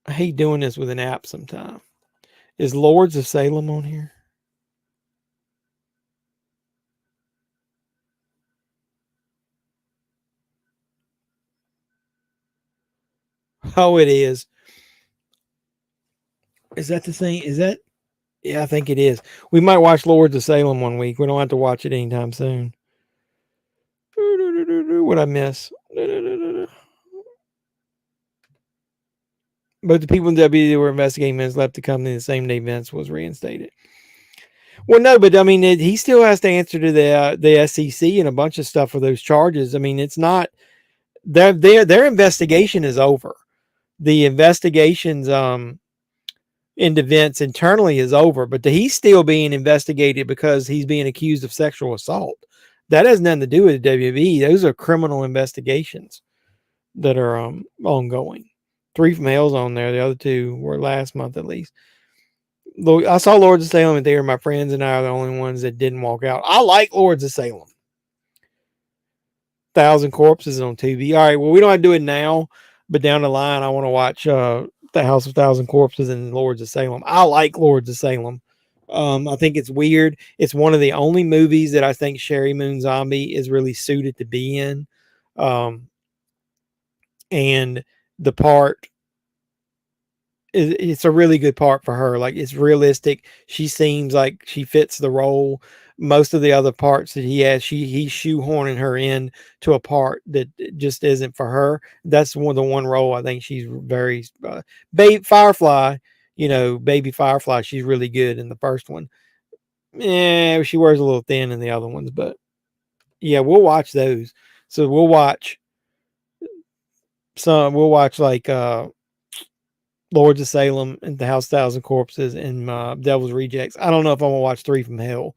I hate doing this with an app sometimes. Is Lords of Salem on here? Oh, it is. Is that the thing? Is that? Yeah, I think it is. We might watch Lords of Salem one week. We don't have to watch it anytime soon. What I miss? But the people in WWE were investigating Vince left the company the same day Vince was reinstated. Well, no, but I mean, he still has to answer to the SEC and a bunch of stuff for those charges. I mean, it's not their investigation is over. The investigations into Vince internally is over, but he's still being investigated because he's being accused of sexual assault. That has nothing to do with WWE. Those are criminal investigations that are ongoing. 3 from Hell's on there. The other 2 were last month at least. I saw Lords of Salem there. My friends and I are the only ones that didn't walk out. I like Lords of Salem. 1,000 Corpses on TV. All right, well, we don't have to do it now, but down the line, I want to watch The House of 1,000 Corpses and Lords of Salem. I like Lords of Salem. I think it's weird. It's one of the only movies that I think Sherry Moon Zombie is really suited to be in. And the part it's a really good part for her. Like it's realistic. She seems like she fits the role. Most of the other parts that he has, he's shoehorning her in to a part that just isn't for her. That's the one role I think she's very baby Firefly. Baby Firefly. She's really good in the first one. Yeah, she wears a little thin in the other ones, but yeah, we'll watch those. So we'll watch some. We'll watch like Lords of Salem and The House of Thousand Corpses and Devil's Rejects. I don't know if I'm gonna watch Three from Hell.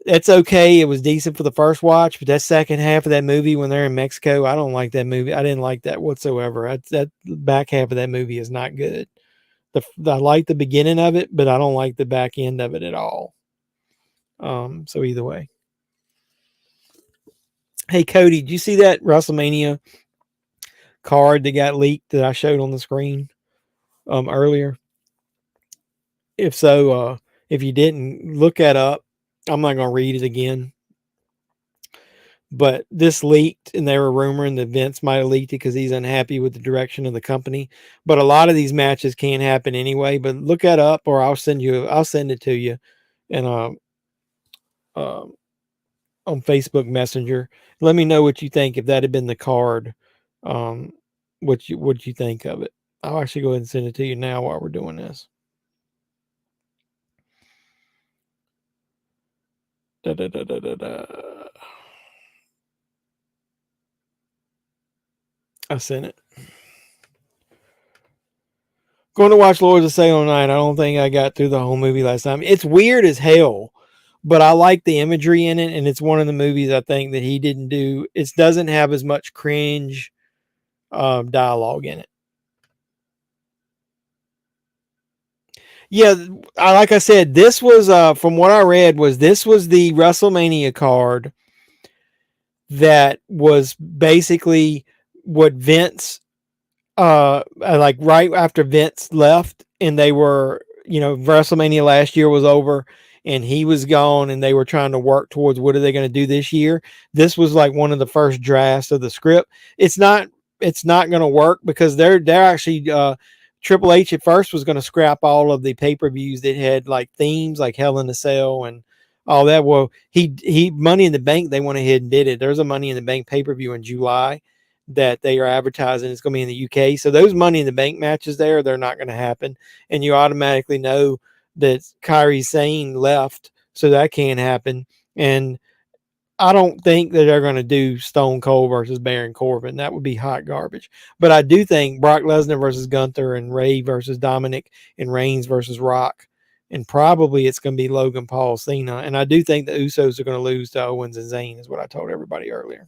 It's okay. It was decent for the first watch, but that second half of that movie when they're in Mexico, I don't like that movie. I didn't like that whatsoever. That back half of that movie is not good. I like the beginning of it, but I don't like the back end of it at all. So either way. Hey Cody, did you see that WrestleMania card that got leaked that I showed on the screen earlier? If so, if you didn't, look that up. I'm not going to read it again. But this leaked, and they were rumoring that Vince might have leaked it because he's unhappy with the direction of the company. But a lot of these matches can't happen anyway. But look that up, or I'll send it to you, and on Facebook Messenger. Let me know what you think if that had been the card. What you think of it? I'll actually go ahead and send it to you now while we're doing this. Da, da, da, da, da, da. I sent it. Going to watch Lords of Salem tonight. I don't think I got through the whole movie last time. It's weird as hell, but I like the imagery in it, and it's one of the movies I think that he didn't do. It doesn't have as much cringe dialogue in it. Yeah, like I said, this was from what I read this was the WrestleMania card that was basically what Vince like right after Vince left and they were, WrestleMania last year was over and he was gone and they were trying to work towards what are they going to do this year. This was like one of the first drafts of the script. It's not going to work because they're actually Triple H at first was going to scrap all of the pay-per-views that had like themes like Hell in a Cell and all that. Well, he Money in the Bank, they went ahead and did it. There's a Money in the Bank pay-per-view in July that they are advertising. It's going to be in the UK. So those Money in the Bank matches they're not going to happen. And you automatically know that Kairi Sane left, so that can't happen. And I don't think that they're going to do Stone Cold versus Baron Corbin. That would be hot garbage. But I do think Brock Lesnar versus Gunther and Ray versus Dominic and Reigns versus Rock. And probably it's going to be Logan Paul, Cena. And I do think the Usos are going to lose to Owens and Zayn, is what I told everybody earlier.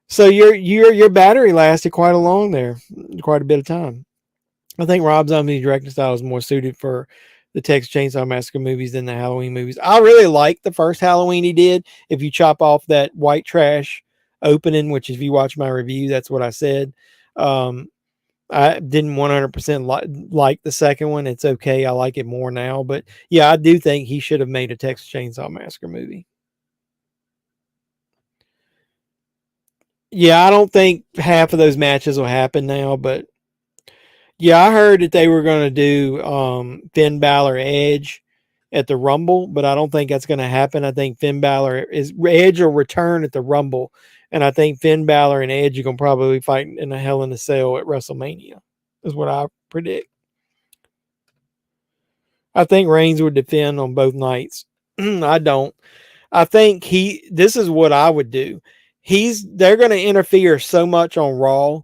So your battery lasted quite a bit of time. I think Rob Zombie's directing style is more suited for the Texas Chainsaw Massacre movies than the Halloween movies. I really like the first Halloween he did. If you chop off that white trash opening, which if you watch my review, that's what I said. I didn't 100% like the second one. It's okay. I like it more now. But yeah, I do think he should have made a Texas Chainsaw Massacre movie. Yeah, I don't think half of those matches will happen now, but yeah, I heard that they were going to do Finn Balor Edge at the Rumble, but I don't think that's going to happen. I think Edge will return at the Rumble, and I think Finn Balor and Edge are going to probably fight in a Hell in a Cell at WrestleMania, is what I predict. I think Reigns would defend on both nights. I don't. I think this is what I would do. They're going to interfere so much on Raw,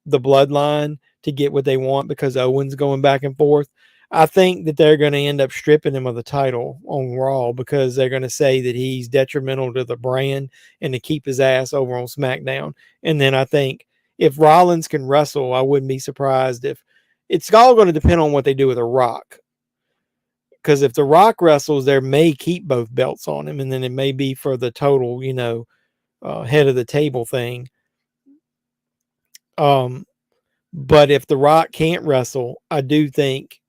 the bloodline, to get what they want because Owens going back and forth. I think that they're going to end up stripping him of the title on Raw because they're going to say that he's detrimental to the brand and to keep his ass over on SmackDown. And then I think if Rollins can wrestle, I wouldn't be surprised if it's all going to depend on what they do with The Rock. Because if The Rock wrestles, they may keep both belts on him, and then it may be for the total, head of the table thing. But if The Rock can't wrestle, I do think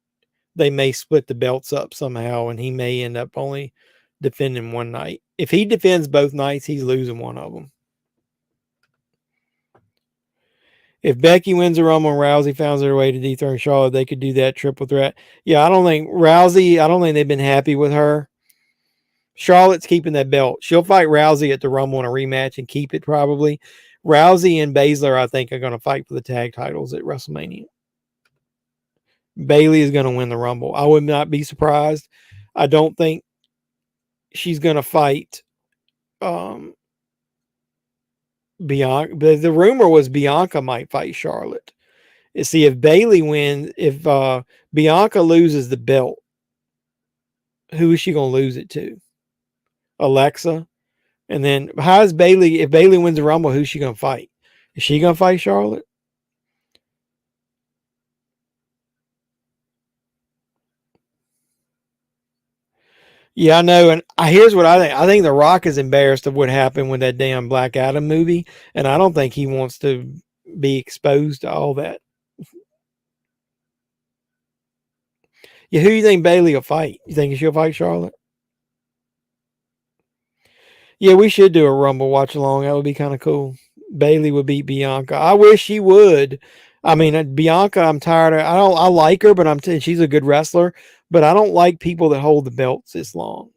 they may split the belts up somehow, and he may end up only defending one night. If he defends both nights, he's losing one of them. If Becky wins the Rumble and Rousey finds her way to dethrone Charlotte, they could do that triple threat. Yeah, I don't think they've been happy with her. Charlotte's keeping that belt. She'll fight Rousey at the Rumble in a rematch and keep it probably. Rousey and Baszler, I think, are going to fight for the tag titles at WrestleMania. Bayley is going to win the Rumble. I would not be surprised. I don't think she's going to fight Bianca. But the rumor was Bianca might fight Charlotte. You see, if Bayley wins, if Bianca loses the belt, who is she going to lose it to? Alexa? And then how's Bayley? If Bayley wins the Rumble, who's she going to fight? Is she going to fight Charlotte? Yeah, I know. And here's what I think. I think The Rock is embarrassed of what happened with that damn Black Adam movie. And I don't think he wants to be exposed to all that. Yeah, who do you think Bayley will fight? You think she'll fight Charlotte? Yeah, we should do a Rumble watch along. That would be kind of cool. Bayley would beat Bianca. I wish she would. I mean, Bianca, I'm tired of. I like her, but she's a good wrestler. But I don't like people that hold the belts this long.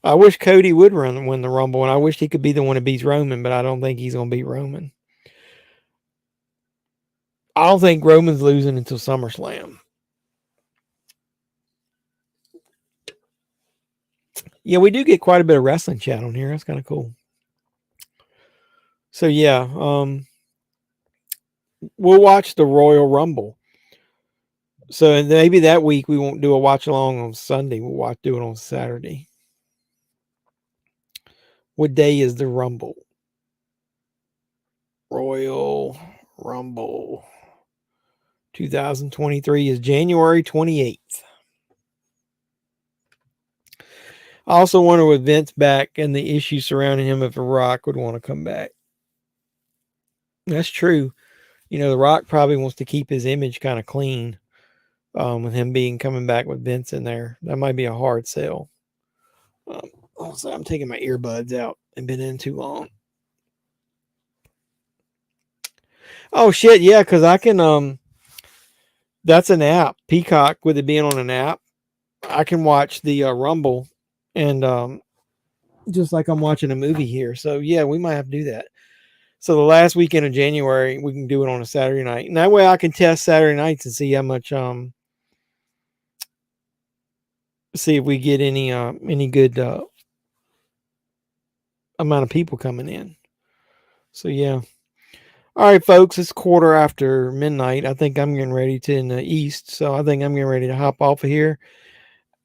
I wish Cody would win the Rumble, and I wish he could be the one that beats Roman, but I don't think he's going to beat Roman. I don't think Roman's losing until SummerSlam. Yeah, we do get quite a bit of wrestling chat on here. That's kind of cool. So yeah, we'll watch the Royal Rumble. So maybe that week we won't do a watch along on Sunday. We'll do it on Saturday. What day is the Rumble? Royal Rumble 2023 is January 28th. I also wonder with Vince back and the issues surrounding him if The Rock would want to come back. That's true. You know, The Rock probably wants to keep his image kind of clean with him coming back with Vince in there. That might be a hard sell. Also, I'm taking my earbuds out. I've been in too long. Oh, shit. Yeah, because I can... that's an app. Peacock, with it being on an app, I can watch the Rumble and just like I'm watching a movie here. So, yeah, we might have to do that. So the last weekend of January, we can do it on a Saturday night. And that way I can test Saturday nights and see how much, see if we get any good amount of people coming in. So, yeah. All right, folks, it's midnight. I think I'm getting ready to in the east. So I think I'm getting ready to hop off of here.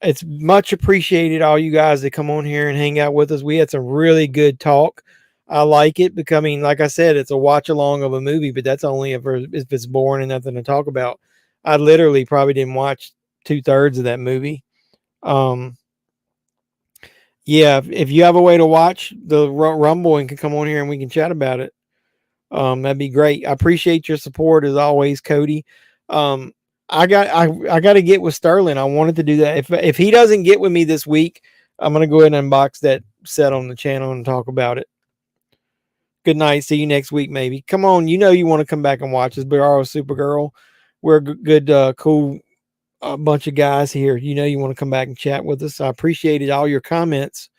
It's much appreciated, all you guys that come on here and hang out with us. We had some really good talk. I like it becoming, like I said, it's a watch along of a movie, but that's only if it's boring and nothing to talk about. I literally probably didn't watch 2/3 of that movie. Yeah, if you have a way to watch the Rumble and can come on here and we can chat about it, that'd be great. I appreciate your support as always, Cody. I got to get with Sterling. I wanted to do that. If he doesn't get with me this week, I'm gonna go ahead and unbox that set on the channel and talk about it. Good night. See you next week, maybe. Come on, you know you want to come back and watch us. We're Supergirl. We're a good, cool bunch of guys here. You know you want to come back and chat with us. I appreciated all your comments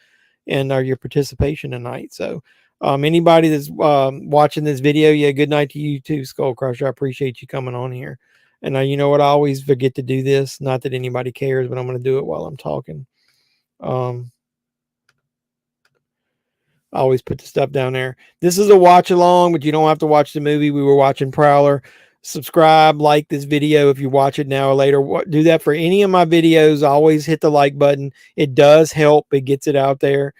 and your participation tonight. So anybody that's watching this video, yeah, good night to you too, Skull Crusher. I appreciate you coming on here. And you know what? I always forget to do this. Not that anybody cares, but I'm going to do it while I'm talking. I always put the stuff down there. This is a watch along, but you don't have to watch the movie. We were watching Prowler. Subscribe, like this video if you watch it now or later. Do that for any of my videos. Always hit the like button. It does help. It gets it out there.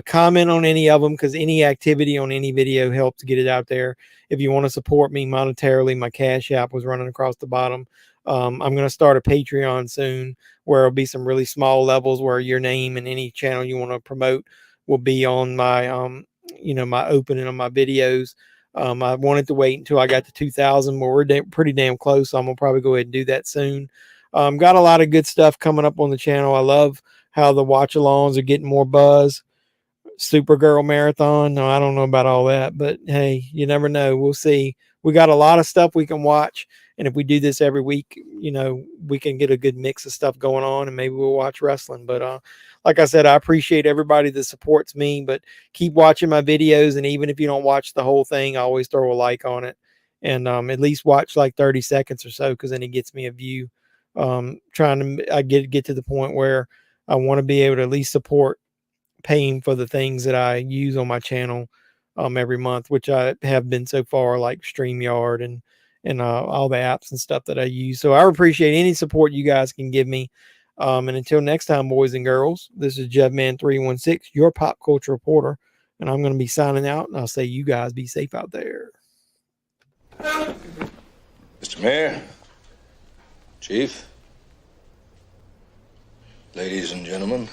Comment on any of them because any activity on any video helps get it out there. If you want to support me monetarily, my Cashapp was running across the bottom. I'm going to start a Patreon soon where it'll be some really small levels where your name and any channel you want to promote will be on my, my opening of my videos. I wanted to wait until I got to 2,000, but we're pretty damn close. So I'm going to probably go ahead and do that soon. Got a lot of good stuff coming up on the channel. I love how the watch alongs are getting more buzz. Supergirl marathon. No, I don't know about all that, but hey, you never know. We'll see. We got a lot of stuff we can watch. And if we do this every week, we can get a good mix of stuff going on, and maybe we'll watch wrestling. But like I said, I appreciate everybody that supports me, but keep watching my videos. And even if you don't watch the whole thing, I always throw a like on it, and at least watch like 30 seconds or so, because then it gets me a view. Trying to I get to the point where I want to be able to at least support paying for the things that I use on my channel every month, which I have been so far, like StreamYard and all the apps and stuff that I use. So I appreciate any support you guys can give me. And until next time, boys and girls, this is JEFFMAN316, your pop culture reporter, and I'm going to be signing out, and I'll say you guys be safe out there. Mr. Mayor, Chief, ladies and gentlemen.